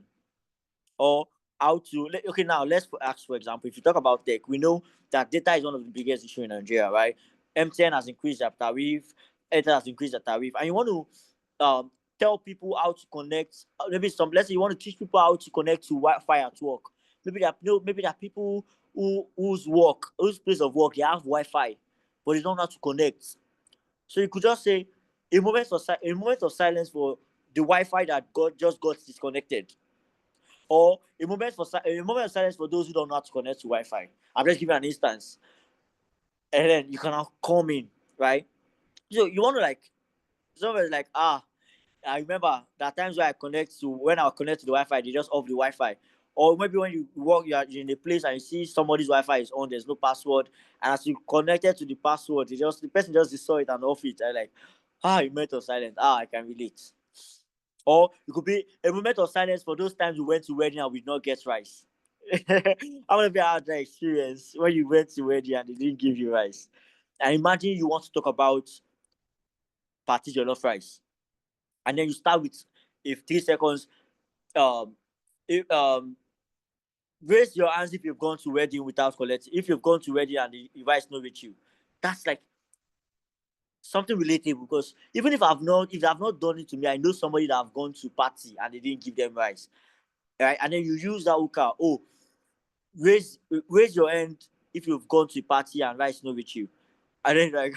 Or how to, okay, now let's ask, for example, if you talk about tech, we know that data is one of the biggest issues in Nigeria, right? MTN has increased their tariff, Airtel has increased their tariff, and you want to tell people how to connect. Let's say you want to teach people how to connect to Wi-Fi at work. Maybe there are people whose place of work, they have Wi-Fi, but they don't know how to connect. So you could just say a moment of silence for the Wi-Fi that just got disconnected. Or a moment of silence for those who don't know how to connect to Wi-Fi. I'm just giving an instance. And then you can now come in, right? So you want to somebody's like, I remember that times when I connect to the Wi-Fi, they just off the Wi-Fi. Or maybe when you walk, you're in a place and you see somebody's Wi-Fi is on, there's no password. And as you connected to the password, the person just saw it and off it. And a moment of silence. I can relate. Or it could be a moment of silence for those times you went to wedding and we did not get rice. How many of you had that experience when you went to wedding and they didn't give you rice? And imagine you want to talk about party jollof rice. And then you start with 3 seconds. Raise your hands if you've gone to wedding without collecting. If you've gone to wedding and the rice not with you. That's something relatable, because even if I've not done it to me, I know somebody that have gone to party and they didn't give them rice, right? And then you use that hookah. Oh, raise your hand if you've gone to a party and rice not with you, and then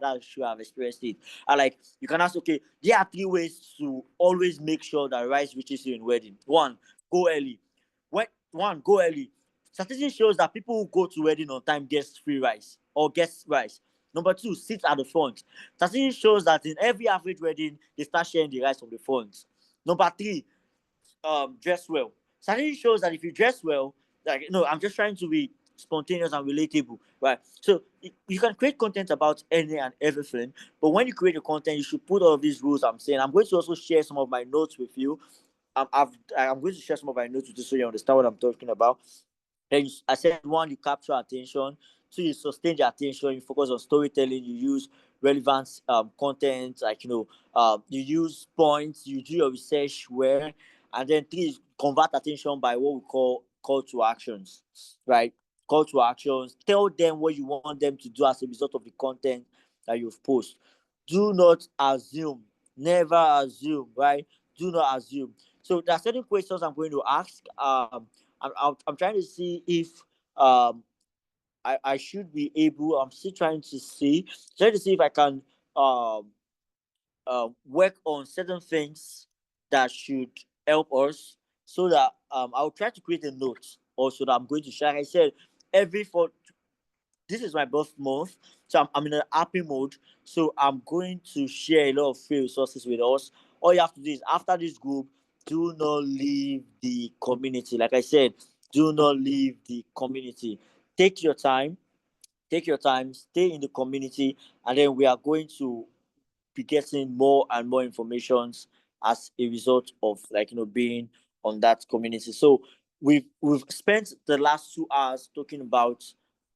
that's true, I've experienced it. And you can ask, okay, there are 3 ways to always make sure that rice reaches you in wedding. 1, go early. Go early. Statistics shows that people who go to wedding on time gets free rice or gets rice. Number 2, sit at the front. Statistics shows that in every average wedding, they start sharing the rice from the front. Number 3, dress well. Statistics shows that if you dress well, I'm just trying to be spontaneous and relatable, right? So you can create content about any and everything, but when you create your content, you should put all of these rules I'm saying. I'm going to also share some of my notes with you. I'm going to share some of my notes with you so you understand what I'm talking about. Then I said, one, you capture attention. Two, you sustain the attention. You focus on storytelling. You use relevant content, like you use points. You do your research where, and then three, is convert attention by what we call to actions, right? Call to actions. Tell them what you want them to do as a result of the content that you've posted. Do not assume. Never assume, right? Do not assume. So there are certain questions I'm going to ask. I'm trying to see if um I should be able. I'm still trying to see if I can um work on certain things that should help us, so that I'll try to create a note also that I'm going to share. Like I said, every for this is my birth month, so I'm in a happy mode. So I'm going to share a lot of free resources with us. All you have to do is, after this group, do not leave the community. Like I said, do not leave the community. Take your time, stay in the community, and then we are going to be getting more and more informations as a result of, like, being on that community. So we've spent the last 2 hours talking about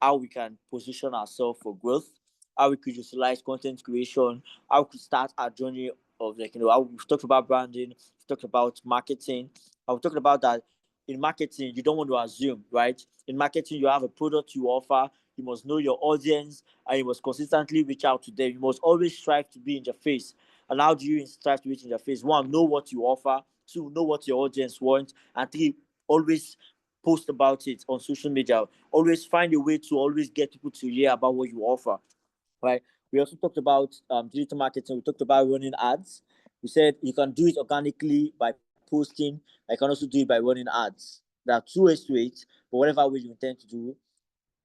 how we can position ourselves for growth, how we could utilize content creation, how we could start our journey of, like, how we've talked about branding, we've talked about marketing. I've talked about that in marketing, you don't want to assume, right? In marketing, you have a product you offer, you must know your audience, and you must consistently reach out to them. You must always strive to be in their face. And how do you strive to reach in their face? One, know what you offer. Two, know what your audience wants. And three, always post about it on social media. Always find a way to always get people to hear about what you offer, right? We also talked about digital marketing. We talked about running ads. We said you can do it organically by posting. I can also do it by running ads. There are two ways to it, but whatever way you intend to do,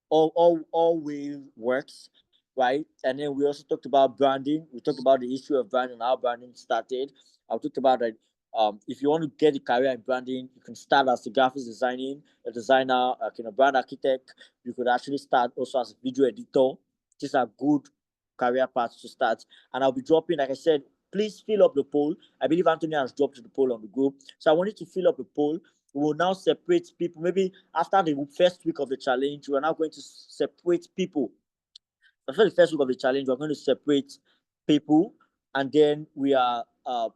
all way works, right? And then we also talked about branding. We talked about the issue of branding, how branding started. I talked about that. If you want to get a career in branding, you can start as a graphics designing, a designer, a brand architect. You could actually start also as a video editor. These are good career paths to start. And I'll be dropping, like I said, please fill up the poll. I believe Anthony has dropped the poll on the group. So I want you to fill up the poll. We will now separate people. Maybe after the first week of the challenge, we're now going to separate people. After the first week of the challenge, we're going to separate people, and then when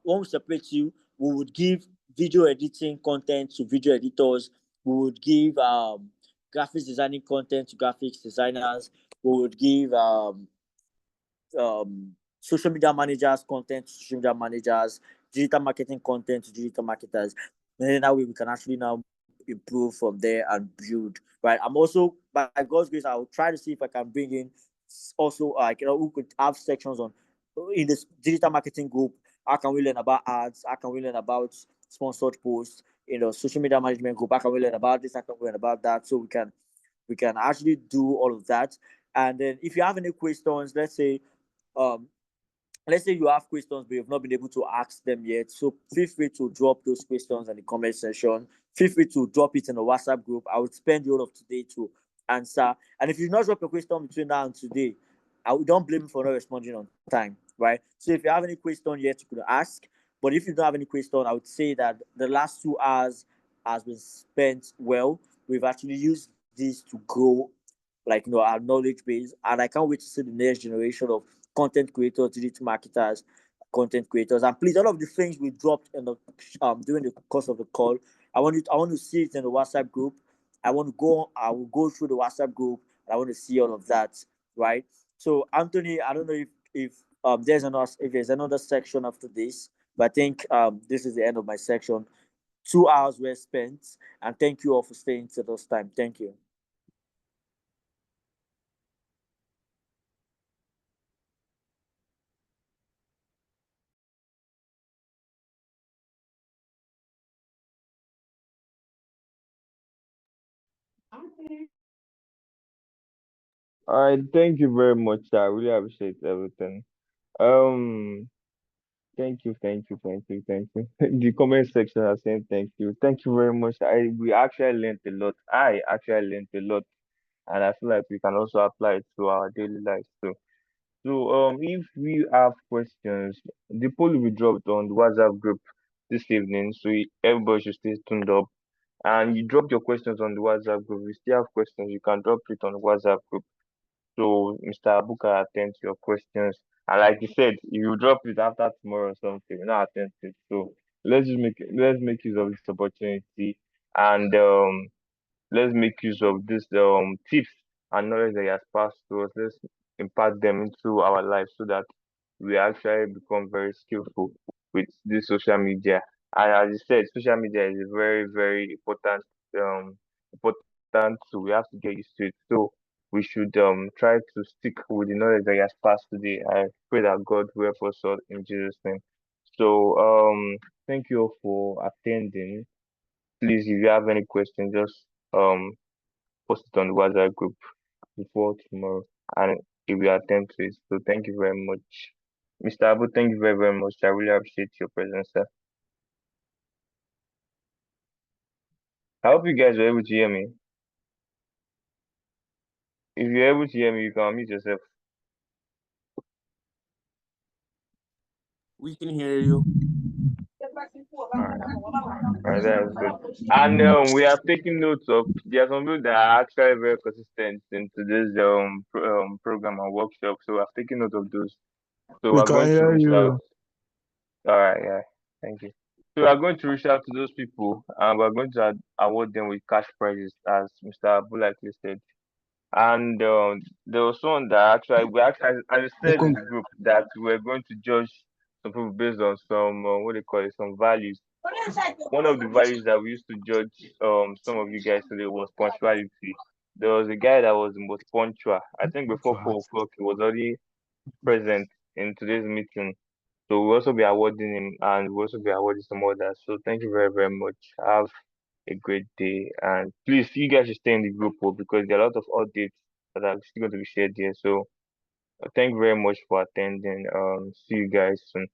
we separate you, we would give video editing content to video editors. We would give graphics designing content to graphics designers. We would give social media managers content to social media managers, digital marketing content to digital marketers. And then that way we can actually now improve from there and build, right? I'm also, by God's grace, I will try to see if I can bring in also who could have sections on in this digital marketing group. How can we learn about ads? How can we learn about sponsored posts? Social media management group. How can we learn about this? How can we learn about that? So we can actually do all of that. And then if you have any questions, um let's say you have questions but you've not been able to ask them yet, so feel free to drop those questions in the comment section. Feel free to drop it in the WhatsApp group. I would spend the whole of today to answer. And if you not drop a question between now and today, don't blame me for not responding on time, right? So if you have any question yet, you could ask. But if you don't have any question, I would say that the last 2 hours has been spent well. We've actually used this to grow, like, our knowledge base, and I can't wait to see the next generation of content creators, digital marketers, content creators. And please, all of the things we dropped in the during the course of the call, I want to see it in the WhatsApp group. I will go through the WhatsApp group, and I want to see all of that, right? So Anthony, I don't know if there's another section after this, but I think this is the end of my section. 2 hours were spent, and thank you all for staying to this time. Thank you. All right, thank you very much. I really appreciate everything. Um, thank you. The comment section are saying thank you. Thank you very much. We actually learned a lot. I actually learned a lot, and I feel like we can also apply it to our daily lives too. So if we have questions, the poll will be dropped on the WhatsApp group. this evening. So everybody should stay tuned up. And you drop your questions on the WhatsApp group. If you still have questions, you can drop it on the WhatsApp group. So Mr. Abuka attend to your questions. And like you said, you drop it after tomorrow or something, you not attend to it. So let's make use of this opportunity and let's make use of this tips and knowledge that he has passed to us. Let's impart them into our lives so that we actually become very skillful with this social media. And as you said, social media is a very, very um important tool. We have to get used to it. So we should try to stick with the knowledge that he has passed today. I pray that God will help us all in Jesus' name. So thank you all for attending. Please, if you have any questions, just um post it on the WhatsApp group before tomorrow, and if we attempt to it. So thank you very much, Mr. Abu. Thank you very, very much. I really appreciate your presence, sir. I hope you guys were able to hear me. If you're able to hear me, you can unmute yourself. We can hear you. Alright, that's good. And we have taken notes of there are some people that are actually very consistent into this program and workshop. So I've taken note of those. So We we're can going to hear reach out. you. All right, yeah, thank you. So we're going to reach out to those people and we're going to award them with cash prizes, as Mr. Abu likely said. And there was someone that actually we actually, as I said in the group, that we're going to judge some people based on some what they call it, some values. One of the values that we used to judge some of you guys today was punctuality. There was a guy that was the most punctual. I think before 4 o'clock he was already present in today's meeting. So we'll also be awarding him and we'll also be awarding some others. So thank you very, very much. Have a great day. And please, you guys should stay in the group because there are a lot of updates that are still going to be shared here. So thank you very much for attending. See you guys soon.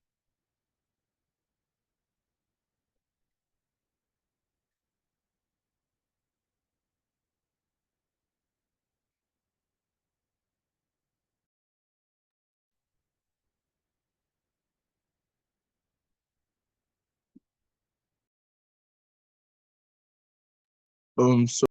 So